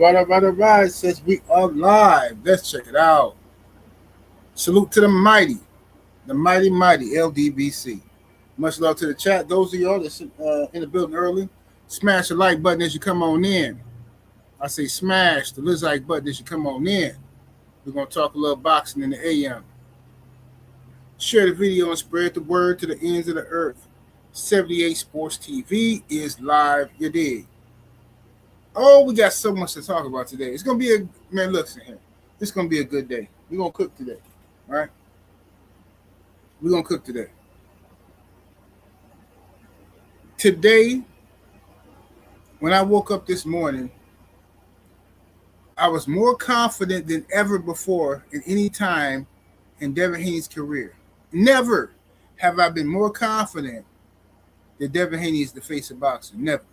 All right. Says we are live. Let's check it out. Salute to the mighty LDBC. Much love to the chat. Those of y'all that's in the building early, smash the like button as you come on in. I say smash the like button as you come on in. We're going to talk a little boxing in the AM. Share the video and spread the word to the ends of the earth. 78 Sports TV is live. You dig? Oh, we got so much to talk about today. It's going to be man, listen here. It's going to be a good day. We're going to cook today. All right? We're going to cook today. Today, when I woke up this morning, I was more confident than ever before in any time in Devin Haney's career. Never have I been more confident that Devin Haney is the face of boxing. Never.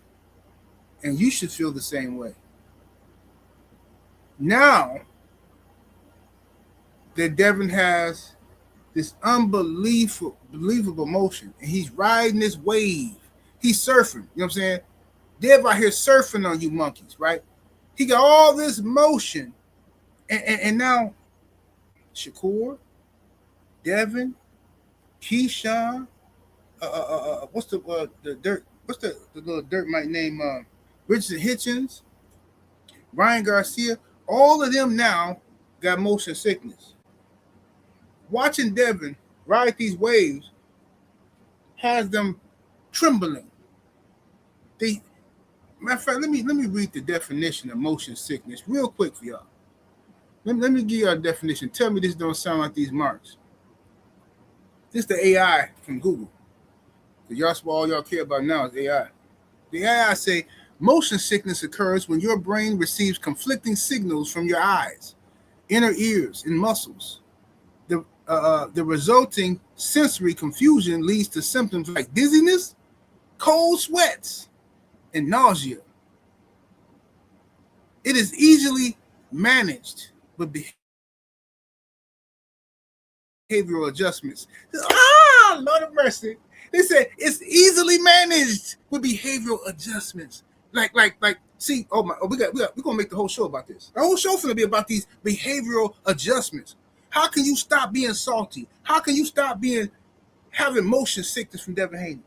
And you should feel the same way. Now that Devin has this unbelievable motion, and he's riding this wave. He's surfing. You know what I'm saying? Dev out here surfing on you monkeys, right? He got all this motion, and now Shakur, Devin, Keyshawn, what's the dirt? What's the little dirt mite name? Richard Hitchens, Ryan Garcia. All of them now got motion sickness. Watching Devin ride these waves has them trembling. Matter of fact, let me read the definition of motion sickness real quick for y'all. Let me give you a definition. Tell me this don't sound like these marks. This is the AI from Google. Because all y'all care about now is AI. The AI say motion sickness occurs when your brain receives conflicting signals from your eyes, inner ears, and muscles. The resulting sensory confusion leads to symptoms like dizziness, cold sweats, and nausea. It is easily managed with behavioral adjustments. Lord of mercy. They said it's easily managed with behavioral adjustments. See, we're gonna make the whole show about this. The whole show's gonna be about these behavioral adjustments. How can you stop being salty? How can you stop having motion sickness from Devin Haney?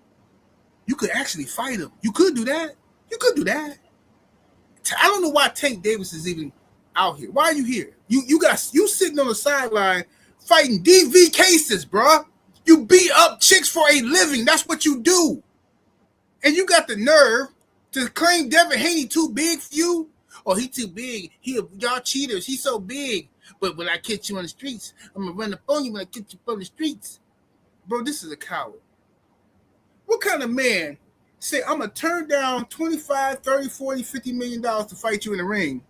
You could actually fight him. You could do that. I don't know why Tank Davis is even out here. Why are you here? You sitting on the sideline fighting DV cases, bruh. You beat up chicks for a living. That's what you do. And you got the nerve to claim Devin Haney too big for you? Oh, he too big. Y'all cheaters. He's so big. But when I catch you on the streets, I'm going to run up on you when I catch you on the streets. Bro, this is a coward. What kind of man say, I'm going to turn down 25, 30, 40, $50 million to fight you in the ring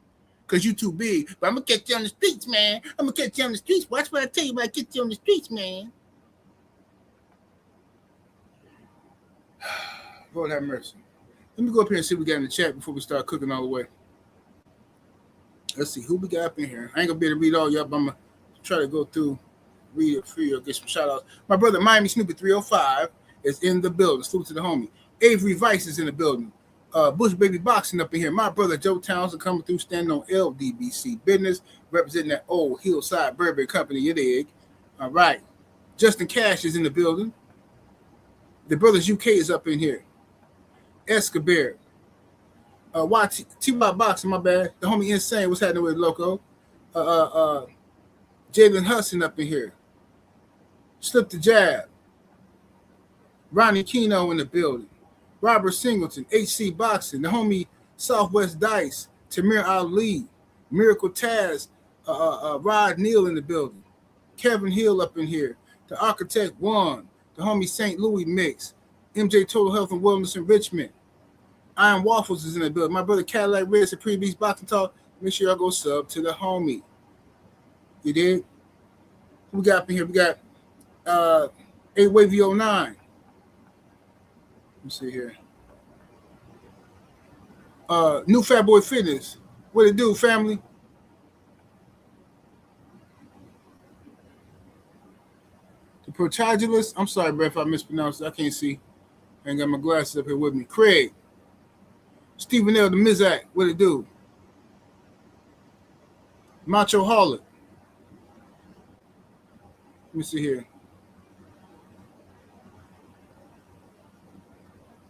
because you too big. But I'm going to catch you on the streets, man. I'm going to catch you on the streets. Watch what I tell you when I catch you on the streets, man. Lord have mercy. Let me go up here and see what we got in the chat before we start cooking all the way. Let's see who we got up in here. I ain't gonna be able to read all y'all, but I'm gonna try to go through, read it for you, get some shout outs. My brother Miami Snoopy 305 is in the building. Salute to the homie. Avery Vice is in the building. Bush Baby Boxing up in here. My brother Joe Townsend coming through, standing on LDBC business, representing that old Hillside Burberry Company, you dig? All right. Justin Cash is in the building. The Brothers UK is up in here. Escobar. T-Bob Boxing, my bad. The homie Insane. What's happening with Loco? Jalen Hudson up in here. Slip the Jab. Ronnie Keno in the building. Robert Singleton, HC Boxing. The homie Southwest Dice. Tamir Ali. Miracle Taz. Rod Neal in the building. Kevin Hill up in here. The Architect Juan. The homie St. Louis Mix. MJ Total Health and Wellness in Richmond. Iron Waffles is in the building. My brother Cadillac Red Supreme Beast Boxing Talk. Make sure y'all go sub to the homie. You did? Who we got up in here? We got 8WaveO9. Let me see here. New Fat Boy Fitness. What it do, family? The Protagilus. I'm sorry, bro, if I mispronounced it. I can't see. I ain't got my glasses up here with me. Craig. Stephen L. the Mizak. What it do? Macho Holic. Let me see here.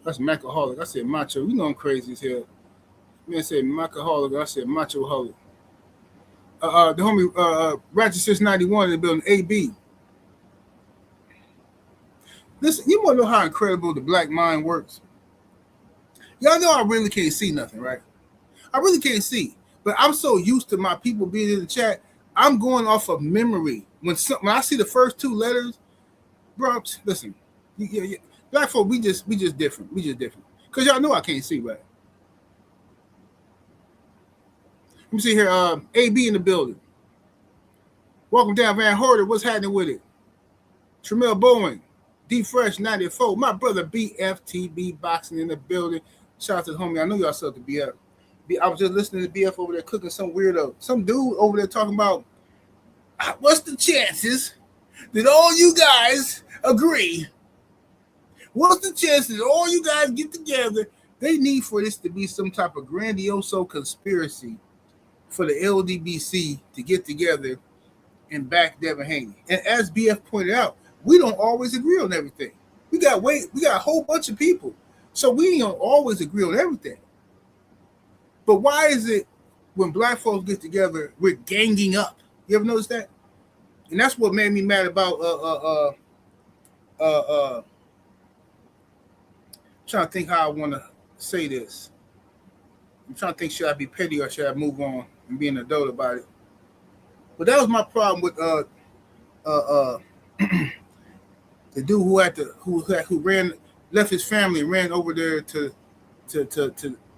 That's Macaholic. I said macho. You know I'm crazy as hell. Man said Macaholic. I said macho holic. The homie Ratchet 691 in the building. AB. Listen, you want to know how incredible the black mind works? Y'all know I really can't see nothing, right? I really can't see. But I'm so used to my people being in the chat, I'm going off of memory. When I see the first two letters, bro, listen. Yeah. Black folk, we just different. We just different. Because y'all know I can't see, right? Let me see here. AB in the building. Welcome down, Van Horder. What's happening with it? Tremel Bowen. D Fresh 94. My brother BFTB Boxing in the building. Shout out to the homie. I know y'all saw the BF. I was just listening to BF over there cooking some weirdo. Some dude over there talking about what's the chances that all you guys agree? What's the chances that all you guys get together? They need for this to be some type of grandiose conspiracy for the LDBC to get together and back Devin Haney. And as BF pointed out, we don't always agree on everything. We got a whole bunch of people. So we don't always agree on everything. But why is it when black folks get together, we're ganging up? You ever notice that? And that's what made me mad about trying to think how I want to say this. I'm trying to think, should I be petty or should I move on and be an adult about it? But that was my problem with the dude who left his family and ran over there to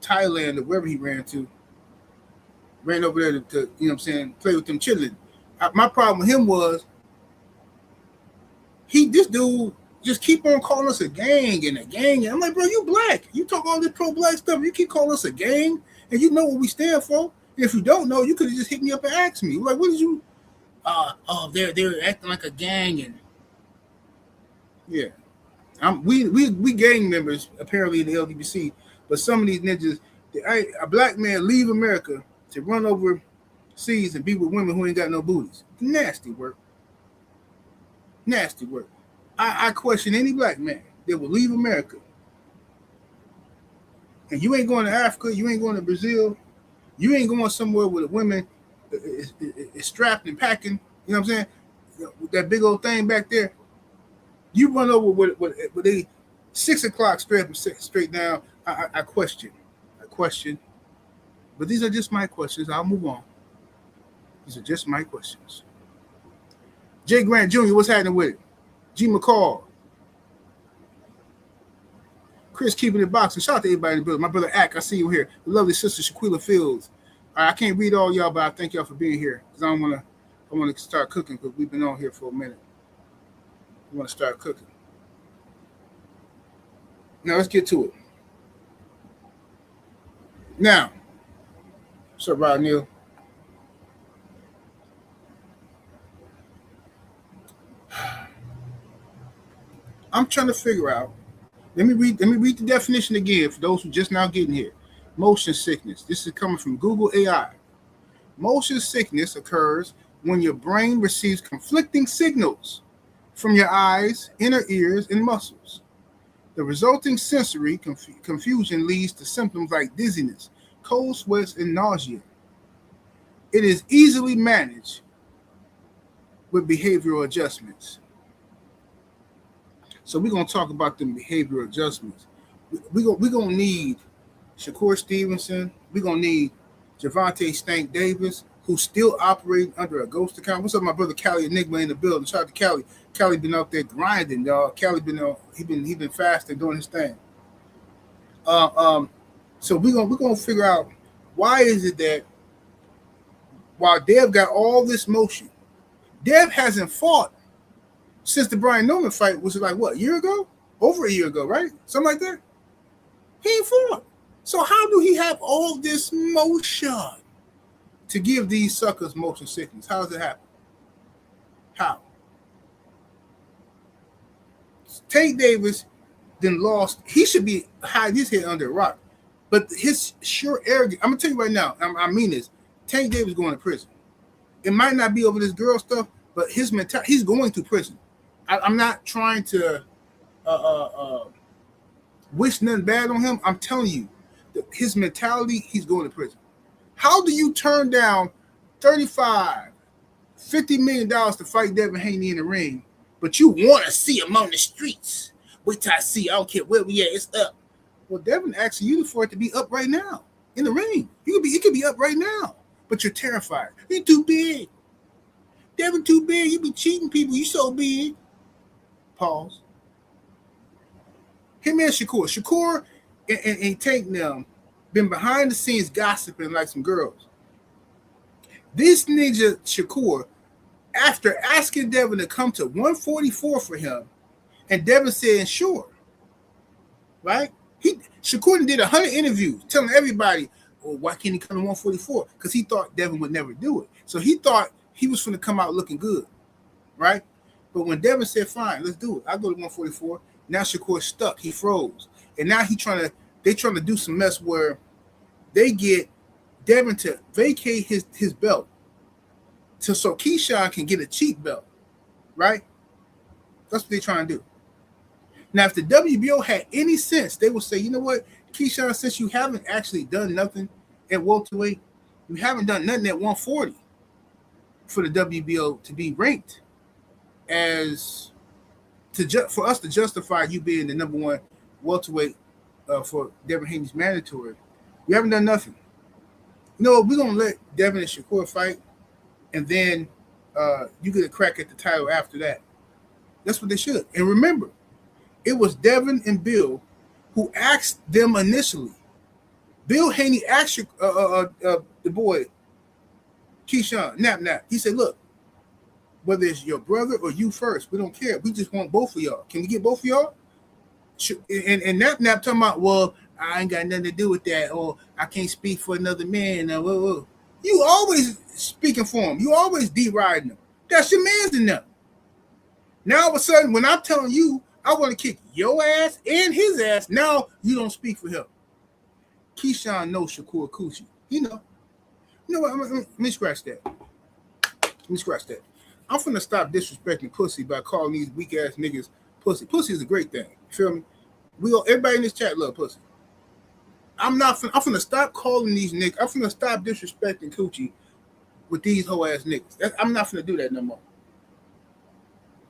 Thailand or wherever he ran over there to you know what I'm saying, play with them children. My problem with him was this dude just keep on calling us a gang. And I'm like, bro, you black. You talk all this pro-black stuff. You keep calling us a gang, and you know what we stand for. And if you don't know, you could have just hit me up and asked me. Like, what did you? They're acting like a gang, and yeah, we gang members apparently in the LDBC. But some of these ninjas, a black man leave America to run overseas and be with women who ain't got no booties. Nasty work. Nasty work. I question any black man that will leave America. And you ain't going to Africa, you ain't going to Brazil, you ain't going somewhere where the women is strapped and packing, you know what I'm saying? With that big old thing back there. You run over with a 6 o'clock straight down. I question. But these are just my questions. I'll move on. These are just my questions. Jay Grant Jr., what's happening with it? G. McCall. Chris keeping it boxing. Shout out to everybody in the building. My brother Ack, I see you here. The lovely sister Shaquila Fields. All right, I can't read all y'all, but I thank y'all for being here. Because I want to start cooking because we've been on here for a minute. I want to start cooking. Now let's get to it. Now, what's up, Rod Neal? I'm trying to figure out. Let me read the definition again for those who just now getting here. Motion sickness. This is coming from Google AI. Motion sickness occurs when your brain receives conflicting signals from your eyes, inner ears, and muscles. The resulting sensory confusion leads to symptoms like dizziness, cold sweats, and nausea. It is easily managed with behavioral adjustments. So we're going to talk about them behavioral adjustments. We're going to need Shakur Stevenson. We're going to need Javante Stank Davis, who's still operating under a ghost account. What's up, my brother Cali Enigma in the building? Shout out to Cali. Cali been out there grinding, y'all. Cali he been fasting, doing his thing. So we're gonna figure out why is it that while Dev got all this motion, Dev hasn't fought since the Brian Norman fight, was it like what, a year ago? Over a year ago, right? Something like that. He ain't fought. So how do he have all this motion to give these suckers motion sickness? How does it happen? How? Tank Davis then lost. He should be hiding his head under a rock. But his sure arrogance, I'm going to tell you right now, I mean this. Tank Davis going to prison. It might not be over this girl stuff, but his mentality, he's going to prison. I'm not trying to wish nothing bad on him. I'm telling you, his mentality, he's going to prison. How do you turn down $35, $50 million to fight Devin Haney in the ring, but you want to see him on the streets? Wait till I see. I don't care where we at. It's up. Well, Devin asking you for it to be up right now in the ring. He could be up right now, but you're terrified. You're too big. Devin too big. You be cheating people. You so big. Pause. Him and Shakur and Tank now been behind the scenes gossiping like some girls. This ninja Shakur, after asking Devin to come to 144 for him, and Devin said sure, right? Shakur did 100 interviews telling everybody, "Oh, why can't he come to 144?" Because he thought Devin would never do it. So he thought he was going to come out looking good, right? But when Devin said, "Fine, let's do it," I go to 144. Now Shakur's stuck. He froze, and now they trying to do some mess where they get Devin to vacate his belt, so Keyshawn can get a cheap belt, right? That's what they're trying to do. Now, if the WBO had any sense, they would say, you know what, Keyshawn, since you haven't actually done nothing at welterweight, you haven't done nothing at 140 for the WBO to be ranked as for us to justify you being the number one welterweight for Devin Haney's mandatory. You haven't done nothing. You know, we're gonna let Devin and Shakur fight, and then you get a crack at the title after that. That's what they should. And remember, it was Devin and Bill who asked them initially. Bill Haney asked the boy, Keyshawn, Nap. He said, look, whether it's your brother or you first, we don't care. We just want both of y'all. Can we get both of y'all? And Nap talking about, well, I ain't got nothing to do with that, or I can't speak for another man. You always speaking for him. You always deriding him. That's your man's in them. Now all of a sudden, when I'm telling you, I want to kick your ass and his ass, now you don't speak for him. Keyshawn knows Shakur Coochie. You know what? Let me scratch that. I'm finna stop disrespecting pussy by calling these weak ass niggas pussy. Pussy is a great thing. You feel me? Everybody in this chat love pussy. I'm finna stop calling these niggas. I'm finna stop disrespecting Coochie with these hoe ass niggas. I'm not finna do that no more.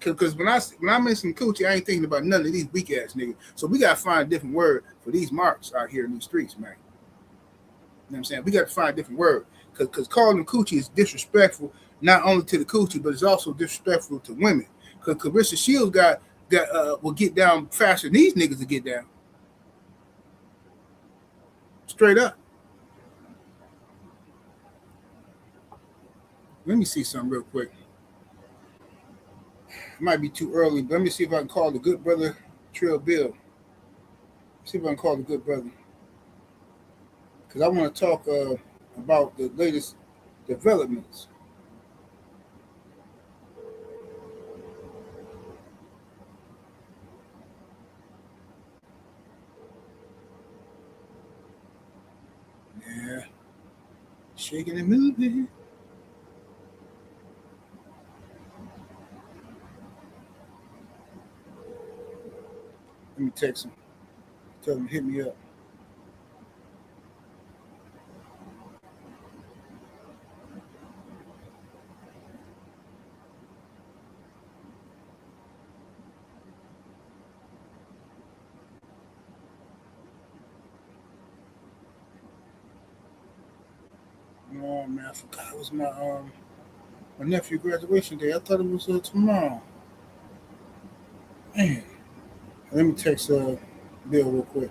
Because when I mention Coochie, I ain't thinking about none of these weak ass niggas. So we gotta find a different word for these marks out here in these streets, man. You know what I'm saying? We got to find a different word. Because calling them Coochie is disrespectful, not only to the Coochie, but it's also disrespectful to women. Because Clarissa Shields will get down faster than these niggas to get down. Straight up. Let me see something real quick. It might be too early, but let me see if I can call the good brother Trill Bill. See if I can call the good brother. Because I want to talk about the latest developments. Yeah. Shaking and moving. Let me text him. Tell him to hit me up. Oh man, I forgot it was my nephew graduation day. I thought it was tomorrow. Man. Let me text Bill real quick.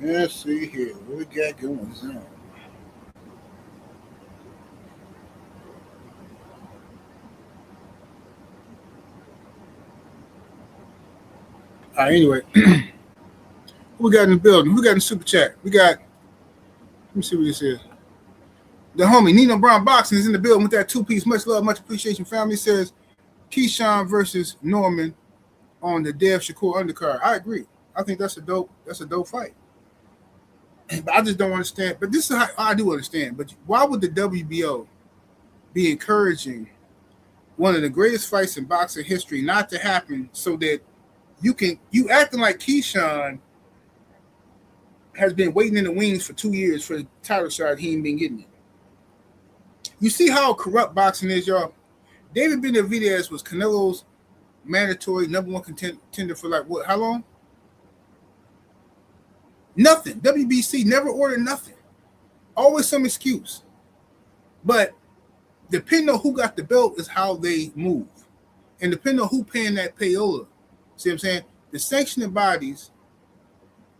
Let's see here. What we got going on? All right, anyway. Who we got in the building? Who we got in the super chat? We got, let me see what this is. The homie Nino Brown Boxing is in the building with that 2-piece. Much love, much appreciation. Family says Keyshawn versus Norman on the Dev Shakur undercard. I agree. I think that's a dope fight. But I just don't understand. But this is how I do understand. But why would the WBO be encouraging one of the greatest fights in boxing history not to happen so that you acting like Keyshawn has been waiting in the wings for 2 years for the title shot, he ain't been getting it. You see how corrupt boxing is, y'all? David Benavidez was Canelo's mandatory #1 contender for like what? How long? Nothing. WBC never ordered nothing. Always some excuse. But depending on who got the belt is how they move. And depending on who paying that payola. See what I'm saying? The sanctioning bodies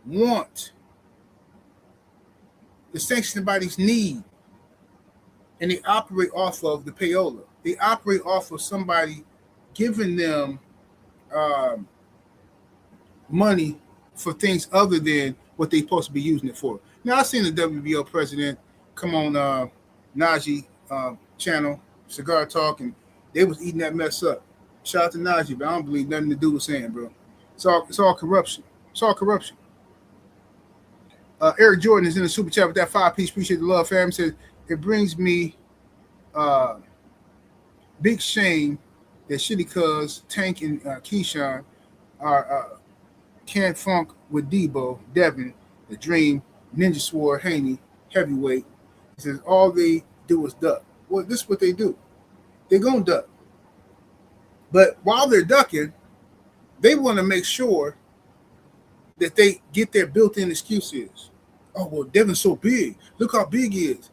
want, the sanctioning bodies need, and they operate off of the payola. They operate off of somebody giving them money for things other than what they're supposed to be using it for. Now, I seen the WBO president come on Najee channel, Cigar Talk, and they was eating that mess up. Shout out to Najee, but I don't believe nothing the dude was saying, bro. It's all corruption. It's all corruption. Eric Jordan is in the super chat with that 5-piece. Appreciate the love, fam. Says it brings me big shame that Shitty Cuz, Tank, and Keyshawn are can't funk with Debo, Devin, The Dream, Ninja Sword, Haney, Heavyweight. He says all they do is duck. Well, this is what they do. They're going to duck. But while they're ducking, they want to make sure that they get their built-in excuses. Oh, well, Devin's so big. Look how big he is.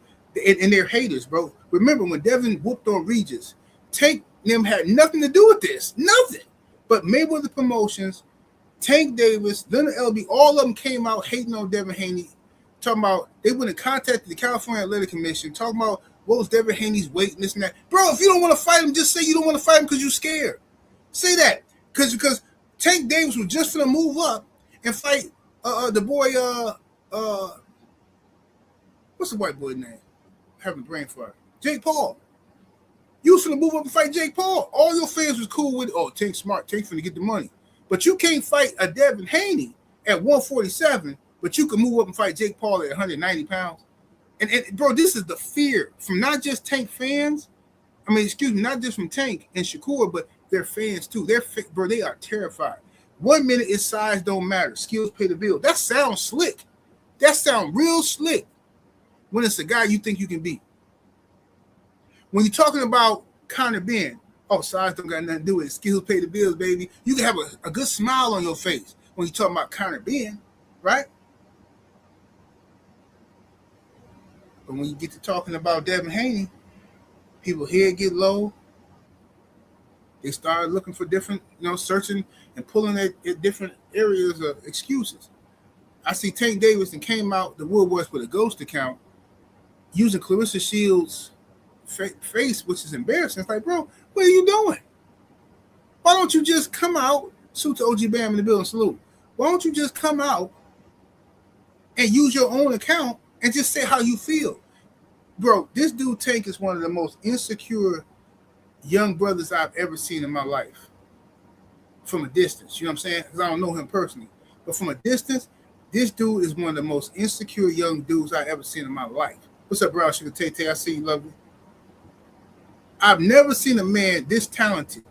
And they're haters, bro. Remember when Devin whooped on Regis, Tank them had nothing to do with this. Nothing. But Mayweather Promotions, Tank Davis, Leonard LB, all of them came out hating on Devin Haney, talking about they went and contacted the California Athletic Commission, talking about what was Devin Haney's weight and this and that. Bro, if you don't want to fight him, just say you don't want to fight him because you're scared. Say that. Because Tank Davis was just going to move up and fight the boy, what's the white boy name? Having a brain fart. Jake Paul. You was going to move up and fight Jake Paul. All your fans was cool with, oh, Tank's smart. Tank's going to get the money. But you can't fight a Devin Haney at 147, but you can move up and fight Jake Paul at 190 pounds. And bro, this is the fear from not just Tank fans. I mean, excuse me, not just from Tank and Shakur, but their fans too. Bro, they are terrified. 1 minute is size don't matter. Skills pay the bill. That sounds slick. That sounds real slick when it's a guy you think you can beat. When you're talking about Conor Ben, oh, size don't got nothing to do with it. Skills pay the bills, baby. You can have a good smile on your face when you're talking about Conor Ben, right? But when you get to talking about Devin Haney, people head get low. They start looking for different, searching and pulling at different areas of excuses. I see Tank Davis and came out the woodworks with a ghost account using Clarissa Shields' face, which is embarrassing. It's like, bro, what are you doing? Why don't you just come out, salute to OG Bam in the building, salute. Why don't you just come out and use your own account and just say how you feel? Bro, this dude Tank is one of the most insecure young brothers I've ever seen in my life. From a distance, you know what I'm saying? Because I don't know him personally. But from a distance, this dude is one of the most insecure young dudes I've ever seen in my life. What's up, Brown Sugar Tay? I see you, lovely. I've never seen a man this talented,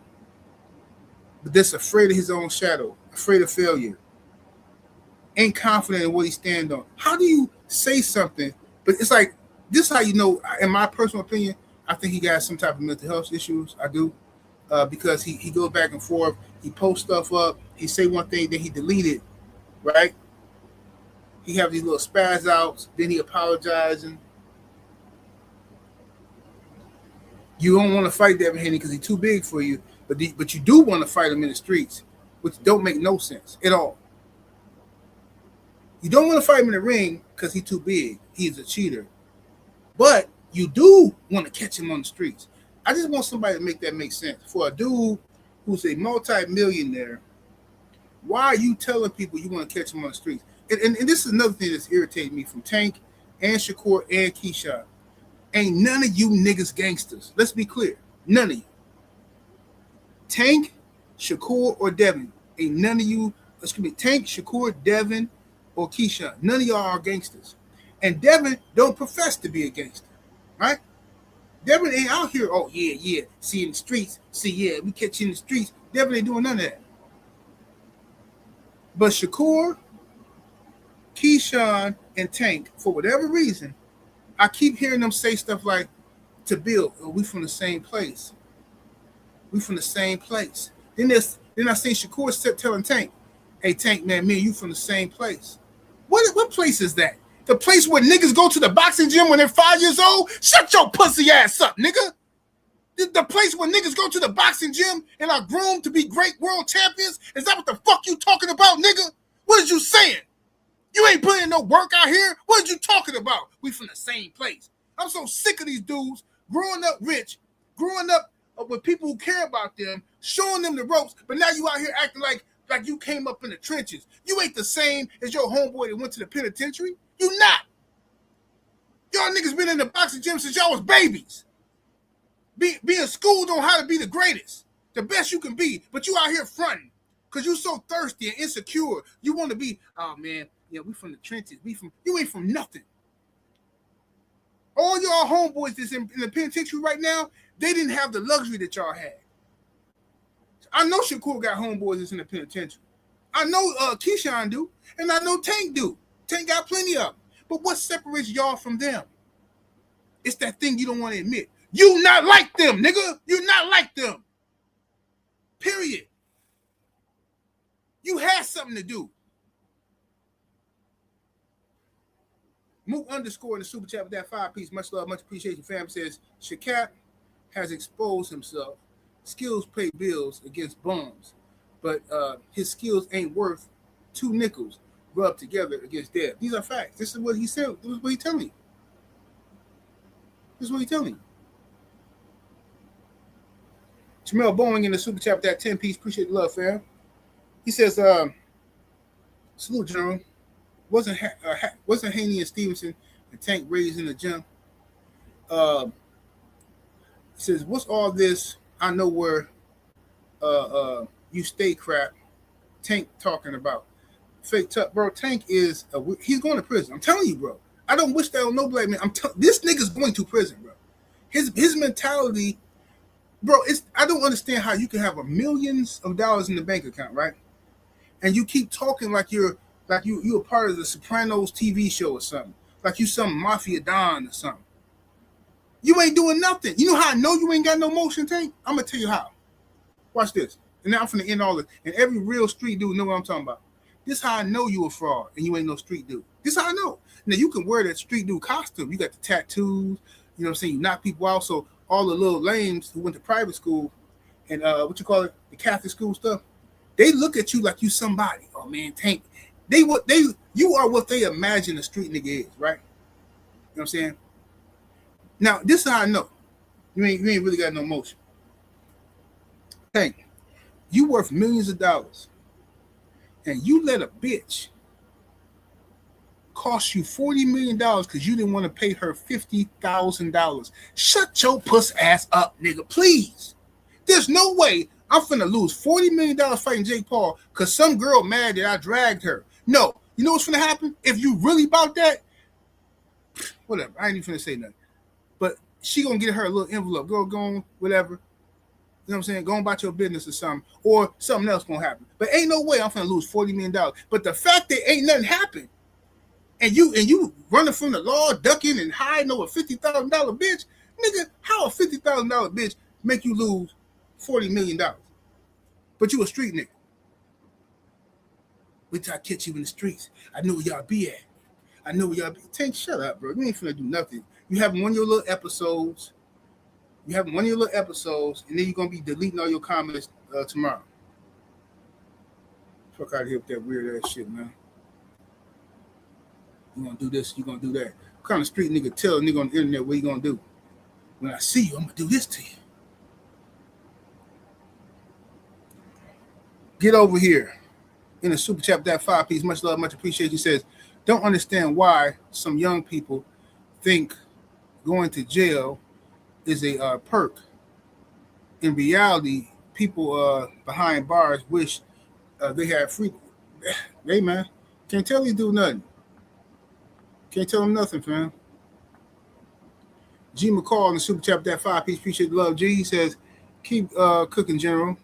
but that's afraid of his own shadow, afraid of failure, ain't confident in what he stands on. How do you say something? But it's like, this is how you know, in my personal opinion, I think he got some type of mental health issues. I do. Because he goes back and forth. He posts stuff up. He say one thing, then he delete it, right? He have these little spaz outs. Then he apologizing. You don't want to fight Devin Haney because he's too big for you, but you do want to fight him in the streets, which don't make no sense at all. You don't want to fight him in the ring because he's too big. He's a cheater. But you do want to catch him on the streets. I just want somebody to make that make sense. For a dude who's a multi-millionaire, why are you telling people you want to catch him on the streets? And this is another thing that's irritating me from Tank and Shakur and Keyshawn. Ain't none of you niggas gangsters. Let's be clear. None of you. Tank, Shakur, or Devin, Ain't none of you, excuse me, Tank, Shakur, Devin, or Keyshawn. None of y'all are gangsters. And Devin don't profess to be a gangster, right? Devin ain't out here, oh, yeah. See, in the streets. See, yeah, we catch you in the streets. Devin ain't doing none of that. But Shakur, Keyshawn, and Tank, for whatever reason, I keep hearing them say stuff like, to Bill, oh, we from the same place. We from the same place. Then I see Shakur telling Tank, hey, Tank, man, me and you from the same place. What place is that? The place where niggas go to the boxing gym when they're 5 years old? Shut your pussy ass up, nigga. The place where niggas go to the boxing gym and are groomed to be great world champions? Is that what the fuck you talking about, nigga? What is you saying? You ain't putting no work out here? What is you talking about? We from the same place. I'm so sick of these dudes growing up rich, growing up with people who care about them, showing them the ropes, but now you out here acting like you came up in the trenches. You ain't the same as your homeboy that went to the penitentiary. You not. Y'all niggas been in the boxing gym since y'all was babies. Being schooled on how to be the greatest, the best you can be, but you out here fronting because you so thirsty and insecure. You want to be, oh man, yeah, we from the trenches. You ain't from nothing. All y'all homeboys that's in the penitentiary right now, they didn't have the luxury that y'all had. I know Shakur got homeboys that's in the penitentiary. I know Keyshawn do, and I know Tank do. Tank got plenty of them. But what separates y'all from them? It's that thing you don't want to admit. You not like them, nigga. You not like them. Period. You had something to do. Mook underscore in the super chat with that 5-piece. Much love, much appreciation. Fam says Shakat has exposed himself. Skills pay bills against bums, but his skills ain't worth 2 nickels rubbed together against Dev. These are facts. This is what he said. This is what he telling me. This is what he telling me. Jamel Boeing in the super chat with that 10-piece. Appreciate the love, fam. He says, salute, General. Wasn't Haney and Stevenson and Tank raised in the gym? He says, what's all this? I know where you stay crap. Tank talking about fake tough, bro. Tank is he's going to prison. I'm telling you, bro. I don't wish that on no black man. This nigga's going to prison, bro. His mentality, bro. I don't understand how you can have millions of dollars in the bank account, right? And you keep talking like you're a part of the Sopranos TV show or something, like you some mafia don or something. You ain't doing nothing. You know how I know you ain't got no motion, Tank? I'm gonna tell you how. Watch this. And now I'm finna end all this. And every real street dude know what I'm talking about. This is how I know you a fraud and you ain't no street dude. This is how I know. Now you can wear that street dude costume. You got the tattoos, you know what I'm saying? You knock people out. So all the little lames who went to private school and the Catholic school stuff, they look at you like you somebody. Oh man, Tank. You are what they imagine a street nigga is, right? You know what I'm saying? Now, this is how I know. You ain't really got no motion. Tank, you worth millions of dollars. And you let a bitch cost you $40 million because you didn't want to pay her $50,000. Shut your puss ass up, nigga, please. There's no way I'm finna lose $40 million fighting Jake Paul because some girl mad that I dragged her. No. You know what's finna happen? If you really about that, whatever. I ain't even finna say nothing. But she gonna get her a little envelope. Go on, whatever. You know what I'm saying? Go on about your business or something. Or something else gonna happen. But ain't no way I'm finna lose $40 million. But the fact that ain't nothing happened, and you running from the law, ducking and hiding over $50,000 bitch, nigga, how a $50,000 bitch make you lose $40 million? But you a street nigga. Wait till I catch you in the streets. I know where y'all be at. I know where y'all be. Tank, shut up, bro. You ain't finna do nothing. You have one of your little episodes. And then you're gonna be deleting all your comments tomorrow. Fuck out of here with that weird ass shit, man. You gonna do this, you gonna do that. What kind of street nigga tell a nigga on the internet what you gonna do? When I see you, I'm gonna do this to you. Get over here. In the super chat, that 5-piece, much love, much appreciation, says, don't understand why some young people think going to jail is a perk. In reality, people behind bars wish They had free. Hey man, can't tell these dudes nothing. Can't tell them nothing, fam. G McCall in the super chat that 5-piece. Appreciate the love. G, he says, keep cooking, General.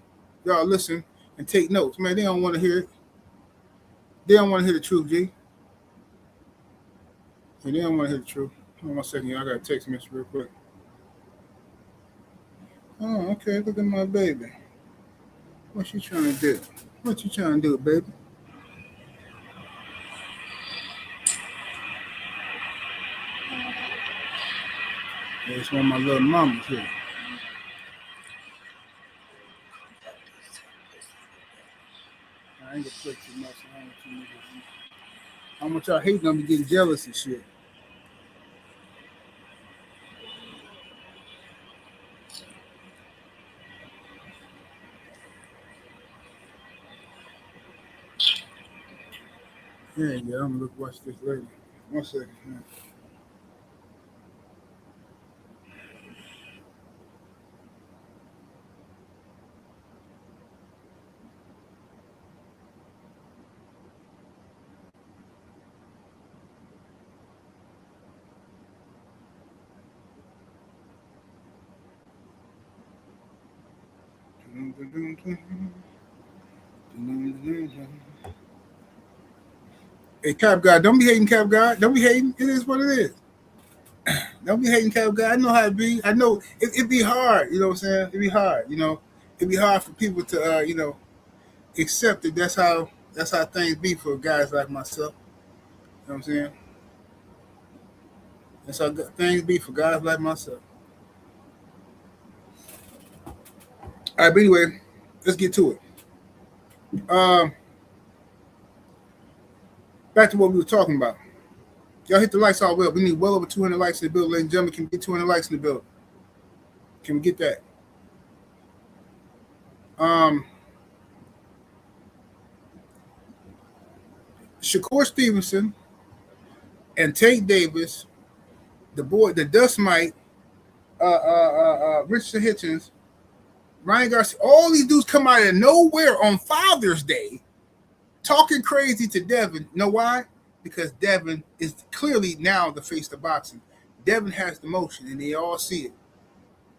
Y'all listen and take notes. Man, they don't want to hear it. They don't want to hear the truth, G. They don't want to hear the truth. Hold on 1 second. I got a text message real quick. Oh, okay. Look at my baby. What you trying to do? What you trying to do, baby? It's one of my little mamas here. I ain't gonna play too much. How much y'all hating on me getting jealous and shit? Yeah, I'm gonna watch this later. 1 second. Man. Hey, Cap God, don't be hating, Cap God. Don't be hating. It is what it is. Don't be hating, Cap God. I know how it be. I know it be hard. You know what I'm saying? It'd be hard. You know, it'd be hard for people to accept it. That's how things be for guys like myself. You know what I'm saying? That's how things be for guys like myself. All right, but anyway, let's get to it. Back to what we were talking about. Y'all hit the likes all well. We need well over 200 likes in the building, ladies and gentlemen. Can we get 200 likes in the building? Can we get that? Shakur Stevenson and Tank Davis, the Dust Mite, Richard Hitchens, Ryan Garcia, all these dudes come out of nowhere on Father's Day talking crazy to Devin. You know why? Because Devin is clearly now the face of boxing. Devin has the motion, and they all see it.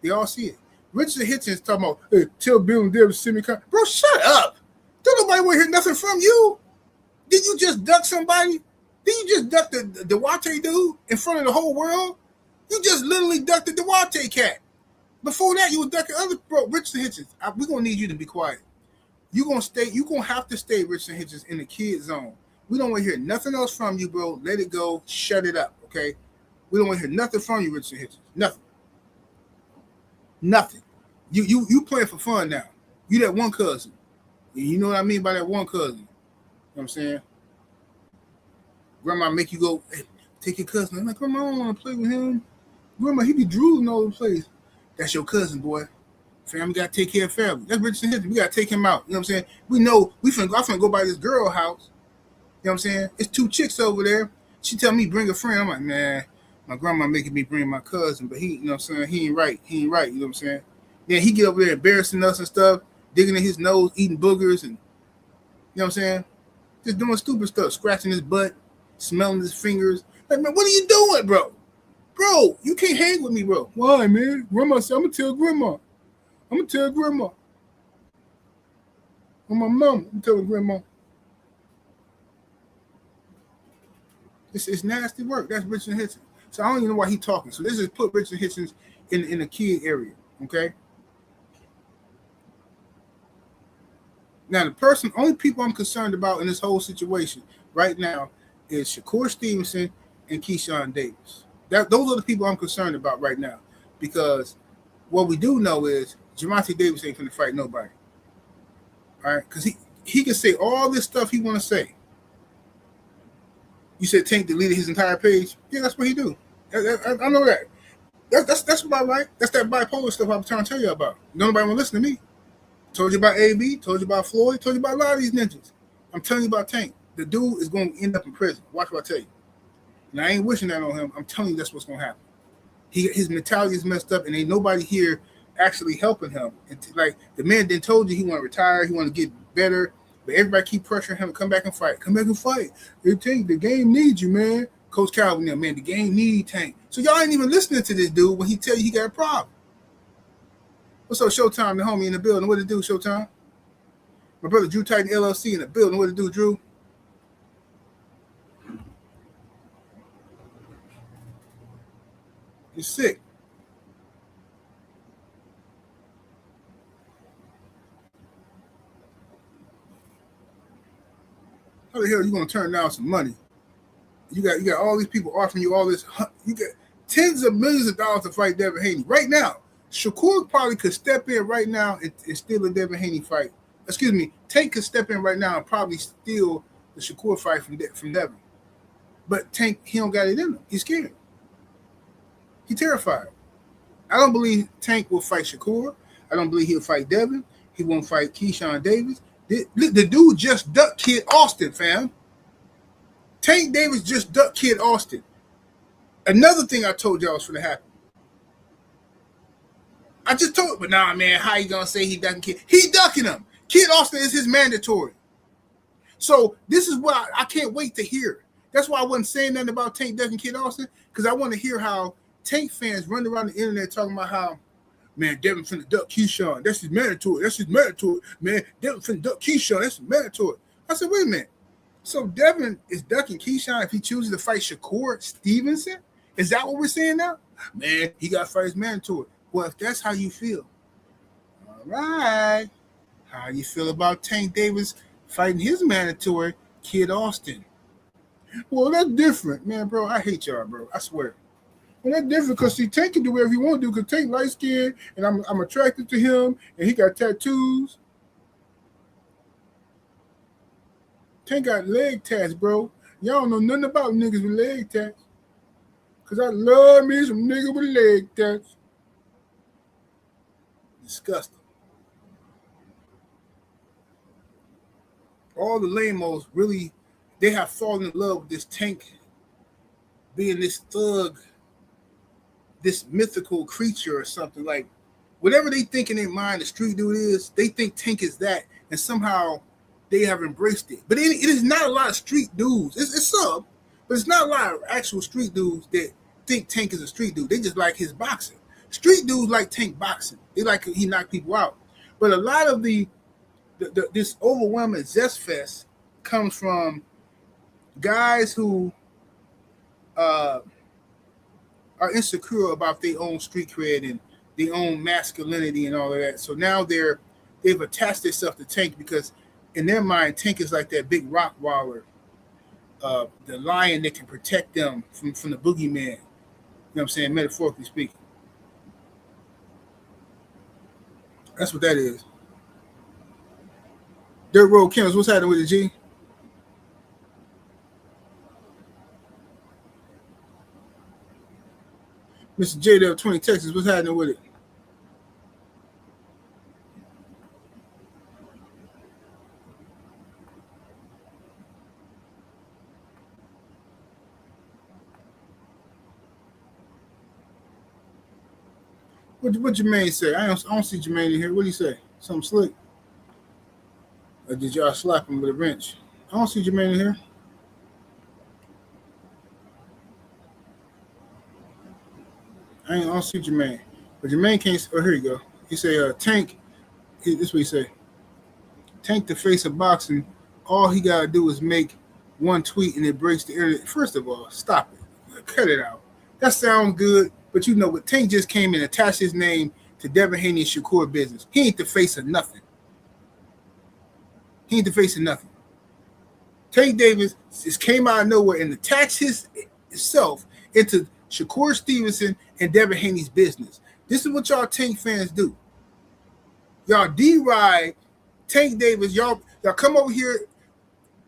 They all see it. Richard Hitchens talking about, hey, tell Bill and Devin to send me. Bro, shut up. Don't nobody want to hear nothing from you. Did you just duck somebody? Did you just duck the Duarte dude in front of the whole world? You just literally ducked the Duarte cat. Before that, you were ducking other bro. Richard Hitchens, we're gonna need you to be quiet. You're gonna have to stay, Richard Hitchens, in the kid zone. We don't want to hear nothing else from you, bro. Let it go. Shut it up, okay? We don't want to hear nothing from you, Richard Hitchens. Nothing. Nothing. You playing for fun now. You that one cousin. You know what I mean by that one cousin. You know what I'm saying? Grandma make you go, hey, take your cousin. I'm like, Grandma, I don't want to play with him. Grandma, he be drooling all over the place. That's your cousin, boy. Family got to take care of family. That's Richard Hitchens. We got to take him out. You know what I'm saying? We know I'm finna go by this girl house. You know what I'm saying? It's 2 chicks over there. She tell me bring a friend. I'm like, man, my grandma making me bring my cousin, but he, you know what I'm saying? He ain't right. You know what I'm saying? Then he get over there embarrassing us and stuff, digging in his nose, eating boogers, and you know what I'm saying? Just doing stupid stuff, scratching his butt, smelling his fingers. Like, man, what are you doing, bro? Bro, you can't hang with me, bro. Why, man? Grandma said, I'm gonna tell grandma. I'm my mom. I'm telling grandma. It's nasty work. That's Richard Hitchens. So I don't even know why he's talking. So this is put Richard Hitchens in the kid area. Okay. Now the only people I'm concerned about in this whole situation right now is Shakur Stevenson and Keyshawn Davis. Those are the people I'm concerned about right now, because what we do know is Gervonta Davis ain't finna fight nobody. All right, because he can say all this stuff he want to say. You said Tank deleted his entire page. Yeah, that's what he do. I know that. That's about right. That's that bipolar stuff I was trying to tell you about. Nobody want to listen to me. Told you about AB. Told you about Floyd. Told you about a lot of these ninjas. I'm telling you about Tank. The dude is going to end up in prison. Watch what I tell you. And I ain't wishing that on him. I'm telling you that's what's going to happen. His mentality is messed up, and ain't nobody here actually helping him. Like the man then told you he want to retire, he want to get better, But everybody keep pressuring him to come back and fight. Come back and fight. Tank, the game needs you, man. Coach Calvin, man, the game needs Tank. So y'all ain't even listening to this dude when he tell you he got a problem. What's up, Showtime, the homie in the building? What it do, Showtime? My brother Drew Titan LLC in the building. What it do, Drew? You're sick. How the hell are you gonna turn down some money? You got all these people offering you all this. You get tens of millions of dollars to fight Devin Haney right now. Shakur probably could step in right now and steal a Devin Haney fight. Excuse me, Tank could step in right now and probably steal the Shakur fight from Devin. But Tank, he don't got it in him. He's scared. He's terrified. I don't believe Tank will fight Shakur. I don't believe he'll fight Devin. He won't fight Keyshawn Davis. The dude just ducked Kid Austin, fam. Tank Davis just ducked Kid Austin. Another thing I told y'all was going to happen. I just told, but nah, man, how you going to say he ducking Kid? He ducking him. Kid Austin is his mandatory. So this is what I can't wait to hear. That's why I wasn't saying nothing about Tank ducking Kid Austin, because I want to hear how Tank fans run around the internet talking about how, man, Devin finna duck Keyshawn. That's his mandatory. That's his mandatory. Man, Devin finna duck Keyshawn. That's his mandatory. I said, wait a minute. So Devin is ducking Keyshawn if he chooses to fight Shakur Stevenson? Is that what we're saying now? Man, he got to fight his mandatory. Well, if that's how you feel, all right. How you feel about Tank Davis fighting his mandatory, Kid Austin? Well, that's different, man, bro. I hate y'all, bro. I swear. Well, that's different because see, Tank can do whatever he want to do because Tank light skinned and I'm attracted to him and he got tattoos. Tank got leg tats, bro. Y'all don't know nothing about niggas with leg tats. Because I love me some nigga with leg tats. Disgusting. All the lamos really, they have fallen in love with this Tank being this thug, this mythical creature or something. Like, whatever they think in their mind the street dude is, they think Tank is that. And somehow they have embraced it. But it is not a lot of street dudes. It's some, but it's not a lot of actual street dudes that think Tank is a street dude. They just like his boxing. Street dudes like Tank boxing. They like he knock people out. But a lot of this overwhelming zest fest comes from guys who are insecure about their own street cred and their own masculinity and all of that. So now they've attached themselves to Tank because in their mind, Tank is like that big rock waller, the lion that can protect them from the boogeyman. You know what I'm saying? Metaphorically speaking. That's what that is. Dirt Road Kennels, what's happening with it, G? Mr. JDL 20 Texas, what's happening with it? What Jermaine say? I don't see Jermaine in here. What did he say? Something slick? Or did y'all slap him with a wrench? I don't see Jermaine in here. I don't see Jermaine. But Jermaine can't. Oh, here you go. He say, Tank. This is what he say. Tank the face of boxing. All he got to do is make one tweet and it breaks the internet. First of all, stop it. Cut it out. That sounds good. But you know what? Tank just came and attached his name to Devin Haney and Shakur business. He ain't the face of nothing. He ain't the face of nothing. Tank Davis just came out of nowhere and attached himself into Shakur Stevenson and Devin Haney's business. This is what y'all Tank fans do. Y'all deride Tank Davis. Y'all come over here.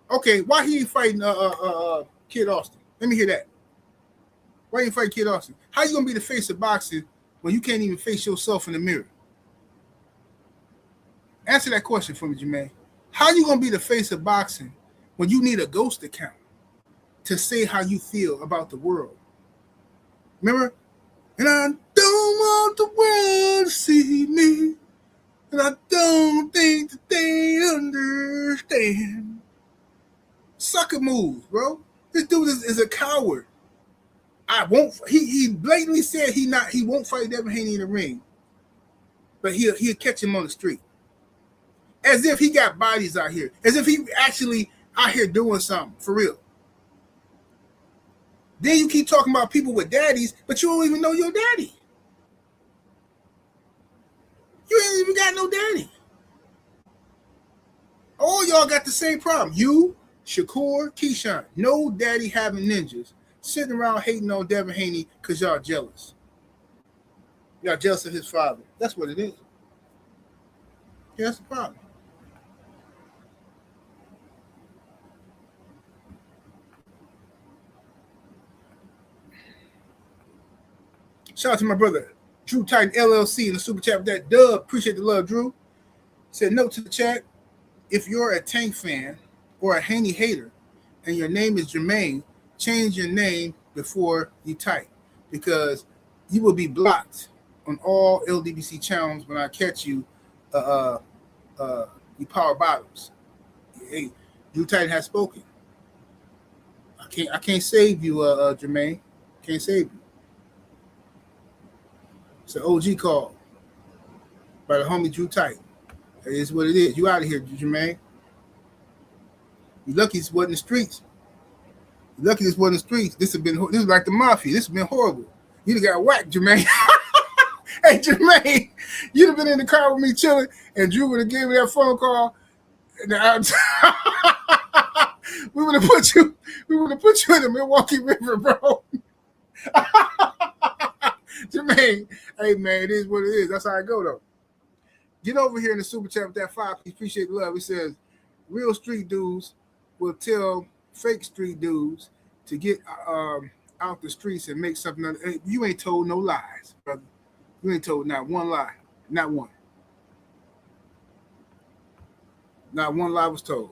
Okay, why he ain't fighting Kid Austin? Let me hear that. Why you fight Kid Austin? How you gonna be the face of boxing when you can't even face yourself in the mirror? Answer that question for me, Jermaine. How you gonna be the face of boxing when you need a ghost account to say how you feel about the world? Remember? And I don't want the world to see me, and I don't don't think that they understand. Sucker moves, bro. This dude is a coward. I won't. He blatantly said he won't fight Devin Haney in the ring, but he'll catch him on the street, as if he got bodies out here, as if he actually out here doing something for real. Then you keep talking about people with daddies, but you don't even know your daddy. You ain't even got no daddy. All y'all got the same problem. You, Shakur, Keyshawn, no daddy having ninjas, sitting around hating on Devin Haney because y'all jealous. Y'all jealous of his father. That's what it is. Yeah, that's the problem. Shout out to my brother, Drew Titan LLC in the super chat with that dub. Appreciate the love, Drew. Said note to the chat, if you're a Tank fan or a Haney hater and your name is Jermaine, change your name before you type, because you will be blocked on all LDBC channels when I catch you you power bottoms. Hey, Drew Titan has spoken. I can't save you, Jermaine. Can't save you. It's an OG call by the homie Drew Titan. It is what it is. You out of here, Jermaine. You lucky this wasn't the streets. You lucky this wasn't the streets. This is like the mafia. This has been horrible. You'd have got whacked, Jermaine. Hey, Jermaine, you'd have been in the car with me chilling, and Drew would have given me that phone call. And we would have put you in the Milwaukee River, bro. Jermaine, hey man, it is what it is. That's how I go though. Get over here in the super chat with that 5-piece. Appreciate the love. It says, real street dudes will tell fake street dudes to get out the streets and make something. You ain't told no lies, brother. You ain't told not one lie. Not one. Not one lie was told.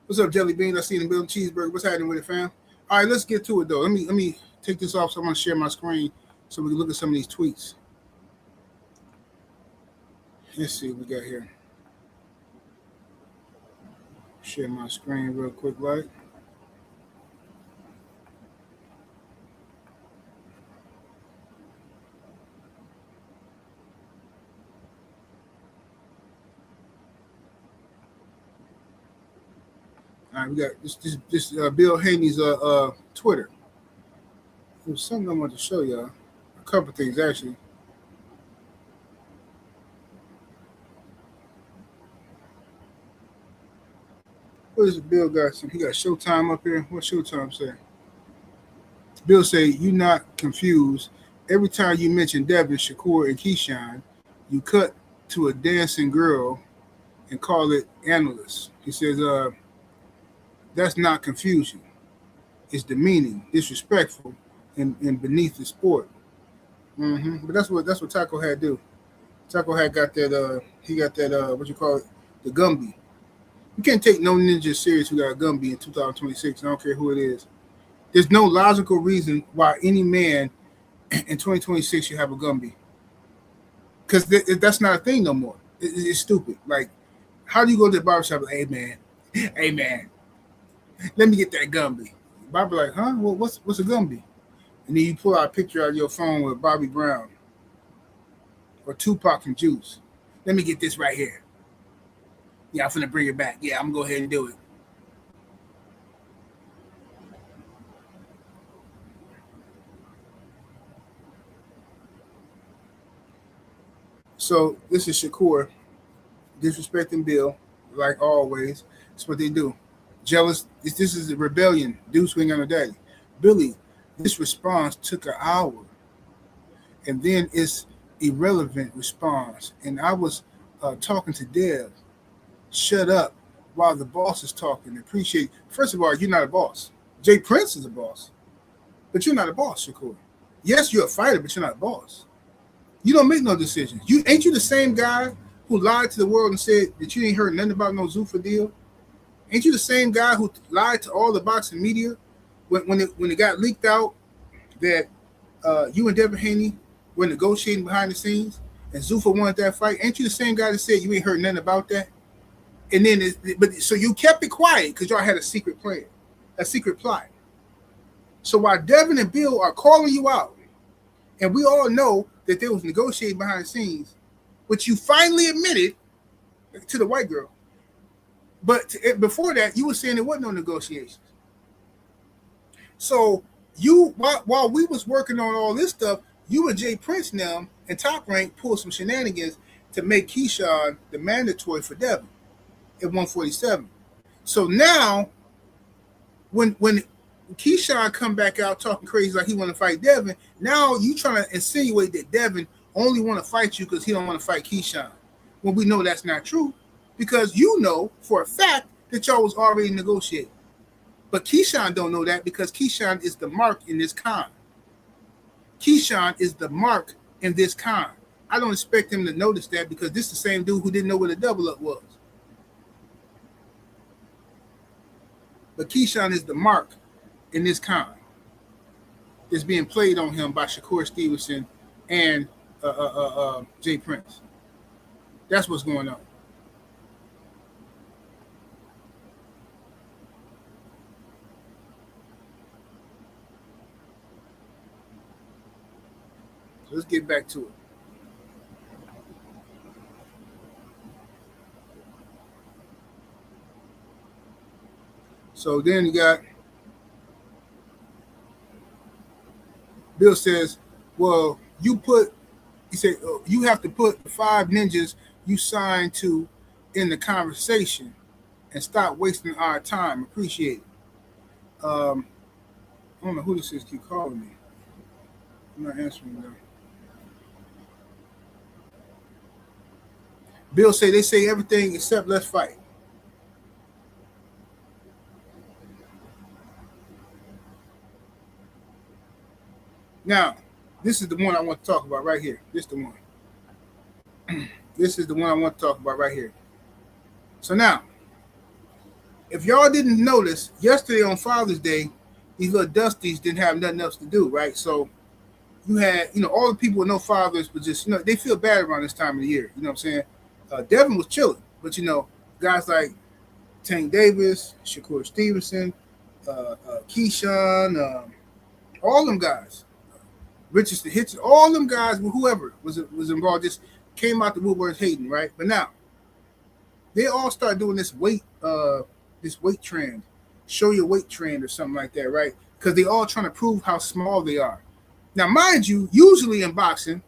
What's up, Jelly Bean? I see you in the building. Cheeseburger. What's happening with it, fam? All right, let's get to it, though. Let me take this off so I'm going to share my screen so we can look at some of these tweets. Let's see what we got here. Share my screen real quick, right? All right, we got this Bill Haney's Twitter. There's something I want to show y'all. A couple of things, actually. What is Bill got? He got Showtime up here. What Showtime say? Bill say, you not confused. Every time you mention Devin, Shakur, and Keyshawn, you cut to a dancing girl and call it analyst. He says, that's not confusion. It's demeaning, disrespectful, and beneath the sport. But that's what Taco had do. Taco had got that. He got that. What you call it? The Gumby. You can't take no ninja serious who got a Gumby in 2026. I don't care who it is. There's no logical reason why any man in 2026 should have a Gumby. Because that's not a thing no more. It's stupid. Like, how do you go to the barbershop? Like, hey man, let me get that Gumby. Bobby like, huh? Well, what's a Gumby? And then you pull out a picture out of your phone with Bobby Brown or Tupac and Juice. Let me get this right here. Yeah, I'm finna bring it back. Yeah, I'm gonna go ahead and do it. So this is Shakur disrespecting Bill, like always. That's what they do. Jealous. This is a rebellion. Dude swing on a daddy. Billy, this response took an hour, and then it's irrelevant response. And I was talking to Dev. Shut up while the boss is talking. Appreciate. First of all, you're not a boss. Jay Prince is a boss, but you're not a boss, Shakur. Yes, you're a fighter, but you're not a boss. You don't make no decisions. Ain't you the same guy who lied to the world and said that you ain't heard nothing about no Zuffa deal? Ain't you the same guy who lied to all the boxing media when it got leaked out that you and Devin Haney were negotiating behind the scenes, and Zuffa wanted that fight. Ain't you the same guy that said you ain't heard nothing about that? And then, so you kept it quiet because y'all had a secret plan, a secret plot. So while Devin and Bill are calling you out, and we all know that they was negotiating behind the scenes, which you finally admitted to the white girl. But before that, you were saying there wasn't no negotiations. So you, while we was working on all this stuff, you and Jay Prince now and Top Rank pulled some shenanigans to make Keyshawn the mandatory for Devin at 147. So now, when Keyshawn come back out talking crazy like he want to fight Devin, now you trying to insinuate that Devin only want to fight you because he don't want to fight Keyshawn. When we know that's not true, because you know for a fact that y'all was already negotiating. But Keyshawn don't know that because Keyshawn is the mark in this con. Keyshawn is the mark in this con. I don't expect him to notice that because this is the same dude who didn't know what a double up was. But Keyshawn is the mark in this con. It's being played on him by Shakur Stevenson and Jay Prince. That's what's going on. So let's get back to it. So then you got Bill says, well, he said, you have to put the 5 ninjas you signed to in the conversation and stop wasting our time. Appreciate it. I don't know who this is. Keep calling me. I'm not answering them. Bill say they say everything except let's fight. Now, this is the one I want to talk about right here. This is the one. This is the one I want to talk about right here. So now, if y'all didn't notice, yesterday on Father's Day, these little dusties didn't have nothing else to do, right? So you had, all the people with no fathers, but just, they feel bad around this time of the year. You know what I'm saying? Devin was chilling, but, guys like Tank Davis, Shakur Stevenson, Keyshawn, all them guys, Richardson, Hitchens, all them guys, whoever was involved, just came out the woodworks hating, right? But now, they all start doing this weight trend, show your weight trend or something like that, right? Because they all trying to prove how small they are. Now, mind you, usually in boxing,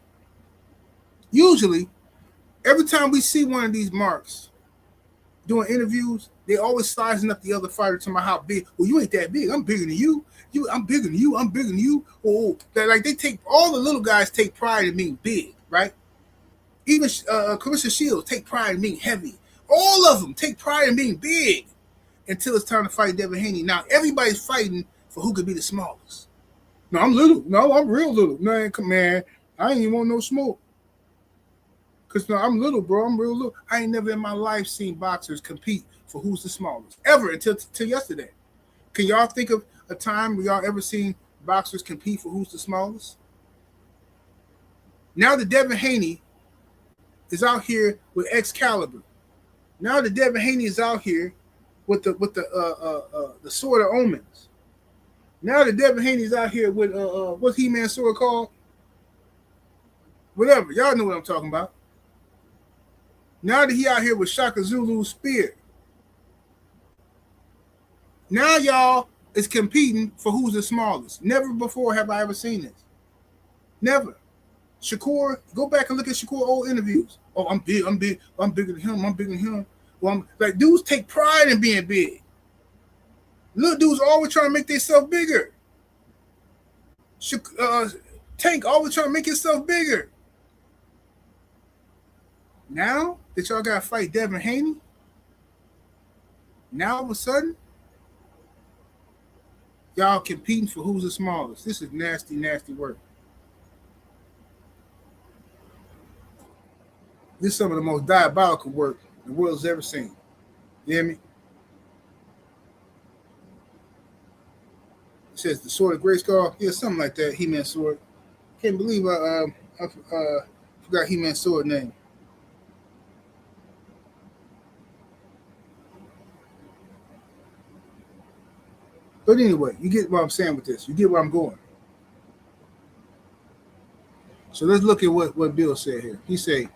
every time we see one of these marks doing interviews, they always sizing up the other fighter to how big. Well, you ain't that big. I'm bigger than you. I'm bigger than you. I'm bigger than you. Oh, like they take all the little guys take pride in being big, right? Even Clarissa Shields take pride in being heavy. All of them take pride in being big until it's time to fight Devin Haney. Now everybody's fighting for who could be the smallest. No, I'm little. No, I'm real little. No, come man, I ain't even want no smoke. Cause no, I'm little, bro. I'm real little. I ain't never in my life seen boxers compete for who's the smallest ever until yesterday. Can y'all think of a time where y'all ever seen boxers compete for who's the smallest? Now that Devin Haney is out here with Excalibur. Now that Devin Haney is out here with the Sword of Omens. Now that Devin Haney is out here with what's He-Man's sword called? Whatever. Y'all know what I'm talking about. Now that he out here with Shaka Zulu's spear. Now y'all is competing for who's the smallest. Never before have I ever seen this. Never. Shakur, go back and look at Shakur old interviews. Oh, I'm big, I'm bigger than him. Well, like dudes take pride in being big. Little dudes always trying to make themselves bigger. Tank always trying to make himself bigger. Now that y'all got to fight Devin Haney, now all of a sudden, y'all competing for who's the smallest. This is nasty, nasty work. This is some of the most diabolical work the world's ever seen. You hear me? says the sword of Grayskull. Yeah, something like that. He-Man sword. Can't believe I forgot He-Man sword name. But anyway, you get what I'm saying with this. You get where I'm going. So let's look at what Bill said here. He said,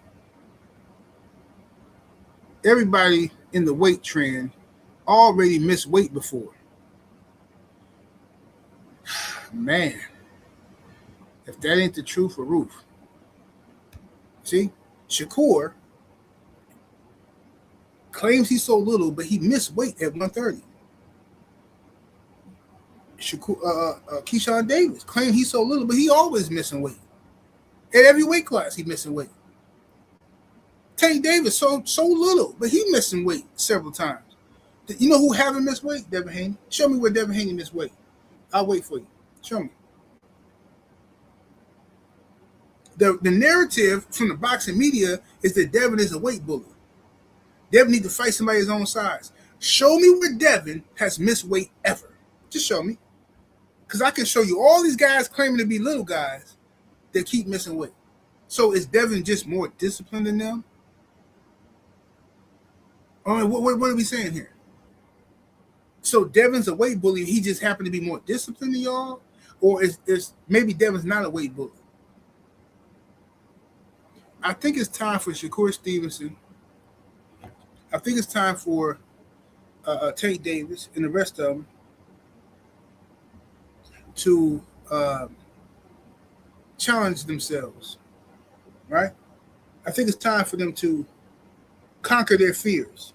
everybody in the weight trend already missed weight before. Man, if that ain't the truth for Ruth. See, Shakur claims he's so little, but he missed weight at 130. Keyshawn Davis claims he's so little, but he always missing weight. At every weight class, he missing weight. Tank Davis so little, but he missing weight several times. You know who haven't missed weight? Devin Haney. Show me where Devin Haney missed weight. I'll wait for you. Show me. The narrative from the boxing media is that Devin is a weight bully. Devin needs to fight somebody his own size. Show me where Devin has missed weight ever. Just show me. Because I can show you all these guys claiming to be little guys that keep missing weight. So is Devin just more disciplined than them? I mean, what are we saying here? So Devin's a weight bully. He just happened to be more disciplined than y'all? Or is maybe Devin's not a weight bully? I think it's time for Shakur Stevenson. I think it's time for Tank Davis and the rest of them to challenge themselves, right? I think it's time for them to conquer their fears.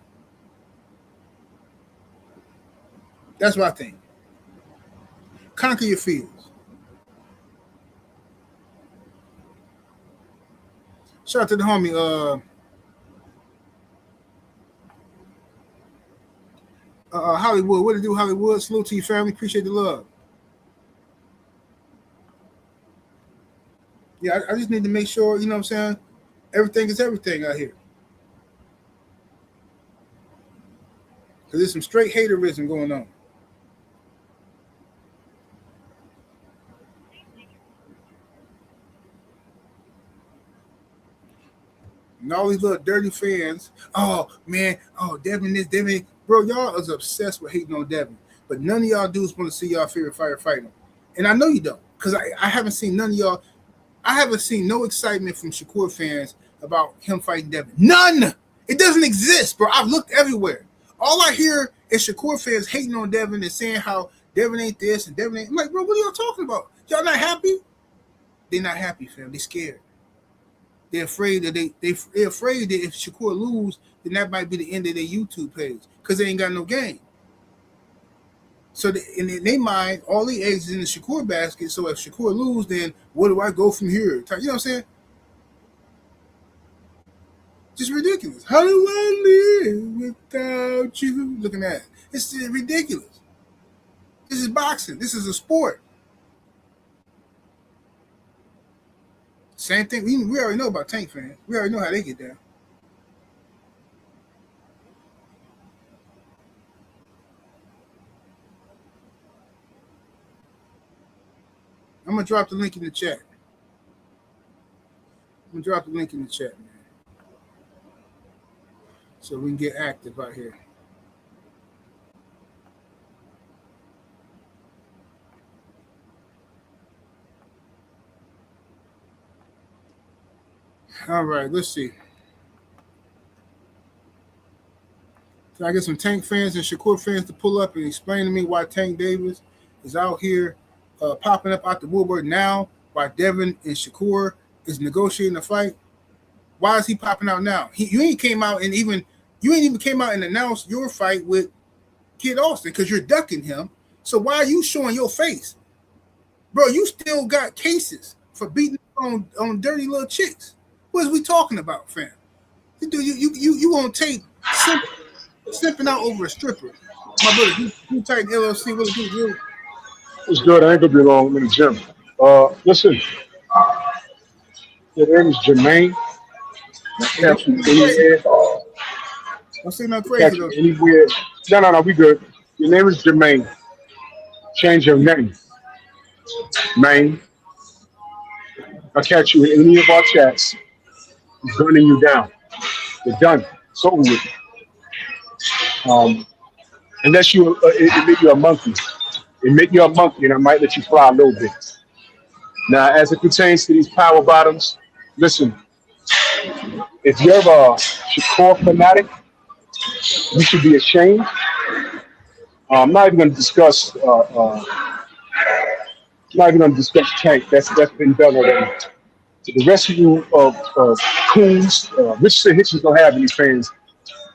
That's what I think. Conquer your fears. Shout out to the homie, Hollywood. What to do, Hollywood? Salute to your family. Appreciate the love. Yeah, I just need to make sure, you know what I'm saying? Everything is everything out here. Because there's some straight haterism going on. And all these little dirty fans, oh, man, oh, Devin this, Devin. Bro, y'all is obsessed with hating on Devin. But none of y'all dudes want to see y'all favorite fighter fighting. And I know you don't. Because I haven't seen none of y'all. I haven't seen no excitement from Shakur fans about him fighting Devin. None! It doesn't exist, bro. I've looked everywhere. All I hear is Shakur fans hating on Devin and saying how Devin ain't this and Devin ain't. I'm like, bro, what are y'all talking about? Y'all not happy? They're not happy, fam. They're scared. They're afraid that they're afraid that if Shakur lose, then that might be the end of their YouTube page because they ain't got no game. So in their mind, all the eggs is in the Shakur basket. So if Shakur lose, then where do I go from here? You know what I'm saying? Just ridiculous. How do I live without you? Looking at it. It's ridiculous. This is boxing. This is a sport. Same thing. We already know about Tank fans. We already know how they get down. I'm going to drop the link in the chat. Man. So we can get active out here. All right, let's see. Can I get some Tank fans and Shakur fans to pull up and explain to me why Tank Davis is out here popping up out the woodwork now, why Devin and Shakur is negotiating a fight? Why is he popping out now? You ain't even came out and announced your fight with Kid Austin because you're ducking him. So why are you showing your face? Bro, you still got cases for beating on dirty little chicks. What is we talking about, fam? You won't take simping out over a stripper. My brother, you type LLC, what do you do? It's good. I ain't gonna be long. I'm in the gym. Listen, your name is Jermaine. Catch you anywhere. Don't say nothing crazy though. Anywhere. No, we good. Your name is Jermaine. change your name, man. I'll catch you in any of our chats, gunning you down. You're done. It's over with. Unless you admit you're a monkey. Admit you're a monkey, and I might let you fly a little bit. Now, as it pertains to these power bottoms, listen, if you're a Shakur fanatic, you should be ashamed. I'm not even going to discuss. Not even going to discuss Tank. That's been done already. To the rest of you coons, Richardson Hitchens don't have any fans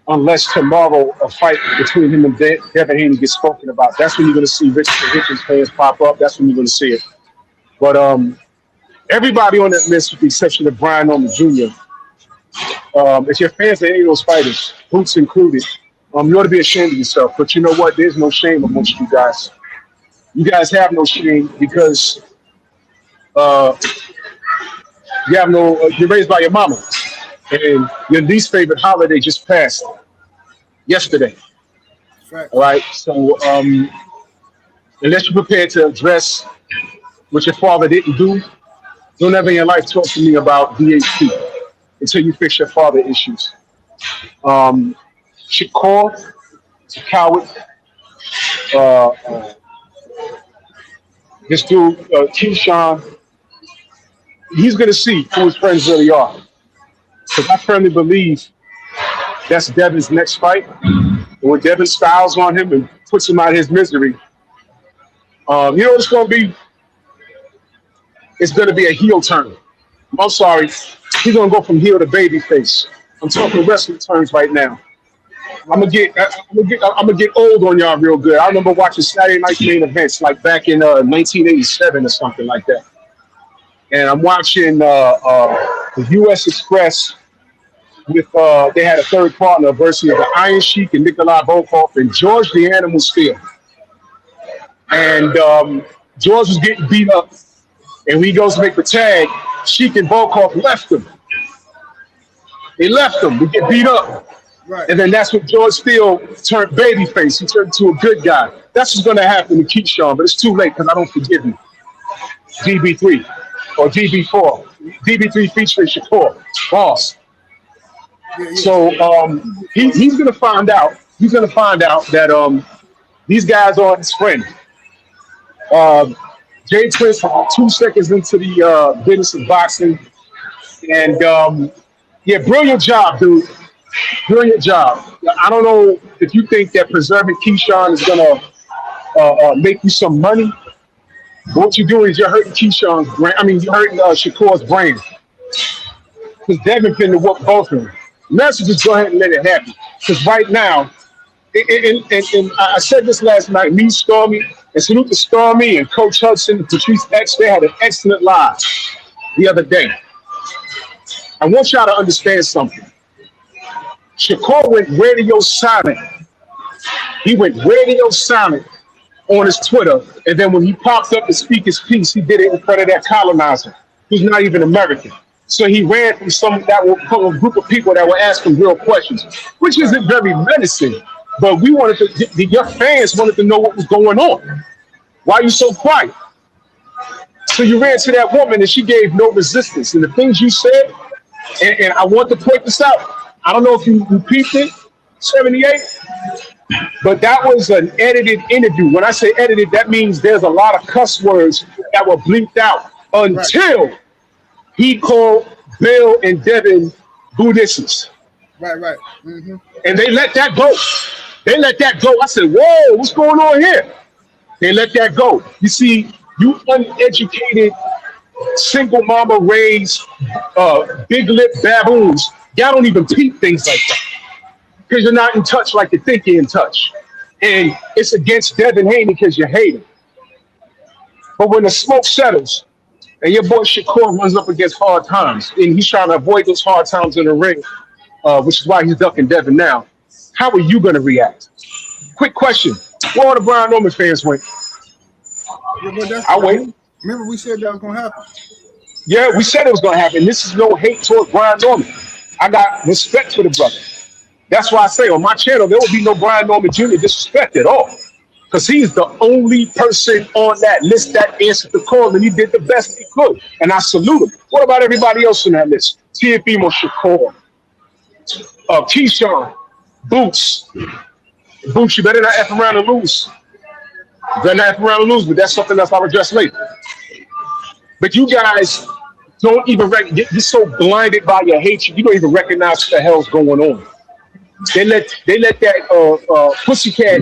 unless tomorrow a fight between him and Devin Haney gets spoken about. That's when you're going to see Richardson Hitchens fans pop up. That's when you're going to see it. But everybody on that list, with the exception of Brian Norman Jr., if you're fans of any of those fighters, Boots included, you ought to be ashamed of yourself. But you know what? There's no shame amongst you guys. You guys have no shame because you have no. You're raised by your mama, and your least favorite holiday just passed yesterday. Right. All right. So unless you're prepared to address what your father didn't do, don't ever in your life talk to me about DHP until you fix your father issues. Shakur is a coward. This dude, Keyshawn, he's going to see who his friends really are. Because I firmly believe that's Devin's next fight. And when Devin styles on him and puts him out of his misery, you know what it's going to be? It's going to be a heel turn. I'm sorry. He's going to go from heel to baby face. I'm talking wrestling terms right now. I'm gonna get old on y'all real good. I remember watching Saturday Night main events like back in 1987 or something like that. And I'm watching the U.S. Express with they had a third partner versus the Iron Sheik and Nikolai Volkov and George the Animal Steel. And George was getting beat up, and when he goes to make the tag, Sheik and Volkov left him. They left him to get beat up. Right. And then that's when George Steele turned babyface. He turned into a good guy. That's what's going to happen to Keyshawn, but it's too late because I don't forgive him. DB3 or DB4. DB3 featuring Shakur. Boss. Yeah. So he's going to find out. He's going to find out that these guys are his friend. Jay Twist, 2 seconds into the business of boxing. And yeah, brilliant job, dude. Brilliant job. I don't know if you think that preserving Keyshawn is gonna make you some money. What you're doing is you're hurting Keyshawn's brand. I mean, you're hurting Shakur's brand. Because Devin finna whoop both of them. And that's just go ahead and let it happen. Because right now, and I said this last night. Me, Stormy, and salute to Stormy and Coach Hudson, Patrice X. They had an excellent live the other day. I want y'all to understand something. Shakur went radio silent. He went radio silent on his Twitter, and then when he popped up to speak his piece, he did it in front of that colonizer who's not even American. So he ran from a group of people that were asking real questions, which isn't very menacing. But we wanted your fans wanted to know what was going on. Why are you so quiet? So you ran to that woman, and she gave no resistance. And the things you said, and I want to point this out. I don't know if you peeped it, 78, but that was an edited interview. When I say edited, that means there's a lot of cuss words that were bleeped out until he called Bill and Devin Buddhists. Right. Mm-hmm. And they let that go. They let that go. I said, whoa, what's going on here? They let that go. You see, you uneducated, single mama raised, big lip baboons, y'all don't even peep things like that because you're not in touch like you think you're in touch. And it's against Devin Haney because you hate him. But when the smoke settles and your boy Shakur runs up against hard times and he's trying to avoid those hard times in the ring, which is why he's ducking Devin now, how are you going to react? Quick question. Where all the Brian Norman fans went? Yeah, I wait. Remember we said that was going to happen. Yeah, we said it was going to happen. This is no hate towards Brian Norman. I got respect for the brother. That's why I say on my channel, there will be no Brian Norman Jr. disrespect at all. because he's the only person on that list that answered the call, and he did the best he could. And I salute him. What about everybody else on that list? TFM, Shakur, Keyshawn, Boots. Boots, you better not F around and lose. You better not F around and lose, but that's something else I'll address later. But you guys don't even you're so blinded by your hatred, you don't even recognize what the hell's going on. They let that pussycat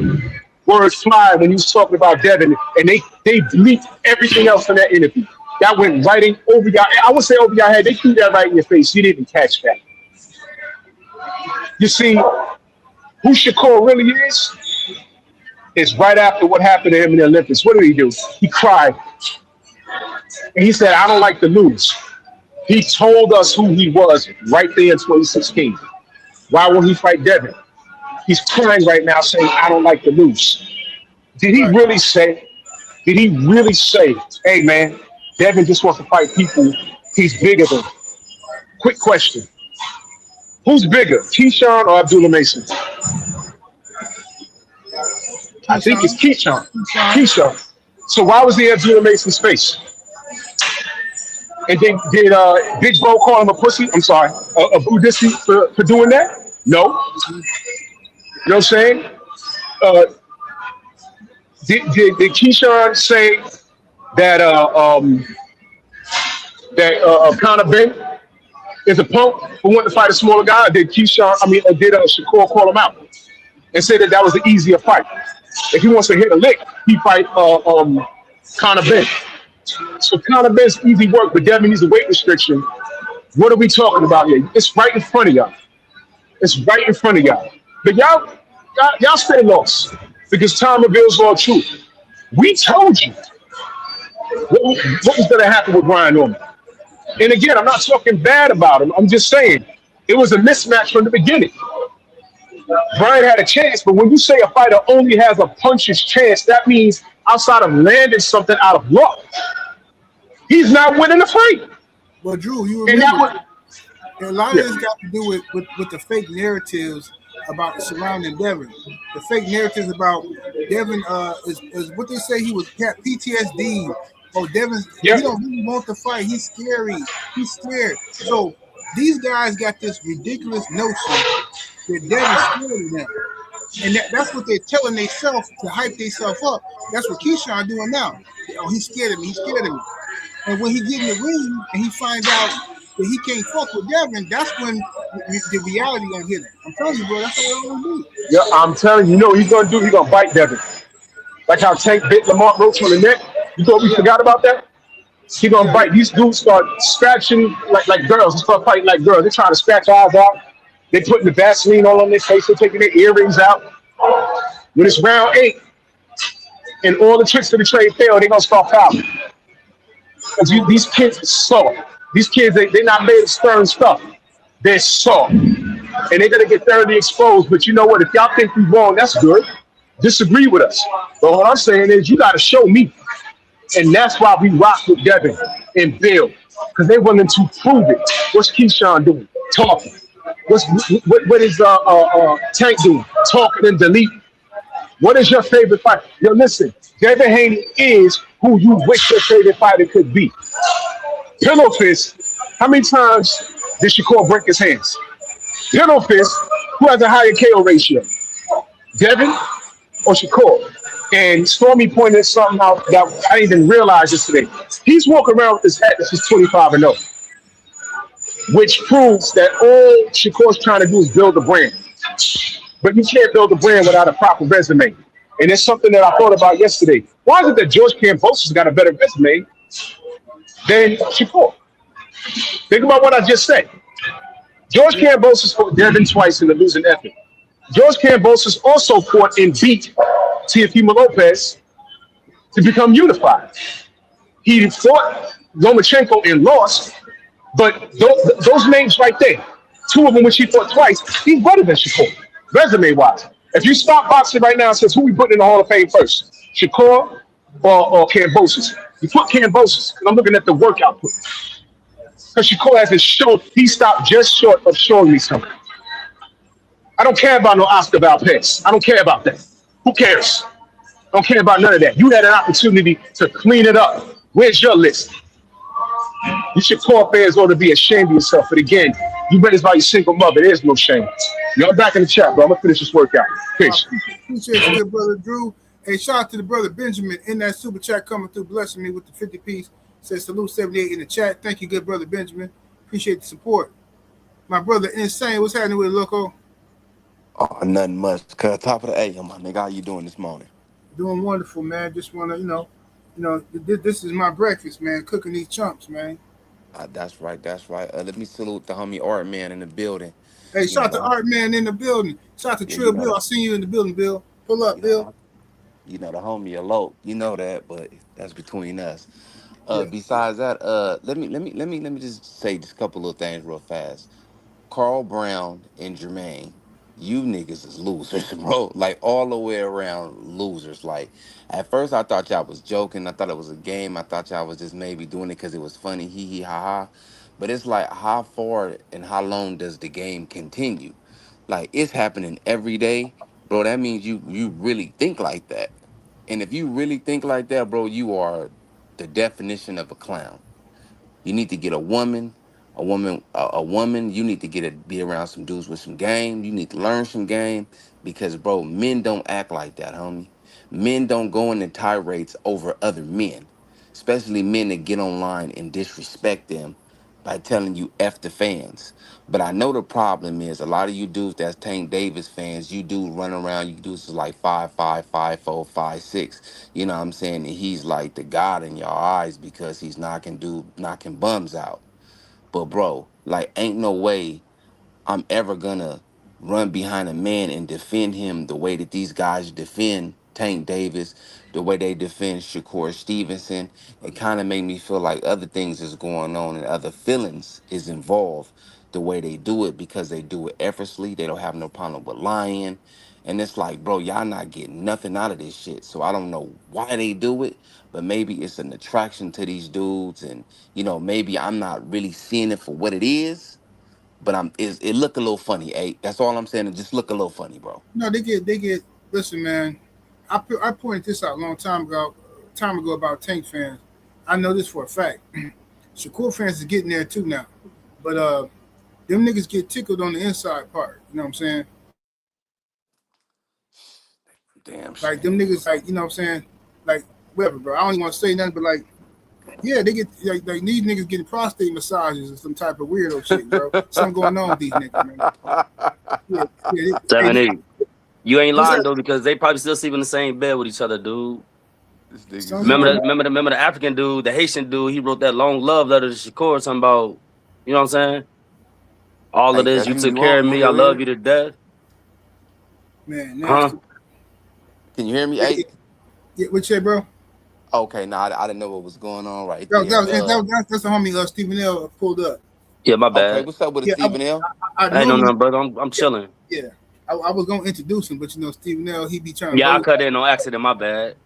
word fly when he was talking about Devin, and they bleeped everything else in that interview. That went right in over your. I would say over your head. They threw that right in your face. You didn't catch that. You see, who Shakur really is right after what happened to him in the Olympics. What did he do? He cried. And he said, I don't like to lose. He told us who he was right there in 2016. Why won't he fight Devin? He's crying right now saying, I don't like to lose. Did he really say, hey, man, Devin just wants to fight people he's bigger than? Quick question. Who's bigger, Keyshawn or Abdullah Mason? I think it's Keyshawn. Keyshawn. So why was he at Abdullah Mason's face? And did Big Bro call him a pussy? I'm sorry, a Buddhist for doing that? No. You know what I'm saying? Did Keyshawn say that Conor Ben is a punk who wanted to fight a smaller guy? Or did Shakur call him out and say that was the easier fight? If he wants to hit a lick, he fight Conor Ben. So Conor Ben's easy work, but Devin needs a weight restriction. What are we talking about here? It's right in front of y'all. It's right in front of y'all. But y'all stay lost because time reveals all truth. We told you what was going to happen with Brian Norman. And again, I'm not talking bad about him. I'm just saying it was a mismatch from the beginning. Brian had a chance, but when you say a fighter only has a puncher's chance, that means outside of landing something out of luck, he's not winning the fight. Well, Drew, you remember a lot of this got to do with the fake narratives about surrounding Devin. The fake narratives about Devin is what they say he had PTSD. Oh, Devin, he don't really want to fight. He's scary. He's scared. So these guys got this ridiculous notion that Devin's scared of them. And that's what they're telling themselves to hype themselves up. That's what Keyshawn doing now. Oh, he's scared of me. He's scared of me. And when he get in the ring and he finds out that he can't fuck with Devin, that's when the reality gonna hit him. I'm telling you, bro, that's what they're gonna do. Yeah, I'm telling you, what he's gonna do? He's gonna bite Devin. Like how Tank bit Lamont Roach on the neck. You thought we forgot about that? He's gonna bite. These dudes start scratching like girls. They start fighting like girls. They trying to scratch eyes out. They putting the Vaseline all on their face. They're taking their earrings out. When it's round 8 and all the tricks of the trade fail, they're gonna start fouling. Because these kids are soft. These kids, they're not made of stern stuff. They're soft. And they're gonna get thoroughly exposed. But you know what? If y'all think we wrong, that's good. Disagree with us. But what I'm saying is you gotta show me. And that's why we rock with Devin and Bill. Because they're willing to prove it. What's Keyshawn doing? Talking. What is Tank doing? Talking and deleting. What is your favorite fight? Yo, listen, Devin Haney is who you wish your favorite fighter could be. Pillow Fist, how many times did Shakur break his hands? Pillow Fist, who has a higher KO ratio? Devin or Shakur? And Stormy pointed something out that I didn't even realize yesterday. He's walking around with his hat that says 25-0, which proves that all Shakur's trying to do is build a brand. But you can't build a brand without a proper resume. And it's something that I thought about yesterday. Why is it that George Kambosos got a better resume than Shakur? Think about what I just said. George Kambosos fought Devin twice in the losing effort. George Kambosos also fought and beat Teofimo Lopez to become unified. He fought Lomachenko and lost, but those names right there, 2 of them which he fought twice, he's better than Shakur, resume-wise. If you stop boxing right now and says, who we putting in the Hall of Fame first, Shakur or Kambosos? You put Kambosos, because I'm looking at the work output. Because Shakur hasn't shown, he stopped just short of showing me something. I don't care about no Oscar Valdez. I don't care about that. Who cares? Don't care about none of that. You had an opportunity to clean it up. Where's your list? You should core fans ought to be ashamed of yourself. But again, you raised by your single mother. There's no shame. Y'all back in the chat, bro. I'm gonna finish this workout. Peace. Appreciate you, good brother Drew. Hey, shout out to the brother Benjamin in that super chat coming through, blessing me with the 50 piece. Says salute 78 in the chat. Thank you, good brother Benjamin. Appreciate the support. My brother Insane, what's happening with Loco? Oh, nothing much. Cause top of the AM, my nigga. How you doing this morning? Doing wonderful, man. Just wanna, this is my breakfast, man. Cooking these chumps, man. That's right. That's right. Let me salute the homie Art Man in the building. Hey, You shout know out to the Art Man in the building. Shout out to yeah, Trill Bill. I seen you in the building, Bill. Pull up, Bill. the homie elope. You know that, but that's between us. Yeah. Besides that, let me just say just a couple of things real fast. Carl Brown and Jermaine, you niggas is losers, bro. Like all the way around losers. Like at first I thought y'all was joking. I thought it was a game. I thought y'all was just maybe doing it because it was funny, hee hee ha ha. But it's like how far and how long does the game continue? Like it's happening every day, bro. That means you really think like that. And if you really think like that, bro, you are the definition of a clown. You need to get a woman. You need to be around some dudes with some game. You need to learn some game because, bro, men don't act like that, homie. Men don't go into tirades over other men, especially men that get online and disrespect them by telling you F the fans. But I know the problem is a lot of you dudes that's Tank Davis fans, you do run around, you dudes is like 5'5", 5'4", 5'6". You know what I'm saying? And he's like the god in your eyes because he's knocking bums out. But bro, like ain't no way I'm ever gonna run behind a man and defend him the way that these guys defend Tank Davis, the way they defend Shakur Stevenson. It kind of made me feel like other things is going on and other feelings is involved the way they do it because they do it effortlessly. They don't have no problem with lying. And it's like, bro, y'all not getting nothing out of this shit. So I don't know why they do it, but maybe it's an attraction to these dudes. And, maybe I'm not really seeing it for what it is, but it look a little funny, eh? That's all I'm saying. It just look a little funny, bro. No, they get. Listen, man. I pointed this out a long time ago about Tank fans. I know this for a fact. Shakur fans is getting there too now, but them niggas get tickled on the inside part. You know what I'm saying? Damn Like them shame. niggas, like you know what I'm saying? Like whatever, bro. I don't even want to say nothing, but like, yeah, they get like these niggas getting prostate massages or some type of weirdo shit, bro. Something going on with these niggas, man. Yeah, yeah. Seven, Hey, 8. You ain't what's lying that? though, because they probably still sleep in the same bed with each other, dude. This nigga Something Remember going that? on. Remember the African dude, the Haitian dude. He wrote that long love letter to Shakur, talking about, you know what I'm saying? All of Hey, this, that's you you. took You care of on me. I your love ear? you to death, Man, huh? nasty. Can you hear me? Yeah, Hey. yeah, yeah. What you say, bro? Okay, no, I didn't know what was going on right That, there. that, that, that, that's the homie Stephen L. Pulled up. Yeah, my Okay, bad. what's up with it, Yeah, Stephen L? I I ain't know normally, nothing, brother. I'm yeah, chilling. yeah. I was gonna introduce him, but Stephen L. He be trying to Yeah, I bold. cut in on accident. My bad.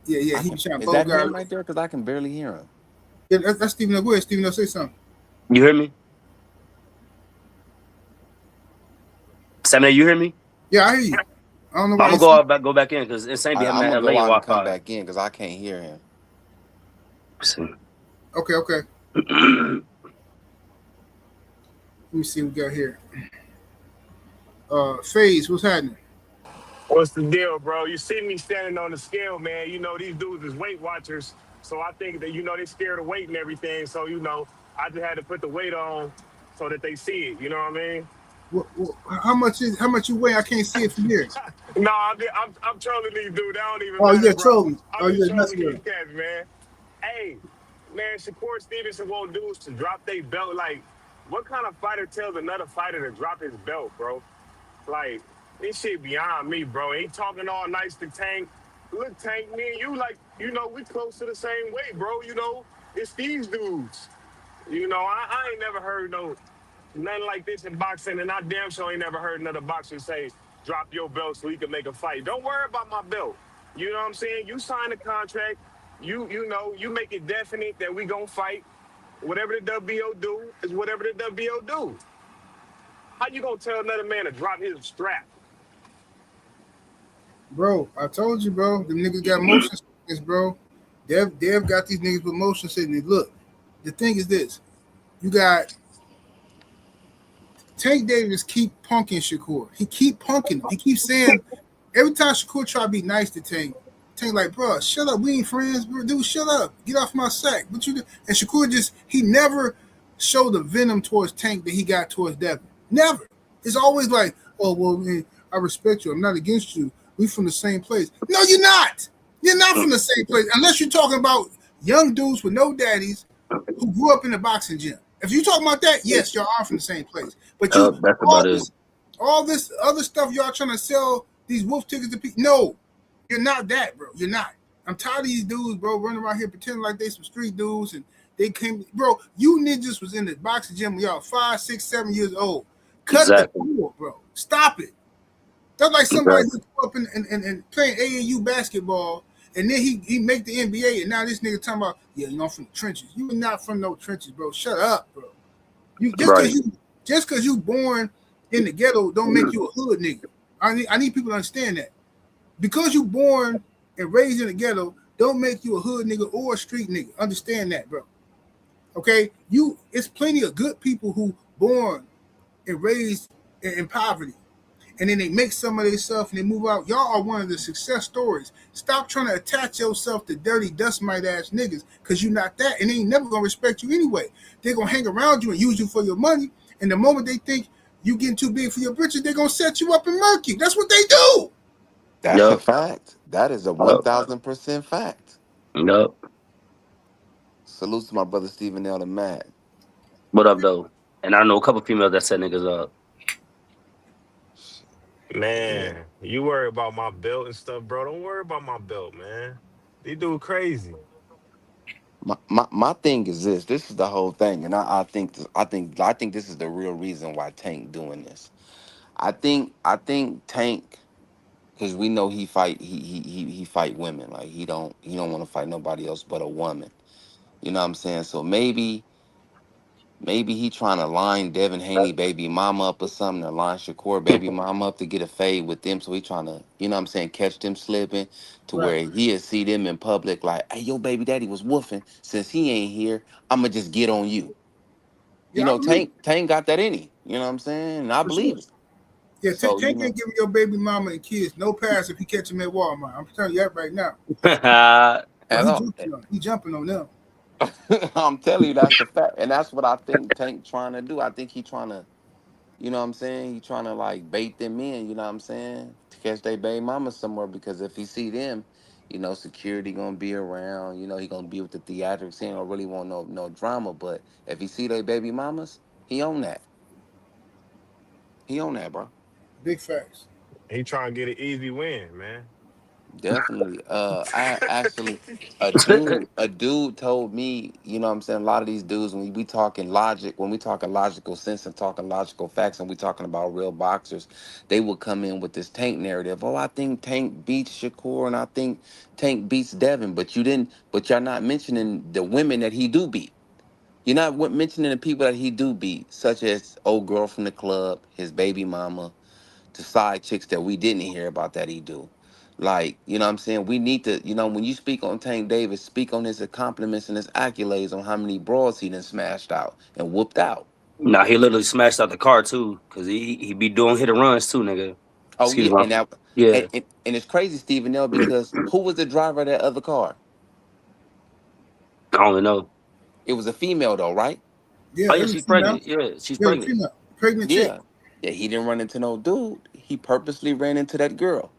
Yeah, I he be can. trying to Is that bold guy. him right there? Cause I can barely hear him. Yeah, that's Stephen L. Go ahead, Stephen L. Say something. You hear me? 7, 8, you hear me? Yeah, I hear you. I don't know I'm why gonna it's. go back in because Insane be having I'm that gonna LA go out and come Wi-Fi. back in because I can't hear him. Okay. Let me see what we got here. Phase, what's happening? What's the deal, bro? You see me standing on the scale, man. These dudes is Weight Watchers. So I think that, they scared of weight and everything. So, I just had to put the weight on so that they see it. You know what I mean? How much you weigh? I can't see it from here. No, I'm trolling these dudes. That don't even Oh matter, yeah, bro. trolling. Oh I'm just yeah, trolling messing with these him. cats, man. Hey, man, Shakur Stevenson won't do is to drop their belt. Like, what kind of fighter tells another fighter to drop his belt, bro? Like, this shit beyond me, bro. Ain't talking all nice to Tank. Look, Tank, me and you, like, we close to the same weight, bro. It's these dudes. I ain't never heard nothing like this in boxing, and I damn sure ain't never heard another boxer say, drop your belt so we can make a fight. Don't worry about my belt. You know what I'm saying? You sign a contract. You make it definite that we gonna fight. Whatever the WBO do is whatever the WBO do. How you gonna tell another man to drop his strap? Bro, I told you, bro. Them niggas got motion sickness, bro. Dev got these niggas with motion sickness. Look, the thing is this: you got Tank Davis keep punking Shakur. He keep punking him. He keeps saying every time Shakur try to be nice to Tank, Tank like, bro, shut up. We ain't friends, bro. Dude, shut up. Get off my sack. What you do? And Shakur he never showed the venom towards Tank that he got towards Devin. Never. It's always like, oh well, man, I respect you. I'm not against you. We from the same place. No, you're not. You're not from the same place unless you're talking about young dudes with no daddies who grew up in the boxing gym. If you talking about that, yes, y'all are from the same place. But That's about it. all this other stuff y'all trying to sell these wolf tickets to people. No, you're not that, bro. You're not. I'm tired of these dudes, bro, running around here pretending like they some street dudes and they came, bro. You ninjas was in the boxing gym when y'all 5, 6, 7 years old. Cut the cord, bro. Stop it. That's like somebody who grew up and playing AAU basketball, and then he make the NBA, and now this nigga talking about, yeah, you know, I'm from the trenches. You are not from no trenches, bro. Shut up, bro. You just because you born in the ghetto don't make you a hood nigga. I need people to understand that. Because you born and raised in the ghetto don't make you a hood nigga or a street nigga. Understand that, bro. Okay? It's plenty of good people who born and raised in poverty. And then they make some of their stuff and they move out. Y'all are one of the success stories. Stop trying to attach yourself to dirty, dust mite ass niggas because you're not that. And they ain't never going to respect you anyway. They're going to hang around you and use you for your money. And the moment they think you getting too big for your britches, they're going to set you up and murk you. That's what they do. That's a fact. That is a 1,000% fact. Yup. Salute to my brother Stephen L. the Mad. What up, though? And I know a couple females that set niggas up. Man, Yeah. you worry about my belt and stuff, bro. Don't worry about my belt, man. These dude crazy. My thing is this. This is the whole thing, and I think this is the real reason why Tank doing this. I think Tank, because we know he fight women. Like he don't want to fight nobody else but a woman. You know what I'm saying? So maybe he trying to line Devin Haney baby mama up or something, or line Shakur baby mama up to get a fade with them. So he trying to, you know what I'm saying, catch them slipping to Right. where he'll see them in public like, hey, your baby daddy was woofing. Since he ain't here, I'ma just get on you. You Yeah, I know, believe it. Tank got that in him. You know what I'm saying? And I For sure. believe it. Yeah, So, Tank ain't giving your baby mama and kids no pass if you catch him at Walmart. I'm telling you that right now. Oh, at all. he jumping on them. I'm telling you that's the fact. And that's what I think Tank trying to do. I think he trying to, you know what I'm saying? He trying to like bait them in, you know what I'm saying? To catch their baby mama somewhere because if he see them, you know, security gonna be around, you know, he gonna be with the theatrics. He don't really want no drama. But if he see their baby mamas, he own that. He own that, bro. Big facts. He trying to get an easy win, man. Definitely. I actually a dude told me, you know what I'm saying, a lot of these dudes when we talking logic, when we talking logical sense and talking logical facts and we talking about real boxers, they will come in with this Tank narrative. Oh, I think Tank beats Shakur and I think Tank beats Devin, but y'all not mentioning the women that he do beat. You're not mentioning the people that he do beat, such as old girl from the club, his baby mama, to side chicks that we didn't hear about that he do. Like, you know what I'm saying? We need to, you know, when you speak on Tank Davis, speak on his accomplishments and his accolades on how many broads he done smashed out and whooped out. Nah, he literally smashed out the car too, cause he be doing hit and runs too, nigga. Oh Excuse yeah, me. and that Yeah, and it's crazy, Stephen L, because who was the driver of that other car? I only know. It was a female though, right? Yeah, Oh it yeah, was she's female. pregnant. Yeah, she's Yeah, the pregnant. female. Pregnant chick. Yeah. Yeah, he didn't run into no dude. He purposely ran into that girl.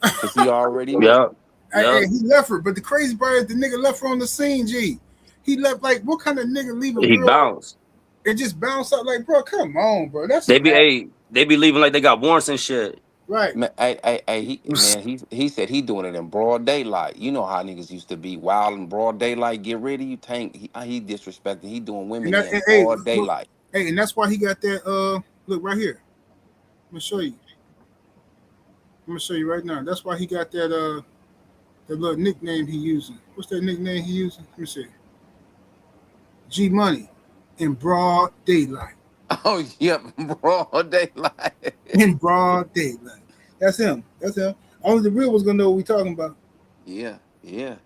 Cause he already knew. Yup, yup. Hey, he left her, but the crazy part is the nigga left her on the scene, G. He left like what kind of nigga leave a He girl bounced. and just bounce out like, bro, come on, bro. That's They be wrong. they be leaving like they got warrants and shit. Right. He said he doing it in broad daylight. You know how niggas used to be wild in broad daylight. Get rid of you, Tank. He disrespecting. He doing And women that in hey, broad look, daylight. hey, and that's why he got that look right here. I'm gonna show you. I'm gonna show you right now. That's why he got that little nickname he using. What's that nickname he using? Let me see. G Money in broad daylight. Oh yep, broad daylight. In broad daylight. That's him. That's him. Only the real was gonna know what we talking about. Yeah, yeah.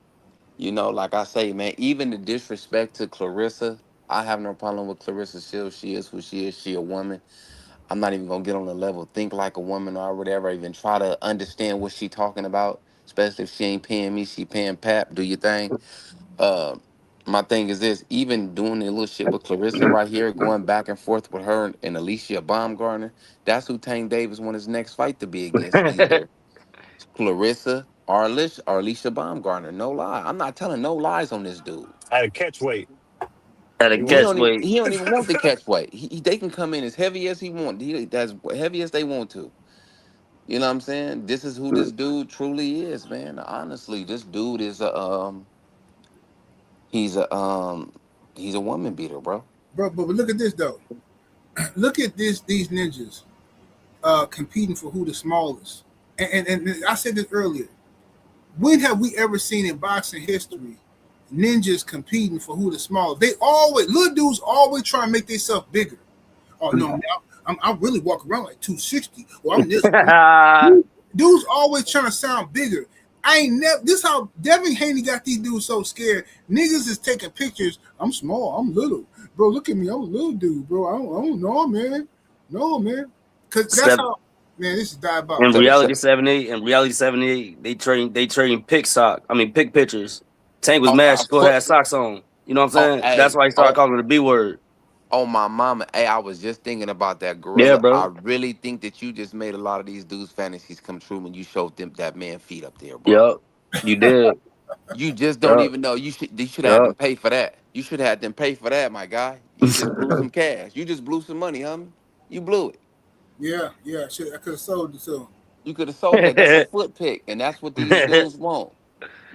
You know, like I say, man, even the disrespect to Clarissa, I have no problem with Clarissa Shields. She is who she is. She a woman. I'm not even gonna get on the level think like a woman or whatever. Even try to understand what she talking about. Especially if she ain't paying me, she paying Pap. Do your thing. Uh, my thing is this: even doing the little shit with Clarissa right here, going back and forth with her and Alicia Baumgartner. That's who Tank Davis want his next fight to be against. Either Clarissa or Alicia Baumgartner. No lie. I'm not telling no lies on this dude. At a catch weight. At a He He want catch don't even weight. he don't even want the catch weight. They can come in as heavy as he want. As heavy as they want to. You know what I'm saying? This is who this dude truly is, man. Honestly, this dude is a he's a he's a woman beater, bro. Bro, but look at this though. Look at these ninjas competing for who the smallest. And I said this earlier. When have we ever seen in boxing history ninjas competing for who the smallest? They always little dudes always try to make themselves bigger. Oh no, now I'm really walking around like 260. Well, I'm this. Dudes always trying to sound bigger. I ain't never. This how Devin Haney got these dudes so scared. Niggas is taking pictures. I'm small. I'm little, bro. Look at me. I'm a little dude, bro. I don't know, man. No, man. Cause that's how. Man, this is In diabolical. reality 78, they trading pick sock. I mean pick pictures. Tank was Oh mad my Shakur foot. had socks on. You know what Oh, I'm saying? That's hey. why he started Oh, calling it the B word. oh my mama. Hey, I was just thinking about that Yeah, gorilla. I bro. really think that you just made a lot of these dudes' fantasies come true when you showed them that man feet up there, bro. Yep. You did. You just don't Yep. even know. You should have Yep. them pay for that. You should have them pay for that, my guy. You just blew some cash. You just blew some money, homie. You blew it. Yeah. Shit, I could have sold it to him. You could have sold that. That's a foot pick, and that's what these dudes want.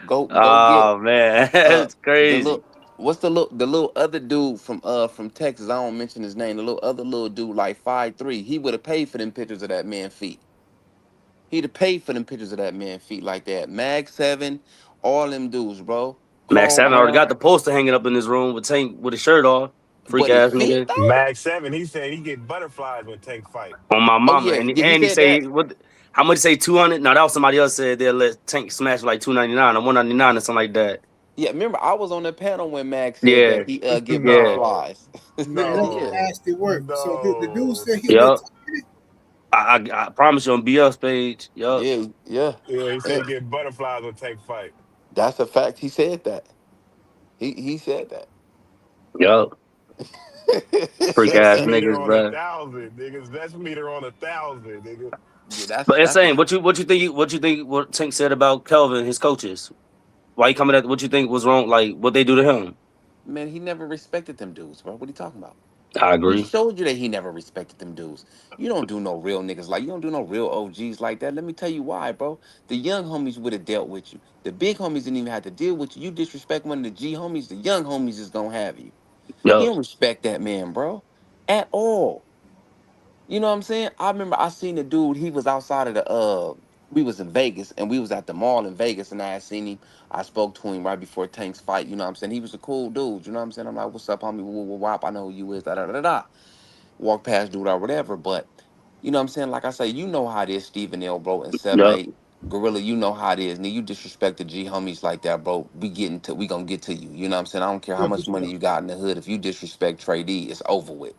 Go get Oh man, uh that's the crazy. little what's the little other dude from Texas. I don't mention his name. The little dude like 5'3". He would have paid for them pictures of that man feet. He'd have paid for them pictures of that man feet like that. Mag 7, all them dudes, bro. Max Carl 7 already Brown. got the poster hanging up in his room with Tank with his shirt off. Freak But his ass feet nigga. though? Mag 7, he said he get butterflies when Tank fight. On my Oh mama. yeah, And yeah, he and he said say that. what how much say 200? No, that was somebody else said they'll let Tank smash like 299 or 199 or something like that. Yeah, remember I was on the panel when Max said Yeah. that he get Yeah. No, butterflies. Man, that's Yeah. no, nasty work. So the dude no. said he'll let. Yup. I promise you on BS page. Yup. Yeah, yeah. Yeah, he said Yeah. he get butterflies when Tank fight. That's a fact. He said that. He said that. Yup. Freak Best ass meter niggas, on a bro. thousand, niggas. Best meter on 1,000, nigga. Yeah, But that's a insane. What Tank said about Kelvin, his coaches? Why you coming at what you think was wrong? Like what they do to him? man. He never respected them dudes, bro. What are you talking about? I He agree. showed you that he never respected them dudes. You don't do no real niggas like you don't do no real OGs like that. Let me tell you why, bro. The young homies would have dealt with you. The big homies didn't even have to deal with you. You disrespect one of the G homies, the young homies is gonna have you. He Yup. don't respect that man, bro, at all. You know what I'm saying? I remember I seen the dude. He was outside of the we was in Vegas and we was at the mall in Vegas and I had seen him. I spoke to him right before Tank's fight. You know what I'm saying? He was a cool dude. You know what I'm saying? I'm like, what's up, homie? Woo, woo, wop. I know who you is. Da da da da. Walk past dude or whatever. But you know what I'm saying? Like I say, you know how it is, Stephen L, bro, and seven Yup. eight. Gorilla, you know how it is. Nigga, you disrespect the G homies like that, bro. We gonna get to you. You know what I'm saying? I don't care how Yeah, for much money sure. you got in the hood. If you disrespect Trey D, it's over with.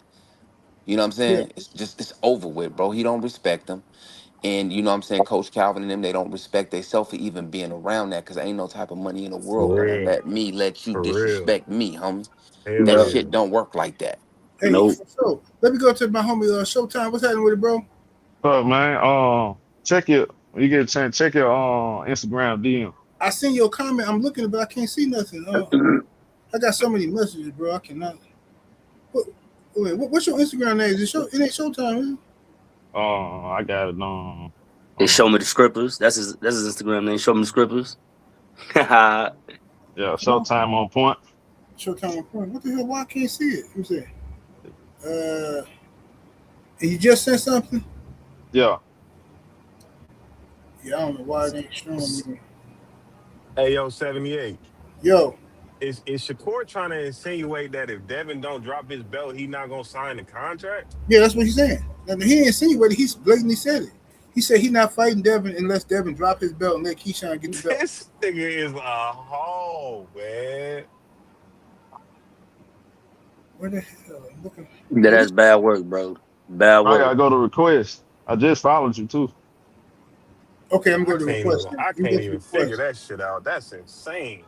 You know what I'm Yeah, saying? It's over with, bro. He don't respect them. And you know what I'm saying? Coach Calvin and them, they don't respect themselves for even being around that because ain't no type of money in the For world gonna real. let you For real. disrespect me, homie. Hell That Yup. yeah. shit don't work like that. hey, Nope. for sure. Let me go to my homie Showtime. What's happening with it, bro? But man, check your when you get a chance, check your Instagram DM. I seen your comment. I'm looking, but I can't see nothing. I got so many messages, bro. I cannot. What, what's your Instagram name? Is it show? It ain't Showtime, is it? I got it They hold show on. me the scrippers. That's his Instagram name. Show me the scrippers. Yup. Yeah, Why? Showtime on point. Showtime on point. What the hell? Why I can't see it? Let me see. And you just sent something? Yeah. Yeah, I don't know why it ain't showing me. Hey, yo, 78. Yo, Is Shakur trying to insinuate that if Devin don't drop his belt, he not gonna sign the contract? yeah, that's what he's saying. Now, he ain't insinuated. He's blatantly said it. He said he not fighting Devin unless Devin drop his belt and let Keyshawn get the belt. This nigga is a hoe, man. Where the hell? I'm looking. Yeah, that's bad work, bro. Bad I gotta work. go to request. I just followed you too. Okay, I'm going to request. I Let me can't get to even figure request. that shit out. That's insane.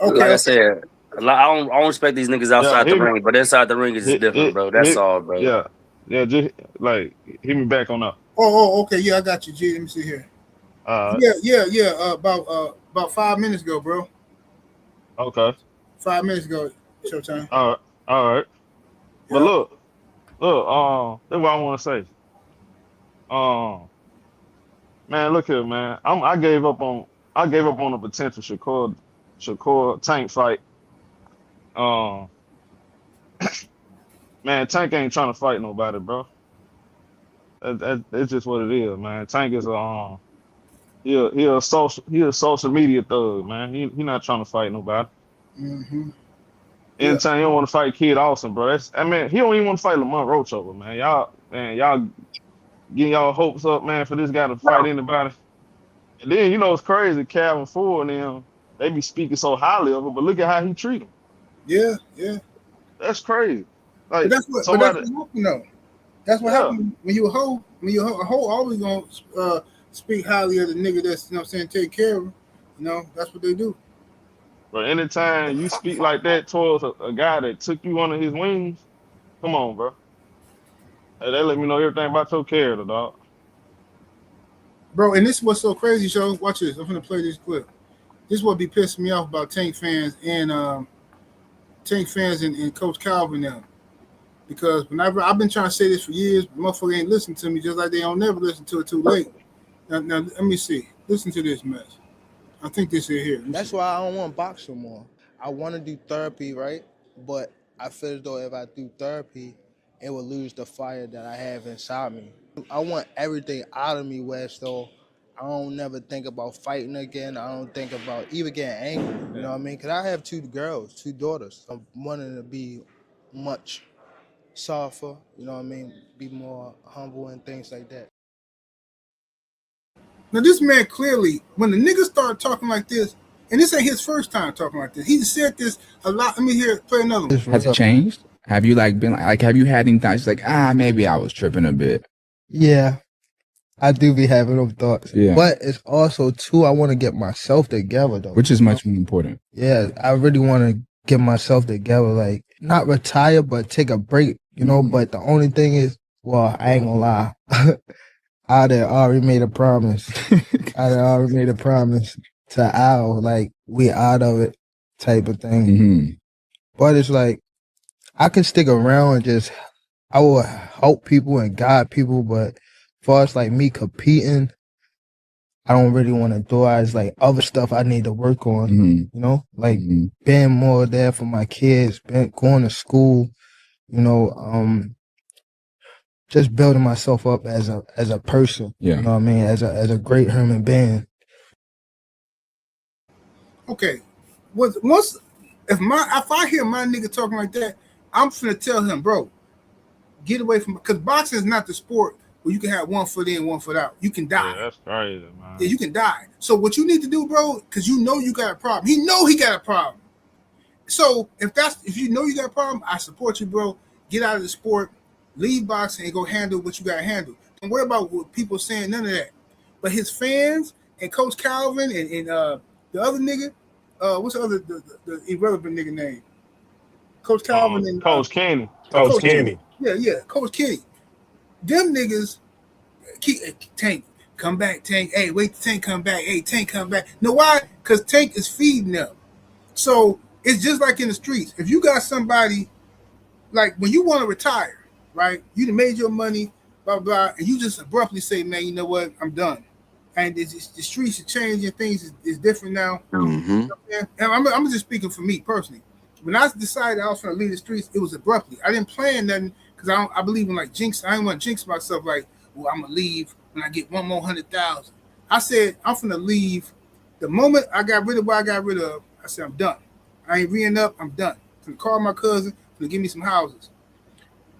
Okay, Like I okay. said, I don't respect these niggas Yeah, outside the hit me. ring, but inside the ring is just different, bro. That's all, bro. Yeah, yeah. Just like hit me back on that. Okay. Yeah, I got you, G. Let me see here. Uh, Yeah. About 5 minutes ago, bro. okay. 5 minutes ago. Showtime. All right. But Yeah. look. That's what I want to say. Man, look here, man. I gave up on the potential Shakur Tank fight. Um, man, Tank ain't trying to fight nobody, bro. It's just what it is, man. Tank is a social media thug, man. He not trying to fight nobody. Mm-hmm. Anytime you don't want to fight Kid Austin, bro. He don't even want to fight Lamont Rochover, man. Y'all getting y'all hopes up, man, for this guy to fight anybody. And then it's crazy, Calvin Ford and them, they be speaking so highly of him, but look at how he treat him. Yeah. That's crazy. But Like that's what somebody, happened, though. That's what happened when you a hoe. When you a hoe, always gonna speak highly of the nigga that's, take care of him. That's what they do. but anytime you speak like that towards a guy that took you under his wings, come on, bro. Hey, they let me know everything about your character, dog. Bro, and this is what's so crazy, show. Watch this. I'm gonna play this clip. This is what be pissing me off about Tank fans and Coach Calvin now. Because whenever I've been trying to say this for years, but motherfucker ain't listen to me, just like they don't never listen to it too late. Now let me see. Listen to this mess. I think this is here. That's why I don't want to box no more. I want to do therapy, right? But I feel as though if I do therapy, it will lose the fire that I have inside me. I want everything out of me, West, though. I don't never think about fighting again. I don't think about even getting angry, you know what I mean? Because I have two daughters. I'm wanting to be much softer, you know what I mean? Be more humble and things like that. Now this man clearly, when the nigga started talking like this, and this ain't his first time talking like this. He said this a lot. Let me play another one. Has it changed? Have you been have you had any thoughts like, maybe I was tripping a bit? Yeah, I do be having those thoughts. Yeah. But it's also, too, I want to get myself together, though. Which is much more important. Yeah, I really want to get myself together, like, not retire, but take a break, But the only thing is, well, I ain't gonna lie. I had already made a promise. To Al, like, we out of it type of thing. Mm-hmm. But it's like, I can stick around and I will help people and guide people, but as far as like me competing, I don't really want to do it. It's like other stuff I need to work on, like being more there for my kids, going to school, just building myself up as a person, Yeah. You know what I mean? As a great human being. Okay. If I hear my nigga talking like that, I'm finna tell him, bro, get away from, because boxing is not the sport where you can have 1 foot in, 1 foot out. You can die. Yeah, that's crazy, man. Yeah, you can die. So what you need to do, bro, because you got a problem. He got a problem. So if you know you got a problem, I support you, bro. Get out of the sport, leave boxing, and go handle what you got to handle. Don't worry about what people saying, none of that. But his fans and Coach Calvin and the other nigga, what's the other the irrelevant nigga name? Coach Calvin and Coach Kenny. Coach Kenny. Yeah, Coach Kenny. Them niggas keep Tank, come back, Tank. Hey, wait till Tank come back. Hey, Tank come back. Know why? Because Tank is feeding them. So it's just like in the streets. If you got somebody, like when you want to retire, right? You done made your money, blah, blah, and you just abruptly say, man, you know what? I'm done. And the streets are changing. Things is different now. Mm-hmm. And I'm just speaking for me personally. When I decided I was going to leave the streets, it was abruptly. I didn't plan nothing because I believe in like jinx. I didn't want to jinx myself like, well, I'm going to leave when I get one more 100,000. I said, I'm going to leave. The moment I got rid of what I got rid of, I said, I'm done. I ain't re up. I'm done. I'm going to call my cousin to give me some houses.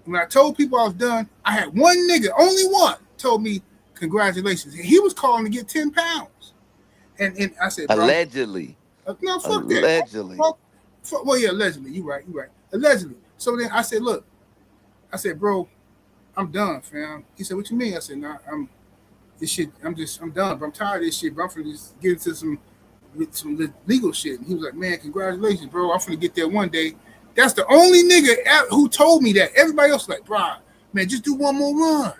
When I told people I was done, I had one nigga, only one, told me, congratulations. And he was calling to get 10 pounds. And I said, bro, Allegedly. no, fuck that. Allegedly. Well, yeah, allegedly. You right. Allegedly. So then I said, look, I said, bro, I'm done, fam. He said, what you mean? I said, nah, this shit, I'm done, bro. I'm tired of this shit, bro. I'm finna just get into some legal shit. And he was like, man, congratulations, bro. I'm finna get there one day. That's the only nigga who told me that. Everybody else was like, bro, man, just do one more run.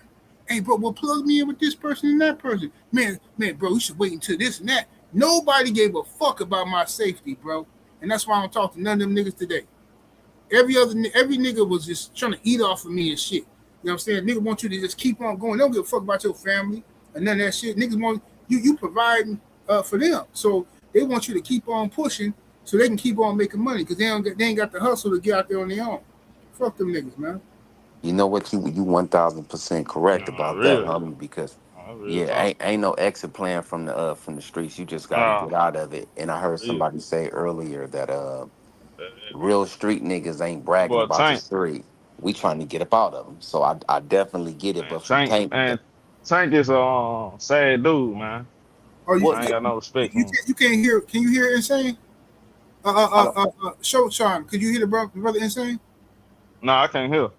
Hey, bro, well, plug me in with this person and that person. Man, bro, you should wait until this and that. Nobody gave a fuck about my safety, bro. And that's why I don't talk to none of them niggas today. Every nigga was just trying to eat off of me and shit. You know what I'm saying? Nigga want you to just keep on going. They don't give a fuck about your family and none of that shit. Niggas want you providing for them. So they want you to keep on pushing so they can keep on making money because they ain't got the hustle to get out there on their own. Fuck them niggas, man. You know what? You 1000% correct Nah, about that, really. homie. Because Nah, real yeah, talk. ain't no exit plan from the streets. You just got to Nah, get out of it. And I heard yeah. somebody say earlier that real street niggas ain't bragging Boy, about the Tank, street. We trying to get up out of them. So I definitely get it. man, But from Tank, Tank is a sad dude, man. Oh, what I ain't got no respect for him. you can't hear? Can you hear Insane? I don't. Show Sean. Could you hear the brother Insane? Nah, I can't hear.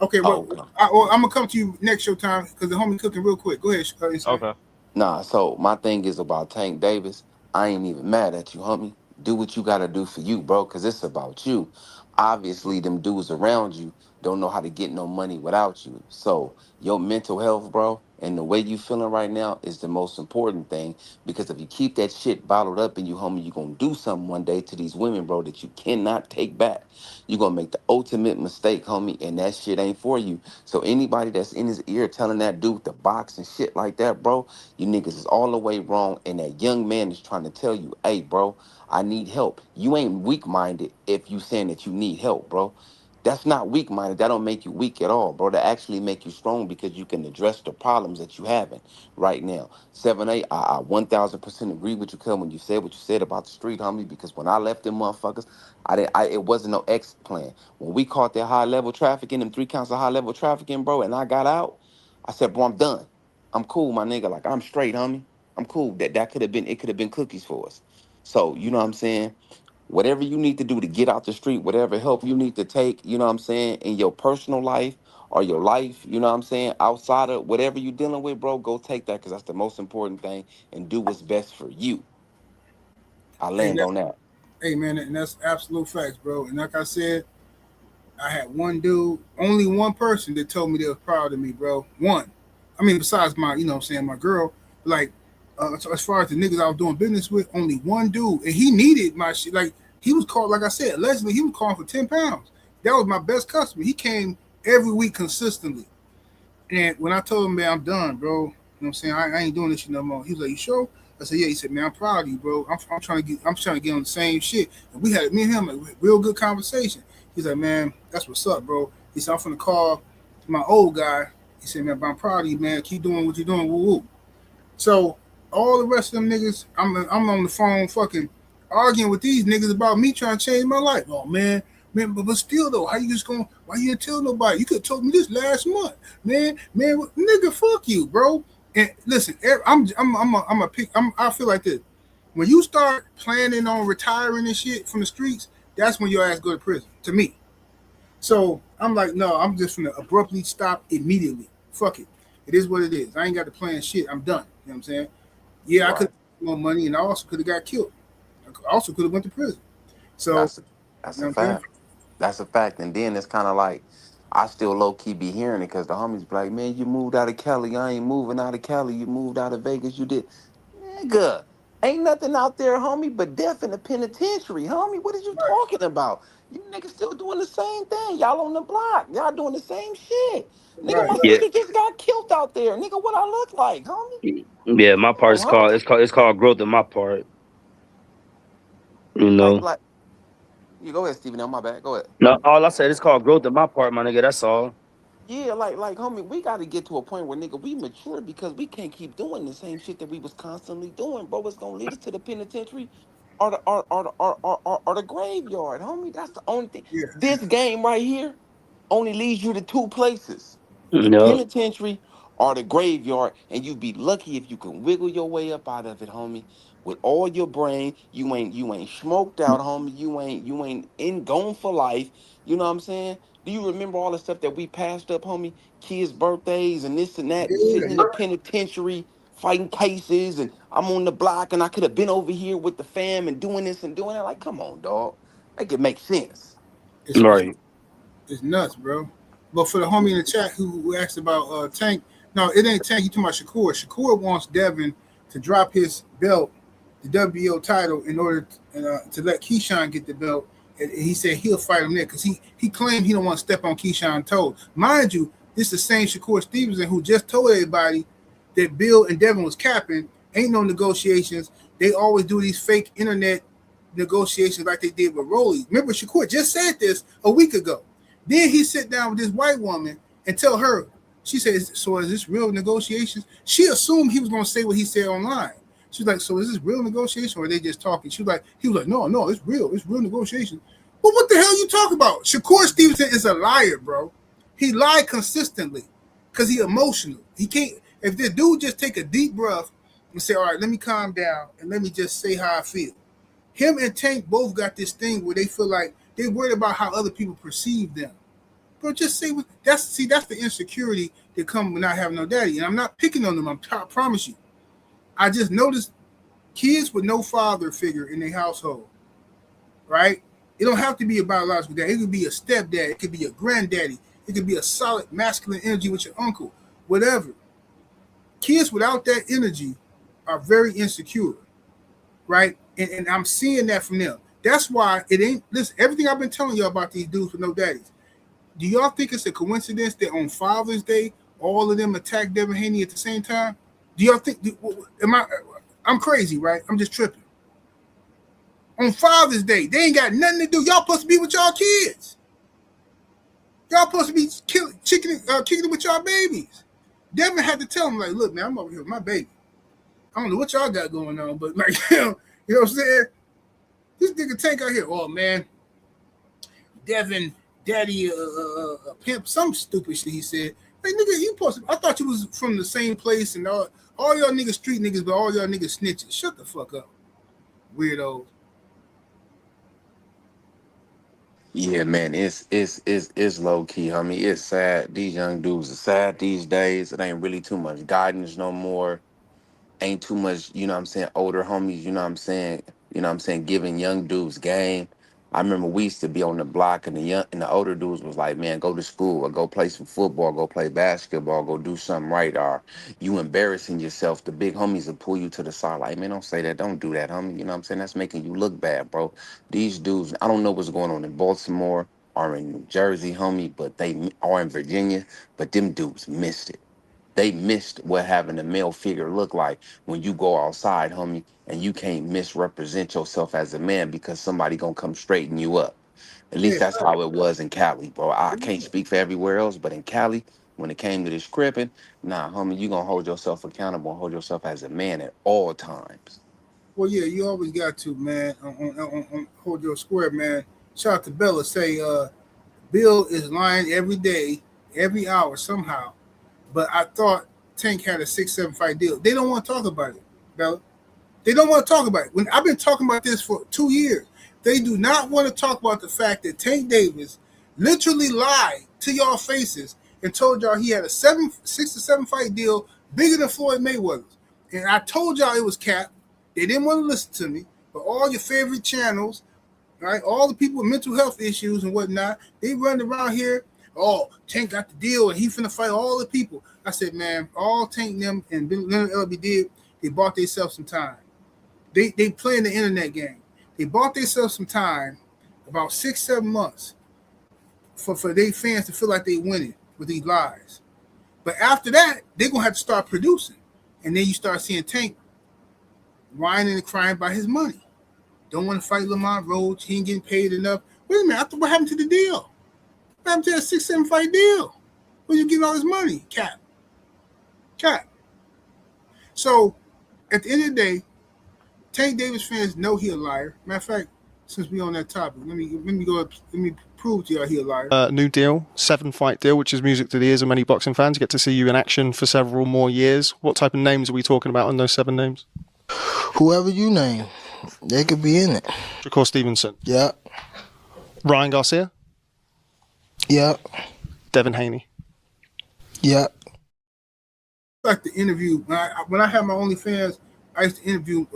Okay, Oh, well, okay. I'm gonna come to you next showtime because the homie cooking real quick. Go ahead, Insane. Okay. Nah, so my thing is about Tank Davis. I ain't even mad at you, homie. Do what you gotta do for you, bro, because it's about you. Obviously, them dudes around you don't know how to get no money without you. So your mental health, bro, and the way you feeling right now is the most important thing. Because if you keep that shit bottled up in you, homie, you gonna do something one day to these women, bro, that you cannot take back. You're gonna make the ultimate mistake, homie, and that shit ain't for you. So anybody that's in his ear telling that dude to box and shit like that, bro, you niggas is all the way wrong, and that young man is trying to tell you, hey, bro, I need help. You ain't weak-minded if you saying that you need help, bro. That's not weak-minded. That don't make you weak at all, bro. That actually make you strong because you can address the problems that you having right now. 7-8, I 1000% agree with you, cuz when you said what you said about the street, homie, because when I left them motherfuckers, it wasn't no exit plan. When we caught that high-level trafficking, them 3 counts of high-level trafficking, bro, and I got out, I said, bro, I'm done. I'm cool, my nigga. Like I'm straight, homie. I'm cool. That could have been it. Could have been cookies for us. So you know what I'm saying. Whatever you need to do to get out the street, whatever help you need to take, you know what I'm saying, in your personal life or your life, you know what I'm saying, outside of whatever you're dealing with, bro, go take that because that's the most important thing and do what's best for you. I Hey, land on that. hey, man, and that's absolute facts, bro. And like I said, I had one dude, only one person that told me they was proud of me, bro. One. I mean, besides my, you know what I'm saying, my girl, like, so as far as the niggas I was doing business with, only one dude. And he needed my shit. Like, he was called, like I said, allegedly, he was calling for 10 pounds. That was my best customer. He came every week consistently. And when I told him, man, I'm done, bro, you know what I'm saying? I ain't doing this shit no more. He was like, you sure? I said, yeah. He said, man, I'm proud of you, bro. I'm trying to get on the same shit. And me and him, a real good conversation. He's like, man, that's what's up, bro. He said, I'm finna call my old guy. He said, man, but I'm proud of you, man. Keep doing what you're doing. Woo woo. So all the rest of them niggas, I'm on the phone fucking arguing with these niggas about me trying to change my life. Oh man, but still though, how you just going? Why you didn't tell nobody? You could have told me this last month, man. Nigga, fuck you, bro. And listen, I feel like this. When you start planning on retiring and shit from the streets, that's when your ass go to prison. To me. So I'm like, no, I'm just gonna abruptly stop immediately. Fuck it. It is what it is. I ain't got to plan shit. I'm done. You know what I'm saying? Yeah, I could Right. have more money, and I also could have got killed. I also could have went to prison. So That's a, that's you know a what I'm saying? fact. That's a fact. And then it's kind of like I still low key be hearing it because the homies be like, man, you moved out of Cali. I ain't moving out of Cali. You moved out of Vegas. You did. Nigga, ain't nothing out there, homie, but death in the penitentiary, homie. What are you Right, talking about? You niggas still doing the same thing. Y'all on the block. Y'all doing the same shit. Nigga, right. my Yeah, sister just got killed out there. Nigga, what I look like, homie? yeah. Come My part on, is called homie. it's called growth in my part. You Like, know. like, you go ahead, Steven. On my back. Go ahead. No, all I said is called growth in my part, my nigga. That's all. Yeah, homie, we got to get to a point where, nigga, we mature because we can't keep doing the same shit that we was constantly doing, bro. It's gonna lead us to the penitentiary or the graveyard, homie. That's the only thing. Yeah, This game right here only leads you to two places: the Yep. penitentiary or the graveyard, and you be lucky if you can wiggle your way up out of it, homie. With all your brain, you ain't smoked out, homie. You ain't in gone for life. You know what I'm saying? Do you remember all the stuff that we passed up, homie? Kids' birthdays and this and that, Yeah, sitting in the penitentiary, fighting cases, and I'm on the block and I could have been over here with the fam and doing this and doing that. Like, come on, dog. Make it make sense. it's Right. it's nuts, bro. But for the homie in the chat who asked about Tank, no, it ain't Tank. You talking about Shakur? Shakur wants Devin to drop his belt, the WBO title, in order to let Keyshawn get the belt. And he said he'll fight him there because he claimed he don't want to step on Keyshawn's toes. Mind you, this is the same Shakur Stevenson who just told everybody that Bill and Devin was capping. Ain't no negotiations. They always do these fake internet negotiations like they did with Rolly. Remember, Shakur just said this a week ago. Then he sit down with this white woman and tell her, she says, so is this real negotiations? She assumed he was going to say what he said online. She's like, so is this real negotiation or are they just talking? He was like, no, it's real negotiation. Well, what the hell you talking about? Shakur Stevenson is a liar, bro. He lied consistently because he emotional. He can't, if this dude just take a deep breath and say, all right, let me calm down and let me just say how I feel. Him and Tank both got this thing where they feel like they're worried about how other people perceive them. Bro, just say that's the insecurity that comes with not having no daddy. And I'm not picking on them. I promise you. I just noticed kids with no father figure in their household, right? It don't have to be a biological dad. It could be a stepdad. It could be a granddaddy. It could be a solid masculine energy with your uncle, whatever. Kids without that energy are very insecure, right? And I'm seeing that from them. That's why it ain't, listen, everything I've been telling y'all about these dudes with no daddies. Do y'all think it's a coincidence that on Father's Day, all of them attacked Devin Haney at the same time? Do y'all think, I'm crazy, right? I'm just tripping. On Father's Day, they ain't got nothing to do. Y'all supposed to be with y'all kids. Y'all supposed to be kicking it with y'all babies. Devin had to tell him, like, look, man, I'm over here with my baby. I don't know what y'all got going on, but like, you know what I'm saying? This nigga Tank out here, oh man, Devin, daddy, pimp, some stupid shit he said. Like, nigga, you supposed to, I thought you was from the same place and all y'all niggas street niggas, but all y'all niggas snitches. Shut the fuck up, weirdos. Yeah, man, it's low key, homie. It's sad. These young dudes are sad these days. It ain't really too much guidance no more. Ain't too much, you know what I'm saying, older homies, giving young dudes game. I remember we used to be on the block and the older dudes was like, man, go to school or go play some football, go play basketball, go do something right, or you embarrassing yourself. The big homies will pull you to the side like, man, don't say that, don't do that, homie. You know what I'm saying? That's making you look bad, bro. These dudes, I don't know what's going on in Baltimore or in New Jersey, homie, but they are in Virginia, but them dudes missed it. They missed what having a male figure look like when you go outside, homie, and you can't misrepresent yourself as a man because somebody gonna come straighten you up. At Yeah, least that's how it was in Cali, bro. I can't speak for everywhere else, but in Cali, when it came to this cripping, nah, homie, you gonna hold yourself accountable and hold yourself as a man at all times. well, yeah, you always got to, man, on hold your square, man. Shout out to Bella, say, Bill is lying every day, every hour, somehow. But I thought Tank had a 6-7 fight deal. They don't want to talk about it, Bella. They don't want to talk about it. When I've been talking about this for 2 years, they do not want to talk about the fact that Tank Davis literally lied to y'all faces and told y'all he had a 6-7 fight deal bigger than Floyd Mayweather's. And I told y'all it was cap. They didn't want to listen to me. But all your favorite channels, right? All the people with mental health issues and whatnot, they run around here. Oh, Tank got the deal and he finna fight all the people. I said, man, all Tank them and Leonard LB did, they bought themselves some time. They playing the internet game. They bought themselves some time, about 6-7 months, for their fans to feel like they winning with these lies. But after that, they're gonna have to start producing. And then you start seeing Tank whining and crying about his money. Don't want to fight Lamont Roach. He ain't getting paid enough. Wait a minute, what happened to the deal? What happened to that 6-7 fight deal? Where you getting all this money? Cap. So at the end of the day, Tank Davis fans know he a liar. Matter of fact, since we on that topic, let me prove to y'all he a liar. New deal, 7-fight deal, which is music to the ears of many boxing fans. Get to see you in action for several more years. What type of names are we talking about on those 7 names? Whoever you name, they could be in it. Shakur Stevenson. Yep. Ryan Garcia. Yep. Devin Haney. Yep. Like the interview when I had my OnlyFans, I used to interview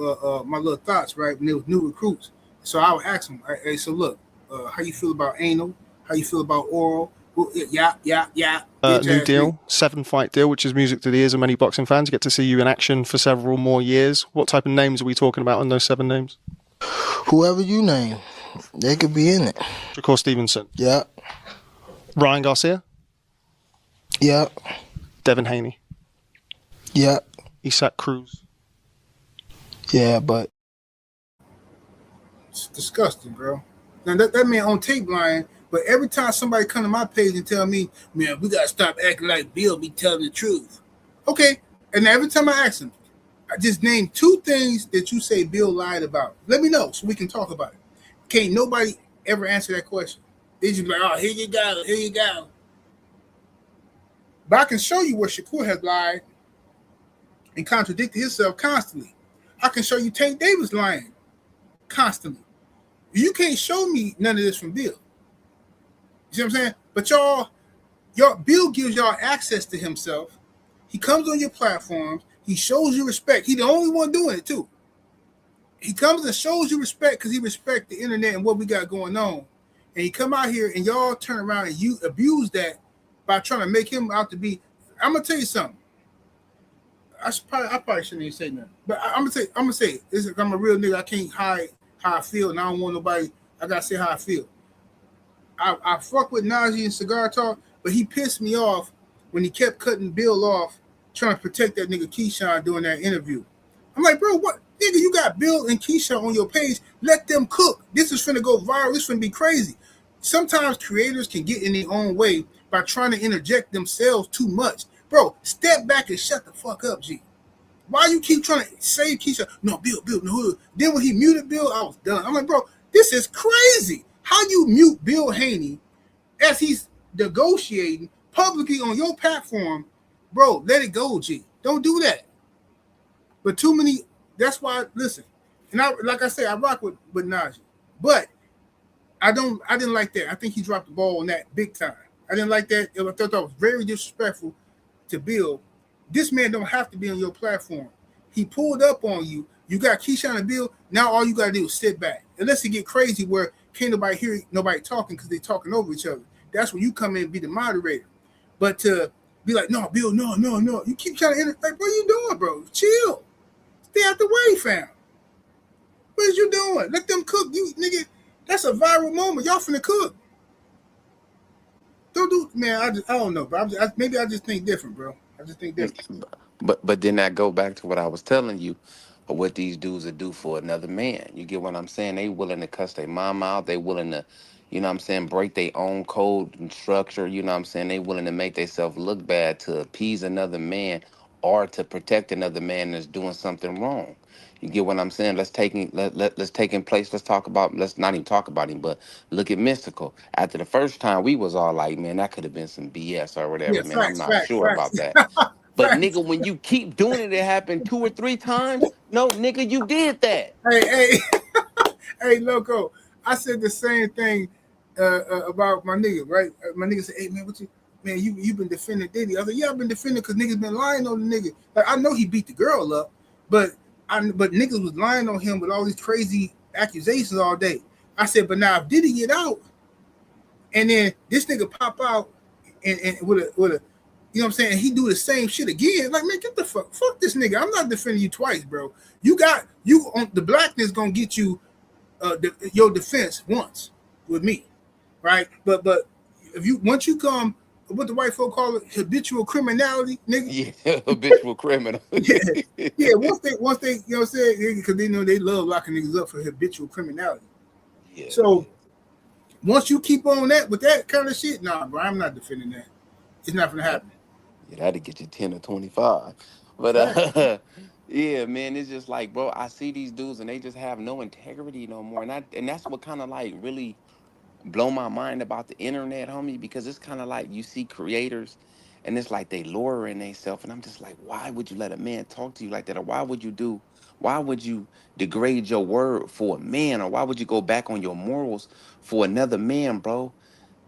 my little thoughts, right? When there was new recruits, so I would ask them, "Hey, so look, how you feel about anal? How you feel about oral? Well, yeah. New deal, 7-fight deal, which is music to the ears of many boxing fans. Get to see you in action for several more years. What type of names are we talking about on those 7 names? Whoever you name, they could be in it. Shakur Stevenson. Yep. Ryan Garcia. Yep. Devin Haney. Yep. Isak Cruz. Yeah, but it's disgusting, bro. Now that man on tape lying, but every time somebody come to my page and tell me, man, we gotta stop acting like Bill be telling the truth. Okay, and every time I ask him, I just name 2 things that you say Bill lied about. Let me know so we can talk about it. Can't nobody ever answer that question. They just be like, oh, here you go. But I can show you where Shakur has lied and contradicted himself constantly. I can show you Tank Davis lying constantly. You can't show me none of this from Bill. You see what I'm saying? But y'all, Bill gives y'all access to himself. He comes on your platforms. He shows you respect. He's the only one doing it too. He comes and shows you respect because he respects the internet and what we got going on. And he come out here and y'all turn around and you abuse that by trying to make him out to be. I'm gonna tell you something. I probably shouldn't even say nothing, but I'm gonna say it. I'm a real nigga. I can't hide how I feel, and I don't want nobody. I gotta say how I feel. I fuck with Najee and Cigar Talk, but he pissed me off when he kept cutting Bill off, trying to protect that nigga Keyshawn during that interview. I'm like, bro, what nigga? You got Bill and Keyshawn on your page. Let them cook. This is finna go viral. This finna be crazy. Sometimes creators can get in their own way by trying to interject themselves too much. Bro, step back and shut the fuck up, G. Why you keep trying to save Keisha? No, Bill, no. Then when he muted Bill, I was done. I'm like, bro, this is crazy. How you mute Bill Haney as he's negotiating publicly on your platform? Bro, let it go, G. Don't do that. But too many, that's why, listen. And like I said, I rock with Najee. But I didn't like that. I think he dropped the ball on that big time. I didn't like that. I thought that was very disrespectful to Bill. This man don't have to be on your platform. He pulled up on you. You got Keyshawn and Bill. Now all you got to do is sit back. Unless it get crazy where can't nobody hear nobody talking because they talking over each other. That's when you come in and be the moderator. But to be like, no, Bill, no. You keep trying to interfere. What are you doing, bro? Chill. Stay out the way, fam. What is you doing? Let them cook. You nigga, that's a viral moment. Y'all finna cook. Don't do, man. I don't know, bro. Maybe I just think different, bro. I just think different. But then I go back to what I was telling you, of what these dudes would do for another man. You get what I'm saying? They willing to cuss their mom out. They willing to, you know what I'm saying, break their own code and structure. You know what I'm saying? They willing to make themselves look bad to appease another man or to protect another man that's doing something wrong. You get what I'm saying? Let's take in place. Let's not even talk about him, but look at Mystical. After the first time, we was all like, man, that could have been some BS or whatever, Yeah, man. I'm not facts. sure about that. But nigga, when you keep doing it, it happened 2 or 3 times. No, nigga, you did that. Hey, hey, Loco. I said the same thing about my nigga, right? My nigga said, hey, man, you been defending Diddy. I was like, yeah, I've been defending because niggas been lying on the nigga. Like, I know he beat the girl up, but niggas was lying on him with all these crazy accusations all day. I said, but now if Diddy get out, and then this nigga pop out and with a you know what I'm saying, he do the same shit again. Like, man, get the fuck this nigga. I'm not defending you twice, bro. You on the blackness gonna get you your defense once with me, right? But if once you come, what the white folk call it, habitual criminality, nigga. Yeah, habitual criminal. yeah. Once they, you know what I'm saying, because they know they love locking niggas up for habitual criminality. Yeah. So once you keep on that with that kind of shit, nah, bro, I'm not defending that. It's not gonna happen. Yeah, that'd get you 10 or 25. But yeah, man, it's just like, bro, I see these dudes and they just have no integrity no more. And that's what kind of like really blow my mind about the internet, homie, because it's kind of like you see creators and it's like they lowering themselves. And I'm just like, why would you let a man talk to you like that? Or why would you degrade your word for a man? Or why would you go back on your morals for another man, bro?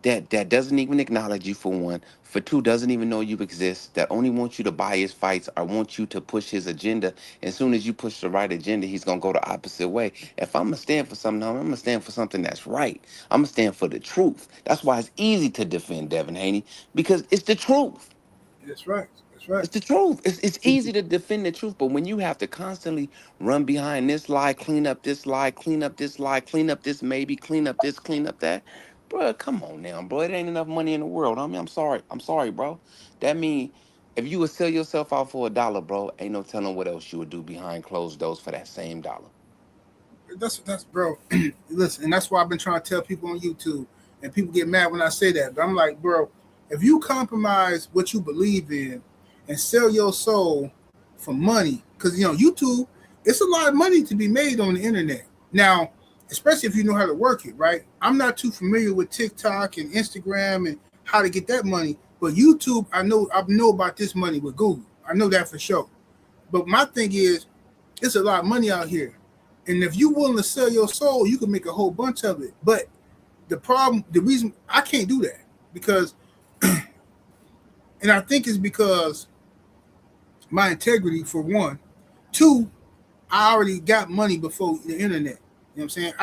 That doesn't even acknowledge you for one, for two doesn't even know you exist, that only wants you to buy his fights or wants you to push his agenda. As soon as you push the right agenda, he's gonna go the opposite way. If I'm gonna stand for something, I'm gonna stand for something that's right. I'm gonna stand for the truth. That's why it's easy to defend Devin Haney, because it's the truth. That's right. That's right. It's the truth. It's easy to defend the truth, but when you have to constantly run behind this lie, clean up this lie, clean up this lie, clean up this maybe, clean up this, clean up that, bro, come on now, bro. It ain't enough money in the world. I mean, I'm sorry. I'm sorry, bro. That mean if you would sell yourself out for $1, bro, ain't no telling what else you would do behind closed doors for that same dollar. That's bro. Listen, and that's why I've been trying to tell people on YouTube, and people get mad when I say that. But I'm like, bro, if you compromise what you believe in and sell your soul for money, because YouTube, it's a lot of money to be made on the internet now, especially if you know how to work it, right? I'm not too familiar with TikTok and Instagram and how to get that money, but YouTube, I know about this money with Google. I know that for sure. But my thing is, it's a lot of money out here. And if you're willing to sell your soul, you can make a whole bunch of it. But the reason I can't do that, because, and I think it's because my integrity, for one. Two, I already got money before the internet. You know what I'm saying?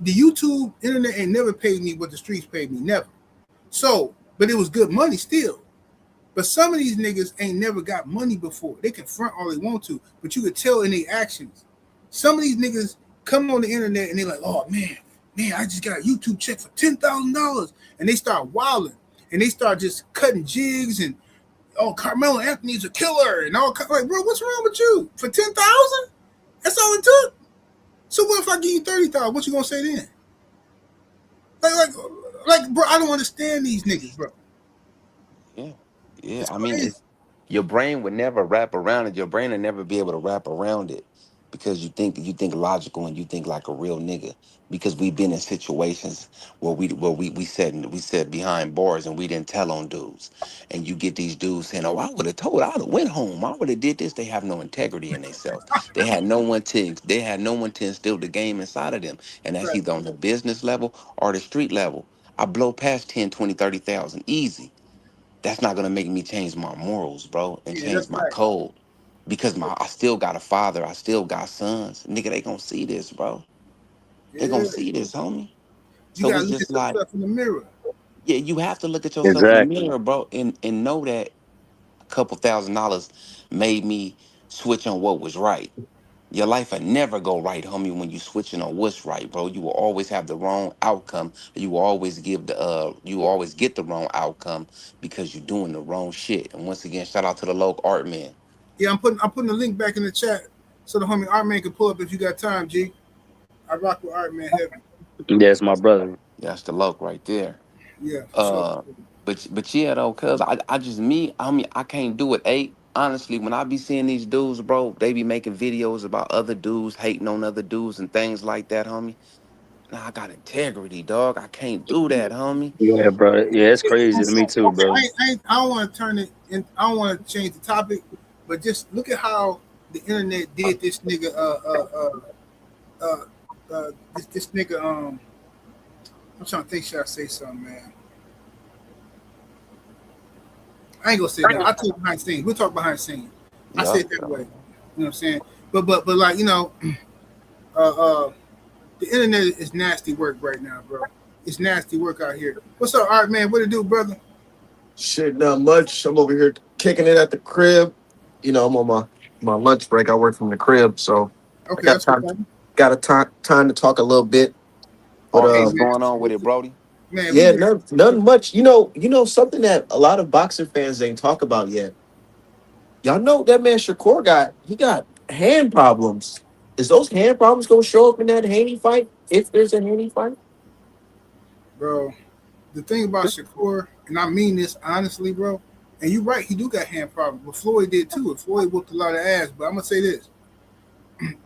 The YouTube internet ain't never paid me what the streets paid me, never. So, but it was good money still. But some of these niggas ain't never got money before. They can front all they want to, but you could tell in their actions. Some of these niggas come on the internet and they're like, oh man, I just got a YouTube check for $10,000. And they start wilding and they start just cutting jigs and, oh, Carmelo Anthony's a killer and all. Like, bro, what's wrong with you? For 10,000? That's all it took. So what if I give you 30,000? What you gonna say then? Like, bro, I don't understand these niggas, bro. Yeah. Yeah. It's I mean, crazy. it's your brain would never wrap around it. Your brain would never be able to wrap around it because you think logical and you think like a real nigga. Because we've been in situations where we sat behind bars and we didn't tell on dudes. And you get these dudes saying, oh, I would have told, I would have went home. I would have did this. They have no integrity in themselves. They had no one to instill the game inside of them. And that's Right. either on the business level or the street level. I blow past 10, 20, 30,000 easy. That's not gonna make me change my morals, bro, and Yeah, change that's my right. code. Because I still got a father, I still got sons. Nigga, they gonna see this, bro. They gonna Yeah. see this, homie. You So gotta it's look just at like, yourself in the mirror. yeah, you have to look at yourself in the Exactly. mirror, bro, and know that a couple $1,000 made me switch on what was right. Your life will never go right, homie, when you switching on what's right, bro. You will always have the wrong outcome. You will always you will always get the wrong outcome because you're doing the wrong shit. And once again, shout out to the local art man. Yeah, I'm putting the link back in the chat so the homie Art Man can pull up if you got time, G. I rock with Art Man heavy. That's my brother. That's the loc right there. Yeah, for sure. Uh, but yeah, though, cuz I just I mean, I can't do it. Honestly, when I be seeing these dudes, bro, they be making videos about other dudes, hating on other dudes and things like that, homie. Nah, I got integrity, dog. I can't do that, homie. Yeah, bro. Yeah, it's crazy to me too, bro. I don't want to turn it in. I don't want to change the topic, but just look at how the internet did this nigga. This nigga. I'm trying to think. Should I say something, man? I ain't gonna say that. I talk behind the scenes. We'll talk behind the scenes. I say Yup. it that way. You know what I'm saying? But like the internet is nasty work right now, bro. It's nasty work out here. What's up, Art Man? What it do, brother? Shit, not much. I'm over here kicking it at the crib. You know, I'm on my lunch break. I work from the crib, so I Okay, got that's time. okay. Got a time to talk a little bit. But Oh, Hey what's man, going on with it, Brody? man, we yeah, here. none much. You know something that a lot of boxing fans ain't talk about yet. Y'all know that man Shakur got hand problems. Is those hand problems gonna show up in that Haney fight? If there's a Haney fight? Bro, the thing about Shakur, and I mean this honestly, bro, and you're right, he do got hand problems, but Floyd did too. And Floyd whooped a lot of ass. But I'm gonna say this: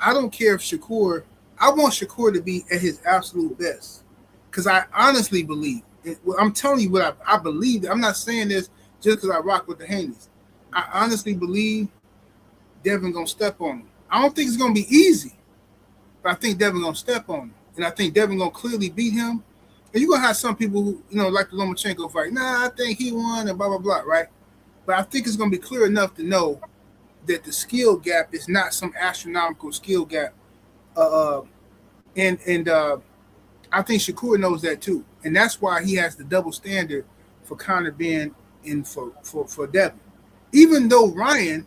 I don't care if I want Shakur to be at his absolute best. because I honestly believe. I'm telling you what I believe. I'm not saying this just because I rock with the Haneys. I honestly believe Devin gonna step on him. I don't think it's gonna be easy, but I think Devin gonna step on him, and I think Devin gonna clearly beat him. And you're gonna have some people who like the Lomachenko fight. Nah, I think he won and blah blah blah, right? But I think it's gonna be clear enough to know that the skill gap is not some astronomical skill gap. Uh, and I think Shakur knows that too, and that's why he has the double standard for Conor being in for Devin. Even though Ryan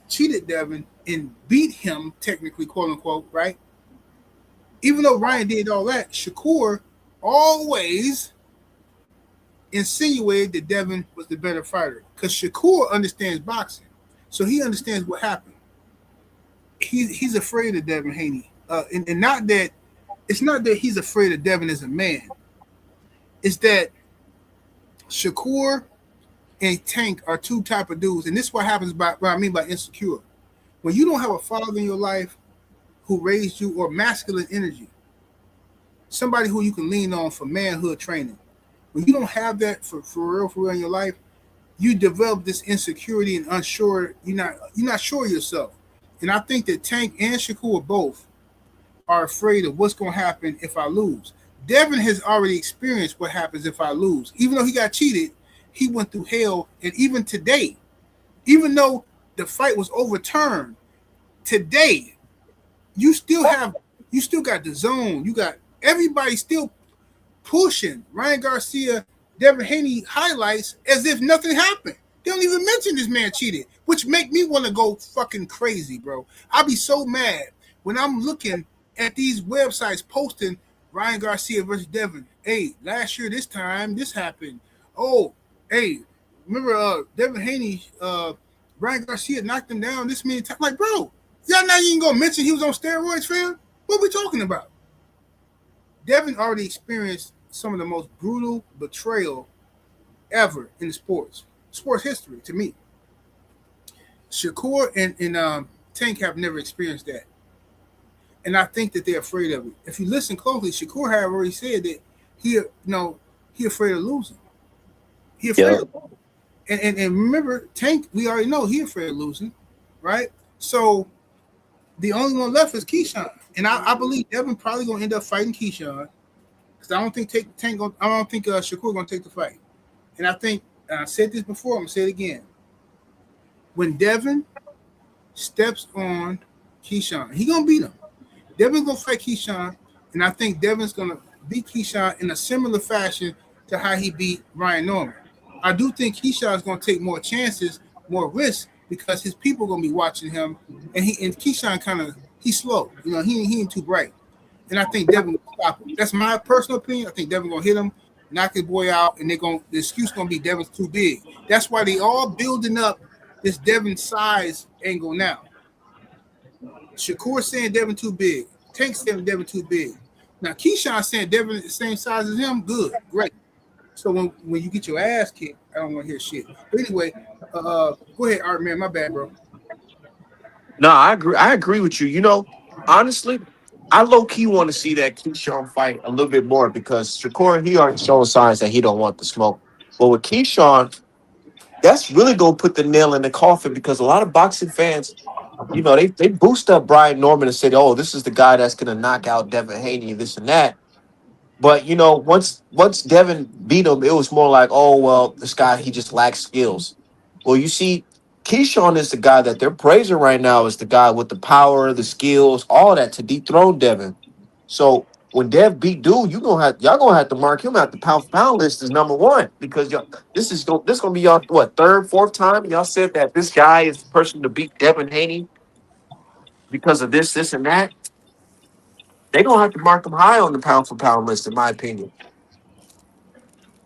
cheated Devin and beat him technically, quote unquote, right? Even though Ryan did all that, Shakur always insinuated that Devin was the better fighter because Shakur understands boxing, so he understands what happened. He's afraid of Devin Haney, and not that it's not that he's afraid of Devin as a man. It's that Shakur and Tank are two type of dudes, and this is what happens by what I mean by insecure. When you don't have a father in your life who raised you or masculine energy, somebody who you can lean on for manhood training. When you don't have that for real in your life, you develop this insecurity and unsure. You're not sure of yourself. And I think that Tank and Shakur both are afraid of what's going to happen if I lose. Devin has already experienced what happens if I lose. Even though he got cheated, he went through hell. And even today, even though the fight was overturned, today, you still got the zone. You got everybody still pushing Ryan Garcia, Devin Haney highlights as if nothing happened. They don't even mention this man cheated, which make me want to go fucking crazy, bro. I'll be so mad when I'm looking at these websites posting Ryan Garcia versus Devin. Hey, last year this time this happened. Oh, hey, remember Devin Haney, Ryan Garcia knocked him down this many times. Like, bro, y'all not even gonna mention he was on steroids, fam? What are we talking about? Devin already experienced some of the most brutal betrayal ever in the sports history, to me. Shakur and Tank have never experienced that. And I think that they're afraid of it. If you listen closely, Shakur had already said that he afraid of losing. He afraid of losing. And remember, Tank, we already know he afraid of losing, right? So the only one left is Keyshawn. And I believe Devin probably gonna end up fighting Keyshawn. Because I don't think Shakur gonna take the fight. And I think, and I said this before, I'm gonna say it again. When Devin steps on Keyshawn, he gonna beat him. Devin's gonna fight Keyshawn, and I think Devin's gonna beat Keyshawn in a similar fashion to how he beat Ryan Norman. I do think Keyshawn's gonna take more chances, more risks, because his people are gonna be watching him, and Keyshawn he's slow. He ain't too bright. And I think Devin will stop him. That's my personal opinion. I think Devin gonna hit him, knock his boy out, and the excuse gonna be Devin's too big. That's why they all building up this Devin size angle now. Shakur saying Devin too big. Tank saying Devin too big. Now Keyshawn saying Devin the same size as him. Good, great. So when you get your ass kicked, I don't want to hear shit. But anyway, go ahead, Art man. My bad, bro. No, I agree. I agree with you. Honestly, I low key want to see that Keyshawn fight a little bit more because Shakur, he already showing signs that he don't want the smoke. But with Keyshawn, that's really gonna put the nail in the coffin because a lot of boxing fans, they boost up Brian Norman and said, "Oh, this is the guy that's gonna knock out Devin Haney, this and that." But once Devin beat him, it was more like, "Oh well, this guy he just lacks skills." Well, you see, Keyshawn is the guy that they're praising right now is the guy with the power, the skills, all that to dethrone Devin. So when Dev beat dude, y'all gonna have to mark him at the pound for pound list as number one because this gonna be y'all what third, fourth time y'all said that this guy is the person to beat Devin Haney because of this, and that. They gonna have to mark him high on the pound for pound list, in my opinion.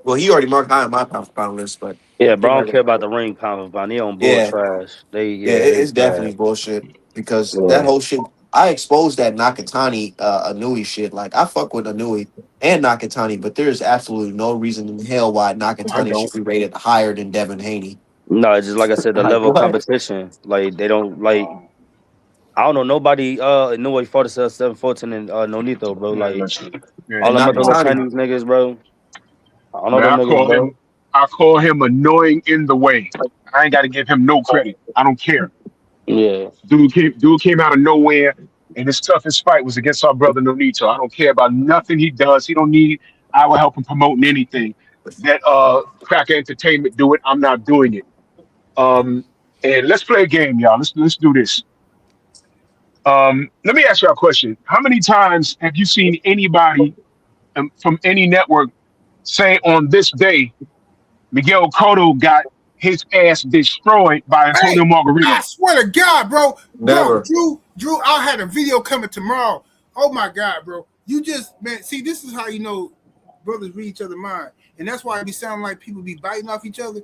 Well, he already marked high on my pound for pound list, but Yeah, bro, they I might don't care go about higher. the ring pound, but they on bull Yeah, trash. yeah, They it's trash. definitely bullshit because that Yeah. whole shit. I exposed that Nakatani Anui shit. Like I fuck with Anui and Nakatani, but there's absolutely no reason in hell why I Nakatani should don't. be rated higher than Devin Haney. No, it's just like I said, the Like level of what? competition. Like they don't like. I don't know nobody in New York fought himself 714 and Nonito, bro. Man, Like listen, all And them man, other little Nakatani. Chinese niggas, bro. I don't know man, them niggas, bro. I call him annoying in the way. I ain't got to give him no credit. I don't care. Yeah. Dude came out of nowhere, and his toughest fight was against our brother Nonito. I don't care about nothing he does. He don't need our help in promoting anything. That Cracker Entertainment do it. I'm not doing it. And let's play a game, y'all. Let's do this. Let me ask you a question. How many times have you seen anybody from any network say on this day Miguel Cotto got his ass destroyed by Antonio Hey, I Margarito? swear to God, bro. Never. Drew, I had a video coming tomorrow. Oh my God, bro. You just, man, see, this is how you know brothers read each other's mind. And that's why it be sounding like people be biting off each other.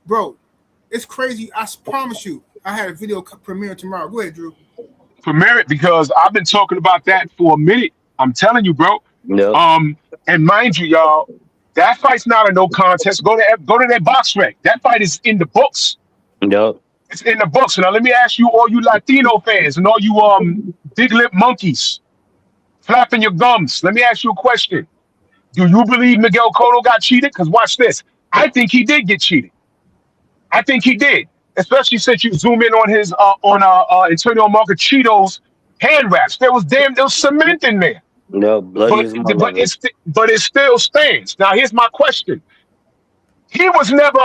Bro, it's crazy. I promise you, I had a video premiere tomorrow. Go ahead, Drew. For merit, because I've been talking about that for a minute. I'm telling you, bro. Yep. And mind you, y'all, that fight's not a no contest. Go to that box rec. That fight is in the books. Yep. It's in the books. Now let me ask you, all you Latino fans and all you big lip monkeys flapping your gums. Let me ask you a question. Do you believe Miguel Cotto got cheated? Because watch this. I think he did get cheated. I think he did, especially since you zoom in on his Antonio Margarito's hand wraps. There was cement in there. Yep. Bloody as motherfucker. But it still stands. Now here's my question. He was never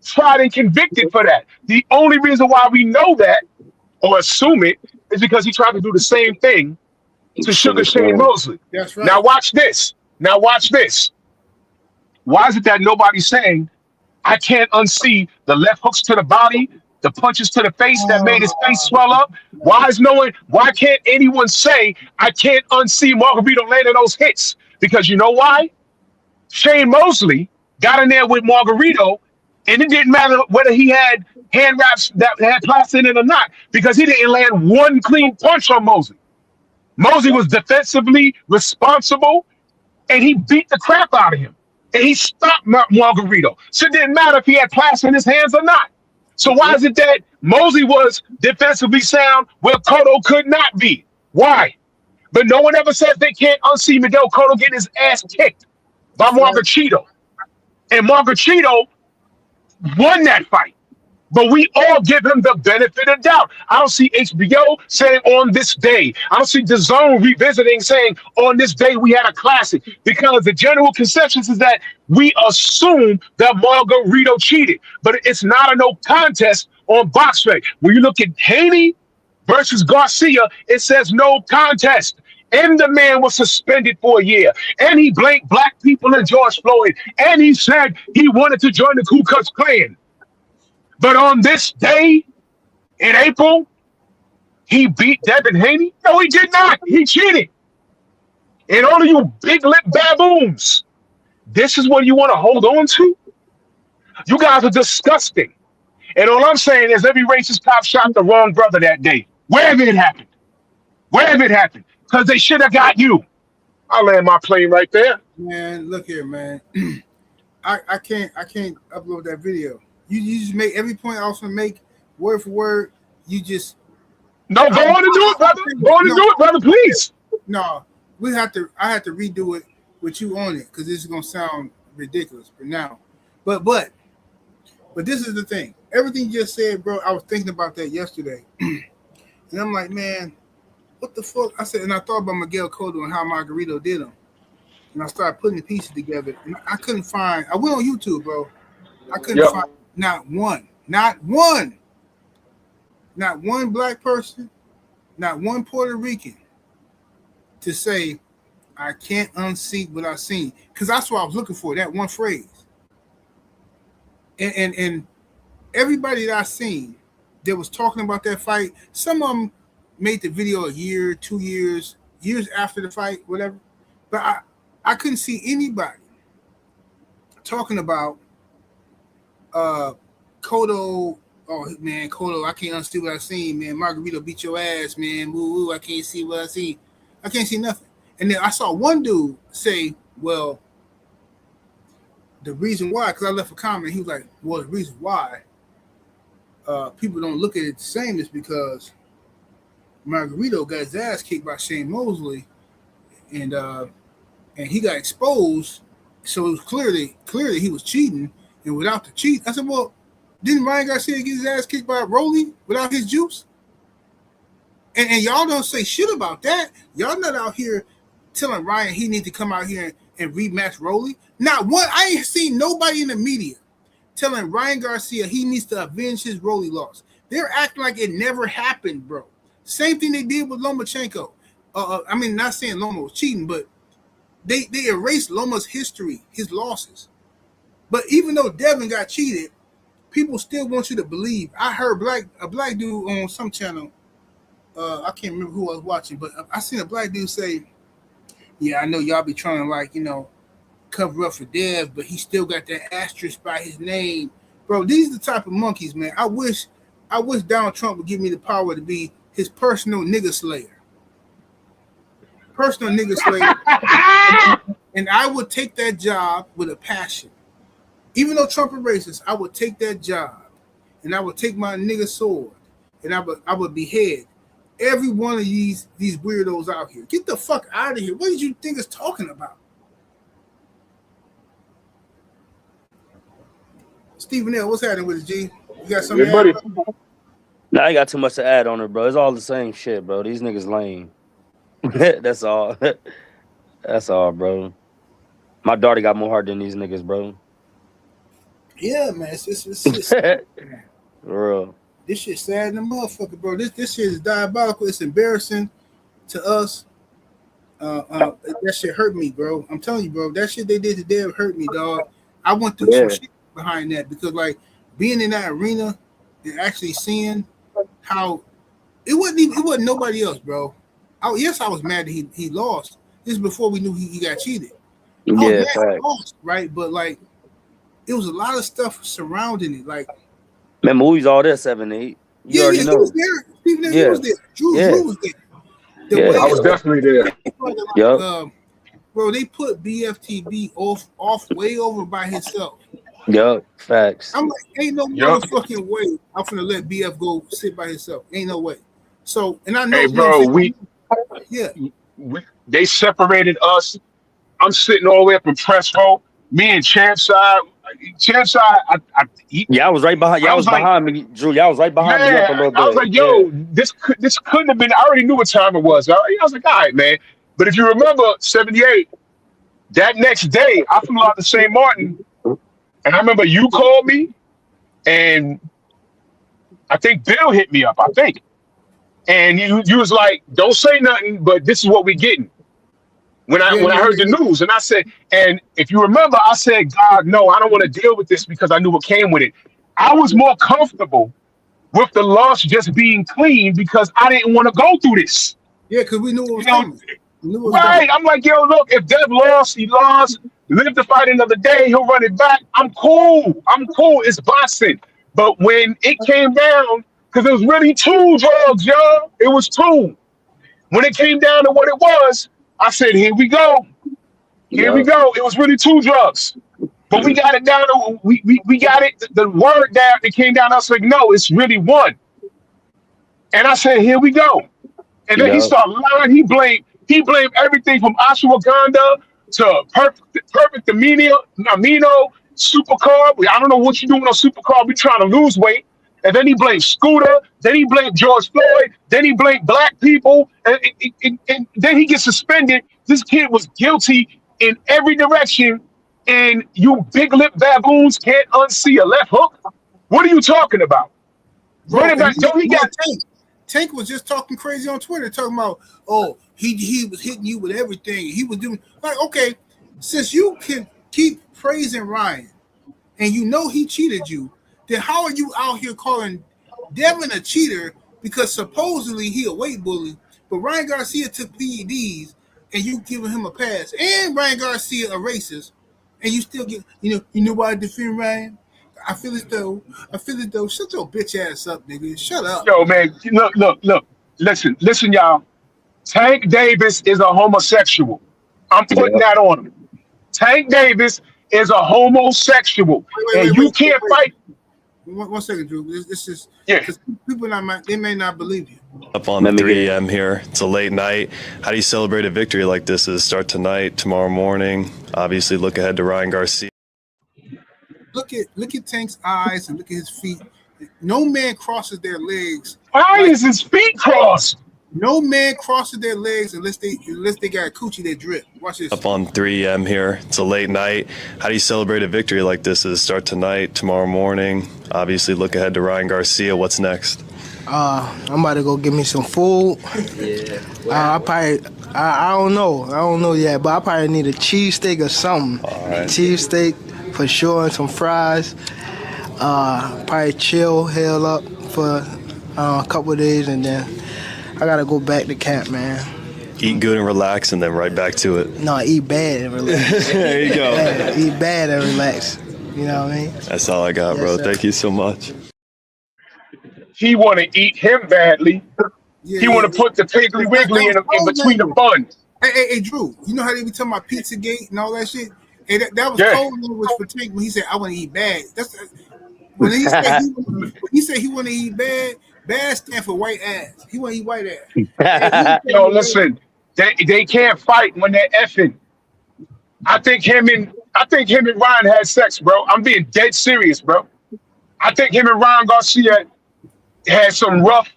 tried and convicted for that. The only reason why we know that or assume it is because he tried to do the same thing to Sugar Shane Mosley. That's right. Now watch this. Why is it that nobody's saying I can't unsee the left hooks to the body, the punches to the face that made his face swell up? Why can't anyone say I can't unsee Margarito landing those hits? Because you know why? Shane Mosley got in there with Margarito, and it didn't matter whether he had hand wraps that had plastic in it or not, because he didn't land one clean punch on Mosley. Mosley was defensively responsible, and he beat the crap out of him. And he stopped Margarito. So it didn't matter if he had plastic in his hands or not. So why is it that Mosley was defensively sound where Cotto could not be? Why? But no one ever says they can't unsee Miguel Cotto getting his ass kicked by Margarito. And Margarito won that fight. But we all give him the benefit of doubt. I don't see HBO saying on this day. I don't see DAZN revisiting saying on this day we had a classic, because the general consensus is that we assume that Margarito cheated. But it's not a no contest on BoxRec. When you look at Haney versus Garcia, it says no contest. And the man was suspended for a year. And he blamed black people and George Floyd. And he said he wanted to join the Ku Klux Klan. But on this day in April, he beat Devin Haney? No, he did not. He cheated. And all of you big lip baboons, this is what you want to hold on to? You guys are disgusting. And all I'm saying is every racist cop shot the wrong brother that day. Wherever it happened. Because they should have got you. I'll land my plane right there. Man, look here, man. I can't upload that video. You just make every point I was gonna make word for word. You just go on and do it, brother. Go on and do it, brother, please. No, I have to redo it with you on it because this is gonna sound ridiculous. But this is the thing. Everything you just said, bro. I was thinking about that yesterday, and I'm like, man, what the fuck? I said, and I thought about Miguel Cotto and how Margarito did him, and I started putting the pieces together, and I couldn't find. I went on YouTube, bro. I couldn't find. Not one black person, not one Puerto Rican to say, I can't unsee what I've seen. Because that's what I was looking for, that one phrase. And everybody that I seen that was talking about that fight, some of them made the video a year, 2 years after the fight, whatever. But I couldn't see anybody talking about Cotto. Oh man, Cotto, I can't unsee what I seen, man. Margarito beat your ass, man. Woo, I can't see what I see. I can't see nothing. And then I saw one dude say, well, the reason why, because I left a comment, he was like, well, the reason why people don't look at it the same is because Margarito got his ass kicked by Shane Mosley, and he got exposed. So it was clearly he was cheating, and without the cheat, I said, well, didn't Ryan Garcia get his ass kicked by Rolly without his juice? And y'all don't say shit about that. Y'all not out here telling Ryan he need to come out here and rematch Rolly. Not one. I ain't seen nobody in the media telling Ryan Garcia he needs to avenge his Rolly loss. They're acting like it never happened, bro. Same thing they did with Lomachenko. I mean, not saying Loma was cheating, but they erased Loma's history, his losses. But even though Devin got cheated, people still want you to believe. I heard a black dude on some channel. I can't remember who I was watching, but I seen a black dude say, "Yeah, I know y'all be trying to cover up for Dev, but he still got that asterisk by his name, bro." These are the type of monkeys, man. I wish Donald Trump would give me the power to be his personal nigga slayer, and I would take that job with a passion. Even though Trump is racist, I would take that job, and I would take my nigga sword, and I would behead every one of these weirdos out here. Get the fuck out of here. What did you think it's talking about? Stephen L., what's happening with it, G? You got something to add, bro? Nah, I ain't got too much to add on it, bro. It's all the same shit, bro. These niggas lame. That's all. That's all, bro. My daughter got more heart than these niggas, bro. Yeah, man. It's real. This shit sad in the motherfucker, bro. This shit is diabolical. It's embarrassing to us. That shit hurt me, bro. I'm telling you, bro. That shit they did today hurt me, dog. I went through some shit behind that because, like, being in that arena and actually seeing how it wasn't nobody else, bro. Yes, I was mad that he lost. This is before we knew he got cheated. Yeah, he lost, right? But like, it was a lot of stuff surrounding it, like. Man, movies all there 7, 8. You already know. He was there. Stephen A. was there. Drew was there. I was definitely there. Yep. Bro, they put BFTB off way over by himself. Yep, facts. I'm like, ain't no motherfucking way I'm gonna let BF go sit by himself. Ain't no way. So, and I know. Hey, bro, they separated us. I'm sitting all the way up in press row. Me and Champside, I was right behind. Y'all was behind me, Drew. Y'all was right behind me up a little bit. I was like, yo, this couldn't have been. I already knew what time it was. I was like, all right, man. But if you remember, 78, that next day, I flew out to St. Martin, and I remember you called me, and I think Bill hit me up. I think, and you was like, don't say nothing, but this is what we getting. When I heard the news, and I said, and if you remember, I said, God, no, I don't want to deal with this because I knew what came with it. I was more comfortable with the loss just being clean because I didn't want to go through this. Yeah, because we knew it was coming. Right. I'm like, yo, look, if Dev lost, he lost. Live to fight another day, he'll run it back. I'm cool. It's boxing. But when it came down, because it was really 2 drugs, y'all. It was 2. When it came down to what it was, I said, here we go. Here we go. It was really 2 drugs. But we got it down to, we got it, the word down, it came down, I was like, no, it's really 1. And I said, here we go. And then he started lying. He blamed everything from ashwagandha to perfect amino, supercarb. I don't know what you're doing on supercarb. We're trying to lose weight. And then he blamed Scooter. Then he blamed George Floyd. Then he blamed black people. And then he gets suspended. This kid was guilty in every direction. And you big lip baboons can't unsee a left hook. What are you talking about? Bro, Tank was just talking crazy on Twitter, talking about, oh, he was hitting you with everything. He was doing, like, okay, since you can keep praising Ryan and you know he cheated you, then how are you out here calling Devin a cheater because supposedly he a weight bully, but Ryan Garcia took PEDs and you giving him a pass, and Ryan Garcia a racist, and you still get, you know why I defend Ryan? I feel as though. Shut your bitch ass up, nigga. Shut up. Yo, man, look. Listen, y'all. Tank Davis is a homosexual. I'm putting that on him. Tank Davis is a homosexual. And you can't fight. One second, Drew. This is Yeah. because people they may not believe you. Up on 3 a.m. here. It's a late night. How do you celebrate a victory like this? Does it start tonight, tomorrow morning? Obviously, look ahead to Ryan Garcia. Look at Tank's eyes and look at his feet. No man crosses their legs. Why is his feet crossed? No man crosses their legs unless they got a coochie that drip. Watch this. Up on 3 a.m. here. It's a late night. How do you celebrate a victory like this? Does it start tonight, tomorrow morning? Obviously, look ahead to Ryan Garcia. What's next? I'm about to go get me some food. Yeah. I don't know yet, but I probably need a cheesesteak or something. All right. Cheesesteak for sure and some fries. Probably chill, hell up for a couple of days, and then I gotta go back to camp, man. Eat good and relax, and then right back to it. No, eat bad and relax. There you go. Yeah, eat bad and relax. You know what I mean? That's all I got, Yes, bro. sir. Thank you so much. He want to eat him badly. Yeah, He want to put the Piggly Wiggly in between the buns. Hey, Drew. You know how they be talking about Pizzagate and all that shit? Hey, that was Yeah. code language for Tank when he said, "I want to eat bad." That's when he said he want to eat bad. Bad stand for white ass. He want to eat white ass. Yo, listen, they can't fight when they're effing. I think him and Ryan had sex, bro. I'm being dead serious, bro. I think him and Ryan Garcia had some rough,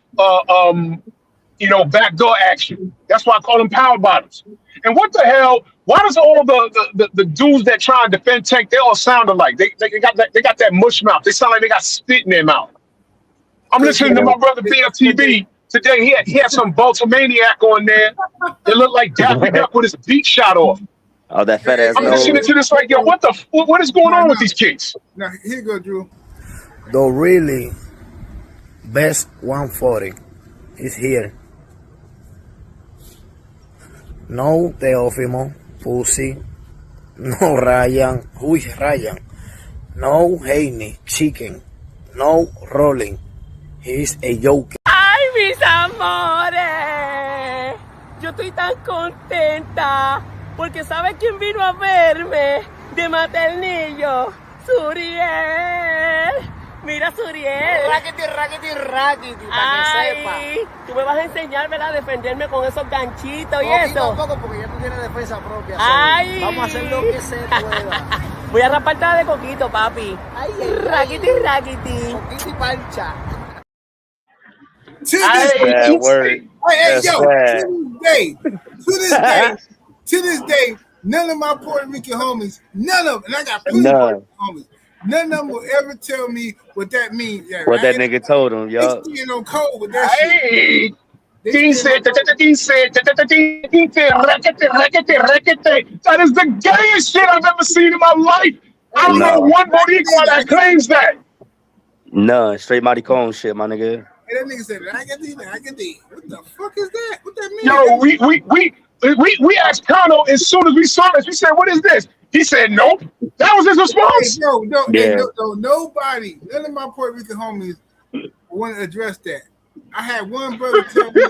backdoor action. That's why I call them power bottoms. And what the hell? Why does all the dudes that try and defend Tank, they all sound alike? They got that mush mouth. They sound like they got spit in their mouth. I'm listening to my brother BFTV today. He had some Baltimaniac on there. It looked like Daffy Duck with his beak shot off. Oh, that fat ass I'm nose. listening to this like, yo, what is going on with these kids? Now here you go, Drew. The really best 140 is here. No Teófimo, Pussy, no Ryan, who is Ryan? No Haney, Chicken, no Rolling. He's a joker. ¡Ay, mis amores! Yo estoy tan contenta porque ¿sabe quién vino a verme de maternillo? Suriel. Mira, Suriel. Rackety, para que sepa. Tú me vas a enseñar, ¿verdad? A defenderme con esos ganchitos y Poquito eso. a poco, porque ya tú tienes defensa propia. Ay. Vamos a hacer lo que se pueda. Voy a raparte de coquito, papi. Ay, Rackety. Poquito y pancha. To this day, none of my Puerto Rican homies, none of them, and I got plenty of Puerto Rican homies, none of them will ever tell me what that means. Yeah, What that nigga told him, yo. They stand on code with that Hey, shit. he said, that is the gayest shit I've ever seen in my life. I don't know one Boricua that claims that. None. Straight maricon shit, my nigga. Hey, that nigga said, I get these. What the fuck is that? What that mean? Yo, we asked Kano as soon as we saw this. We said, what is this? He said, nope. That was his response. Hey, nobody, none of my Puerto Rican homies want to address that. I had one brother tell me,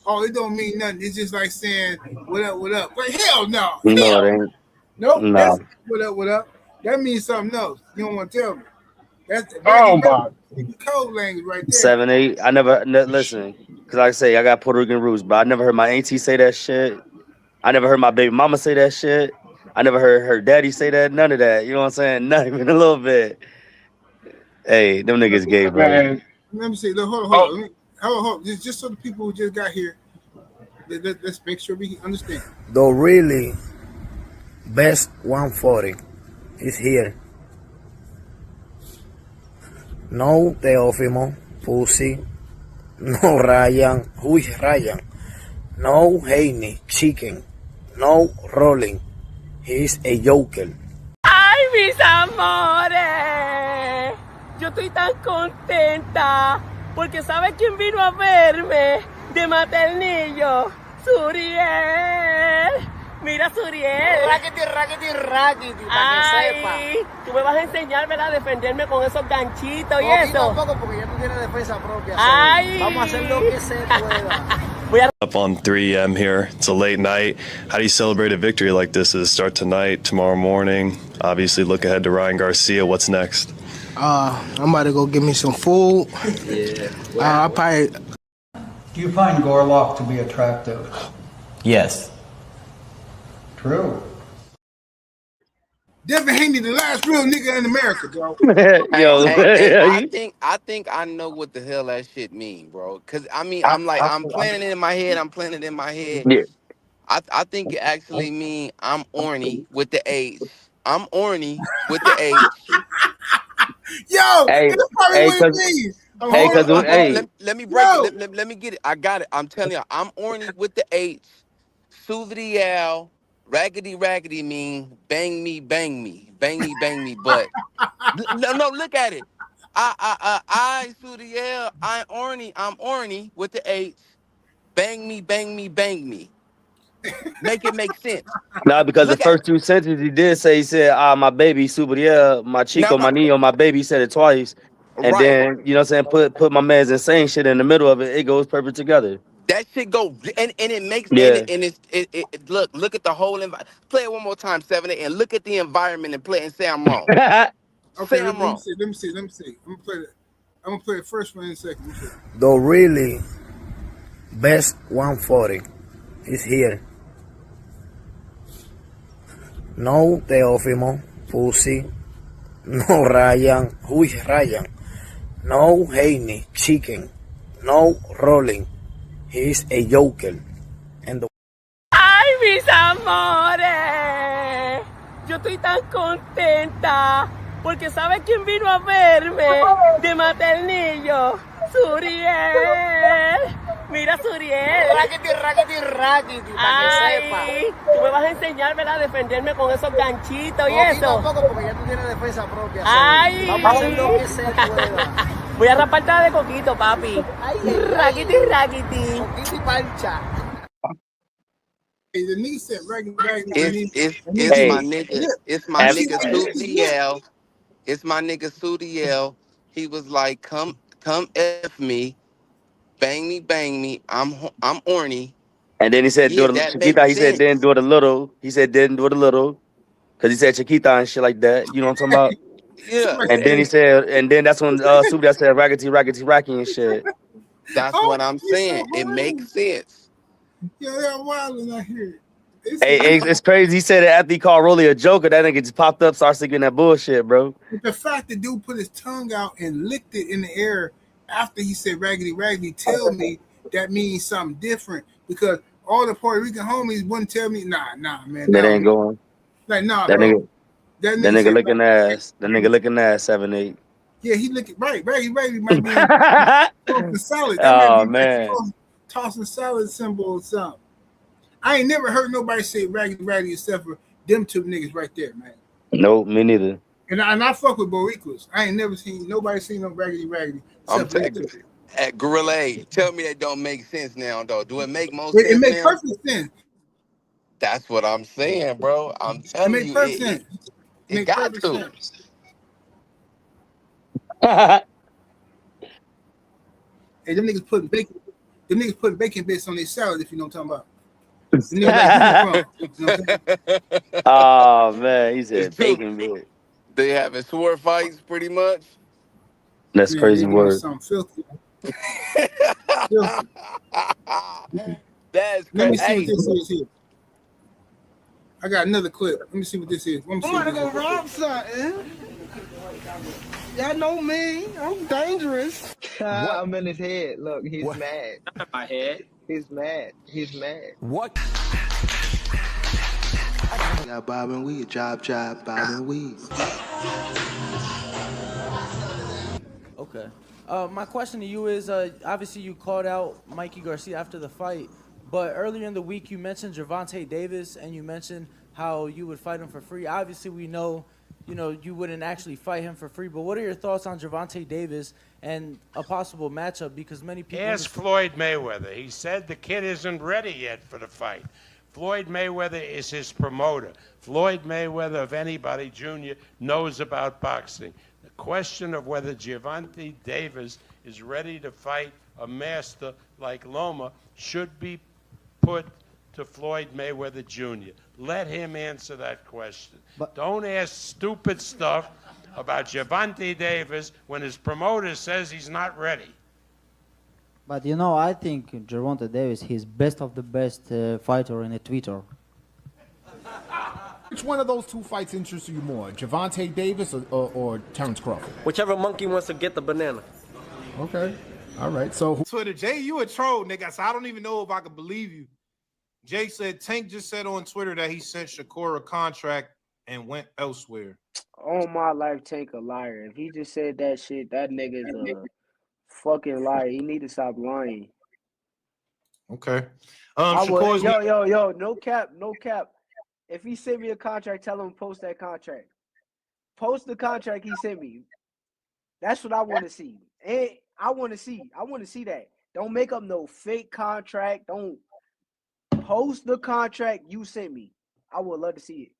oh, it don't mean nothing. It's just like saying, what up? Like, hell no. No, it ain't. Nope. No. That's what up. That means something else. You don't want to tell me. That's my code language right there. 7, 8. I never listen, because like I say, I got Puerto Rican roots, but I never heard my auntie say that shit. I never heard my baby mama say that shit. I never heard her daddy say that. None of that. You know what I'm saying? Not even a little bit. Hey, them niggas gay, bro. Man. Let me see. Look, hold on. Just so the people who just got here, let's make sure we understand. The really best 140 is here. No Teófimo, Pussy, no Ryan, who is Ryan? No Haney, Chicken, no Rolling. He's a joker. ¡Ay, mis amores! Yo estoy tan contenta porque ¿sabe quién vino a verme de maternillo? Suriel. Mira, Suriel. Rackety, para que sepa. Tú me vas a enseñar, ¿verdad? A defenderme con esos ganchitos y Poquito eso. a poco, porque ya tú tienes defensa propia. Ay. Vamos a hacer lo que se pueda. Up on 3 a.m. here. It's a late night. How do you celebrate a victory like this? Does it start tonight, tomorrow morning? Obviously, look ahead to Ryan Garcia. What's next? I'm about to go get me some food. Yeah. I probably. Do you find Gorlock to be attractive? Yes. True. Devin Haney, the last real nigga in America, bro. Yo, I think I know what the hell that shit mean, bro. Cause I mean, I'm planning it in my head. I'm planning it in my head. yeah. I think it actually mean I'm orny with the H. I'm orny with the H. Yo, Hey, that's probably hey, what it cause, means. I'm hey, horny. cause, hey, Let me break it. Yo, Let me get it. I got it. I'm telling you, I'm orny with the H. Suvriel, raggedy raggedy mean bang me, bang me, bang me, bang me. But no, look at it. Suvriel, I'm orny with the H. Bang me, bang me, bang me. Make it make sense. nah, because the Look at first two sentences he did say, he said, my baby, super, yeah, my now, chico, my neo, my baby, he said it twice. And right. then, you know what I'm saying, put my man's insane shit in the middle of it. It goes perfect together. That shit go and it makes Yeah. and look at the whole environment. Play it one more time, 7 and look at the environment and play and say I'm wrong. okay, Say I'm let me wrong. see. Let me see. Let me see. I'm gonna play the first one in a second. The really best 140 is here. No Teófimo, Pussy, no Ryan, who is Ryan? No Haney, Chicken, no Rolling. He's a joker. And the ¡Ay, mis amores! Yo estoy tan contenta porque ¿sabe quién vino a verme de maternillo? ¡Suriel! Mira, Suriel. Rackety, rackety, rackety, para que sepa. Tú me vas a enseñar, ¿verdad? A defenderme con esos ganchitos y Poquito eso. a poco, porque ya tú tienes defensa propia. Ay. Vamos a hacer lo que se pueda. Voy a raparte de coquito, papi. Rackety, rackety. Coquito y pancha. Hey, the knee said raggedy raggedy. It's Hey. my nigga. It's my nigga Sudiel. It's my nigga Sudiel. He was like, come F me, bang me, bang me. I'm orny. And then he said, Yeah, do it, that Chiquita, makes he said, sense. didn't do it a little. He said, didn't do it a little. Because he said Chiquita and shit like that. You know what I'm talking about? Yeah. And then he said, and then that's when Subia said raggedy, raggedy, racky and shit. That's what I'm saying. It makes sense. Yeah, they're wilding out here. It's crazy. He said it after he called Rolly a joker. That nigga just popped up, started singing that bullshit, bro. The fact that dude put his tongue out and licked it in the air after he said raggedy raggedy tell me that means something different, because all the Puerto Rican homies wouldn't tell me, nah, man. That ain't going. Like, nah, that bro. Nigga, that nigga said, licking ass. That nigga licking ass, 7-8. Yeah, he licking, right. Raggedy might be tossing salad. Oh, man. Tossing salad symbol or something. I ain't never heard nobody say raggedy except for them two niggas right there, man. Nope, me neither. And I fuck with Boricuas. I ain't never seen nobody see no raggedy. I'm at Gorilla A. Tell me that don't make sense now, though. Do it make most it sense? It makes now? perfect sense. That's what I'm saying, bro. I'm telling you, it makes perfect sense. It got to. Hey, them niggas putting bacon bits on their salad, if you know what I'm talking about. Oh man, he said bacon bit. They having sword fights, pretty much. That's crazy word. Something filthy. That's crazy. Let me see what this is here. I got another clip. Let me see what this is. I'm gonna go rob something. Y'all know me. I'm dangerous. I'm in his head. Look, he's mad. Not in my head. He's mad. What? Job, bobbing weed. Job, bobbing weed. Okay. My question to you is, obviously you called out Mikey Garcia after the fight, but earlier in the week you mentioned Gervonta Davis and you mentioned how you would fight him for free. Obviously we know, you wouldn't actually fight him for free, but what are your thoughts on Gervonta Davis and a possible matchup? Because many people... Ask Floyd Mayweather. He said the kid isn't ready yet for the fight. Floyd Mayweather is his promoter. Floyd Mayweather, of anybody, Jr., knows about boxing. The question of whether Gervonta Davis is ready to fight a master like Loma should be put to Floyd Mayweather Jr. Let him answer that question. Don't ask stupid stuff about Gervonta Davis when his promoter says he's not ready. But you know, I think Gervonta Davis, he's best of the best fighter in the Twitter. Which one of those two fights interests you more, Gervonta Davis or Terrence Crawford? Whichever monkey wants to get the banana. Okay. All right. So Twitter, Jay, you a troll, nigga. So I don't even know if I can believe you. Jay said Tank just said on Twitter that he sent Shakur a contract and went elsewhere. Oh my life, Tank a liar. If he just said that shit, that nigga's a fucking liar. He need to stop lying. Okay. Yo, no cap. If he sent me a contract, tell him to post that contract. Post the contract he sent me. That's what I want to see. And I want to see that. Don't make up no fake contract. Don't post the contract you sent me. I would love to see it.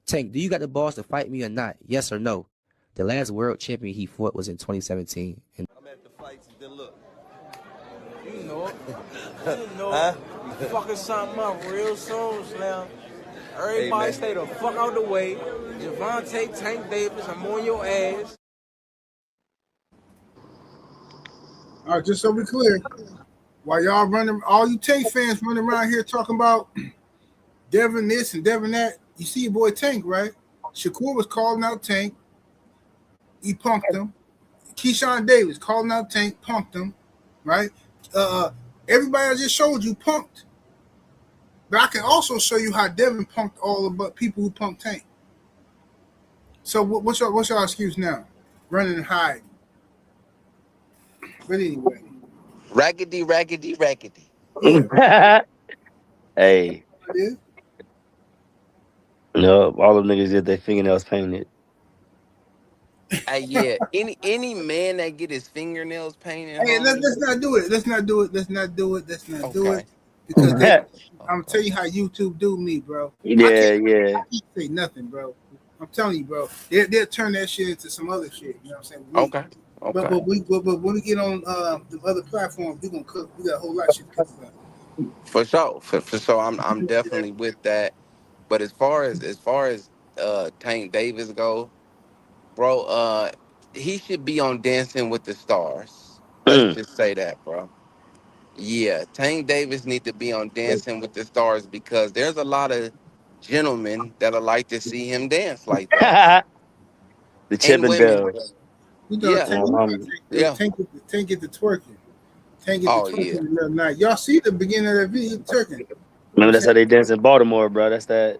Tank, do you got the balls to fight me or not? Yes or no? The last world champion he fought was in 2017. And I'm at the fights and then look. You know it. You know it. You fucking something up real soon, Slim. Everybody Hey, stay the fuck out the way. Gervonta, Tank Davis, I'm on your ass. All right, just so we clear, while y'all running, all you Tank fans running around here talking about Devin this and Devin that, you see your boy Tank, right? Shakur was calling out Tank. He punked him. Keyshawn Davis calling out Tank, punked him, right? Everybody I just showed you punked. But I can also show you how Devin punked all the people who punked Tank. So what's your excuse now? Running and hiding. But anyway. Raggedy. Hey. Yeah. No, all them niggas get their fingernails painted. Hey, yeah. Any man that get his fingernails painted. Hey, let's not do it. Let's not do it. Because I'm gonna tell you how YouTube do me, bro. Yeah. I can't say nothing, bro. I'm telling you, bro. They'll turn that shit into some other shit. You know what I'm saying? Okay. But when we get on the other platforms, we gonna cook. We got a whole lot of shit to cook about. For sure. For sure. I'm definitely with that. But as far as Tank Davis go, bro, he should be on Dancing with the Stars. Let's just say that, bro. Yeah, Tank Davis need to be on Dancing with the Stars because there's a lot of gentlemen that'll like to see him dance like that. The Chipping Bells. Yeah. Tank get the twerking. Tank get the twerking in the middle of the night. Y'all see the beginning of that video twerking. Remember, that's how they dance in Baltimore, bro. That's that.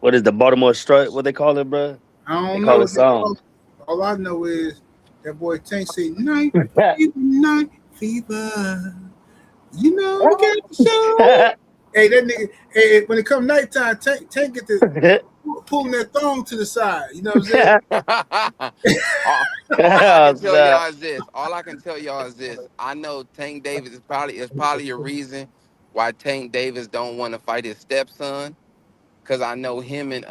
What is the Baltimore strut? What they call it, bro? I don't know. Call it song. All I know is that boy Tank say night fever. You know, I got the show. Hey, that nigga. Hey, when it come nighttime, Tank get the pulling that thong to the side. You know what I'm saying? All I can tell y'all is this. I know Tank Davis is probably a reason why Tank Davis don't want to fight his stepson, because I know him and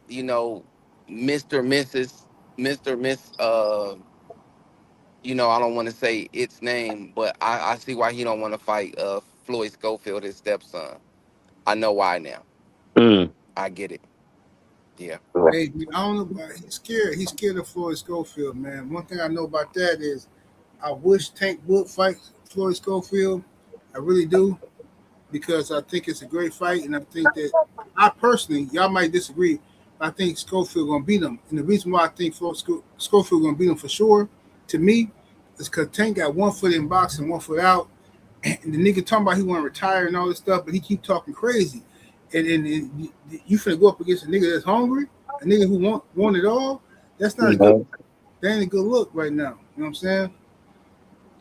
Mr. Miss I don't want to say its name, but I see why he don't want to fight Floyd Schofield, his stepson. I know why now. I get it. Yeah. Hey, I don't know about he's scared. He's scared of Floyd Schofield, man. One thing I know about that is I wish Tank would fight Floyd Schofield. I really do, because I think it's a great fight, and I think that I personally, y'all might disagree, but I think Schofield gonna beat him. And the reason why I think Schofield gonna beat him for sure, to me, is because Tank got 1 foot in boxing, 1 foot out, and the nigga talking about he want to retire and all this stuff, but he keep talking crazy. And you finna go up against a nigga that's hungry, a nigga who want it all. That ain't a good look right now. You know what I'm saying?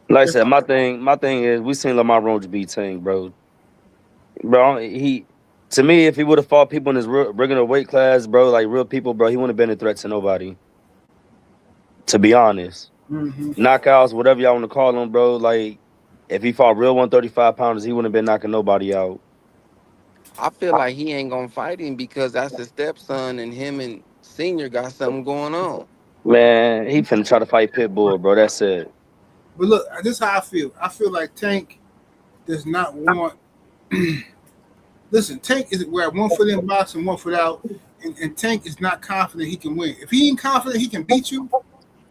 Like I said, my thing is we seen Lamar Roach beat Tank, bro. Bro, to me, if he would have fought people in his regular weight class, bro, like real people, bro, he wouldn't have been a threat to nobody. To be honest. Knockouts, whatever y'all want to call them, bro. Like, if he fought real 135 pounders, he wouldn't have been knocking nobody out. I feel like he ain't gonna fight him because that's his stepson, and him and Senior got something going on. Man, he finna try to fight Pitbull, bro. That's it. But look, this is how I feel. I feel like Tank does not want. Listen, Tank is where 1 foot in boxing, 1 foot out, And Tank is not confident he can win. If he ain't confident he can beat you,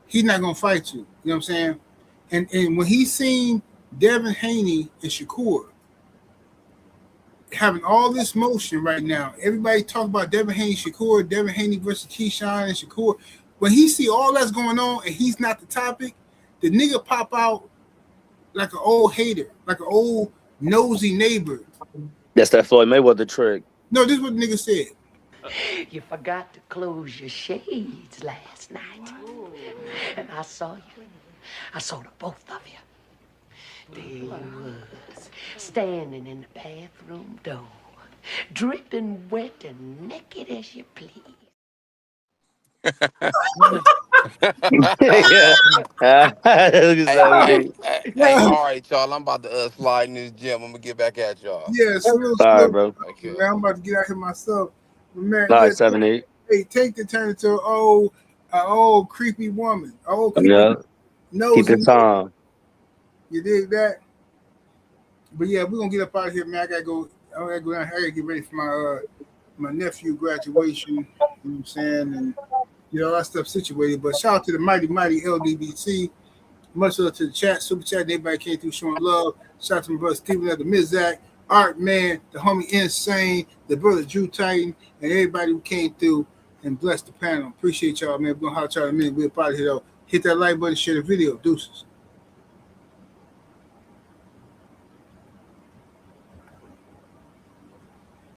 he's not gonna fight you. You know what I'm saying? And when he's seen Devin Haney and Shakur having all this motion right now, everybody talk about Devin Haney, Shakur, Devin Haney versus Keyshawn and Shakur. When he see all that's going on and he's not the topic, the nigga pop out like an old hater, like an old nosy neighbor. That's that Floyd Mayweather trick. No, this is what the nigga said. You forgot to close your shades last night. And I saw you. I saw the both of you. There you was, standing in the bathroom door, dripping wet and naked as you please. Hey, all right, y'all. I'm about to slide in this gym. I'm gonna get back at y'all. Yeah, salute, Sorry, bro. Okay. Man, I'm about to get out here myself. But man, All right, yeah, 7-8. Hey, Tank to turn into an old creepy woman. Old creepy Yeah. Keep it calm. You dig that? But yeah, we're gonna get up out of here, man. I gotta go down. I gotta get ready for my nephew graduation. You know what I'm saying? And all that stuff situated. But shout out to the mighty LDBC. Much love to the chat, super chat. Everybody came through showing love. Shout out to my brother Steven at the Mizak, Art Man, the homie Insane, the brother Drew Titan, and everybody who came through and blessed the panel. Appreciate y'all, man. We're gonna holler at y'all in a minute. We're out of here though. Hit that like button, share the video. Deuces.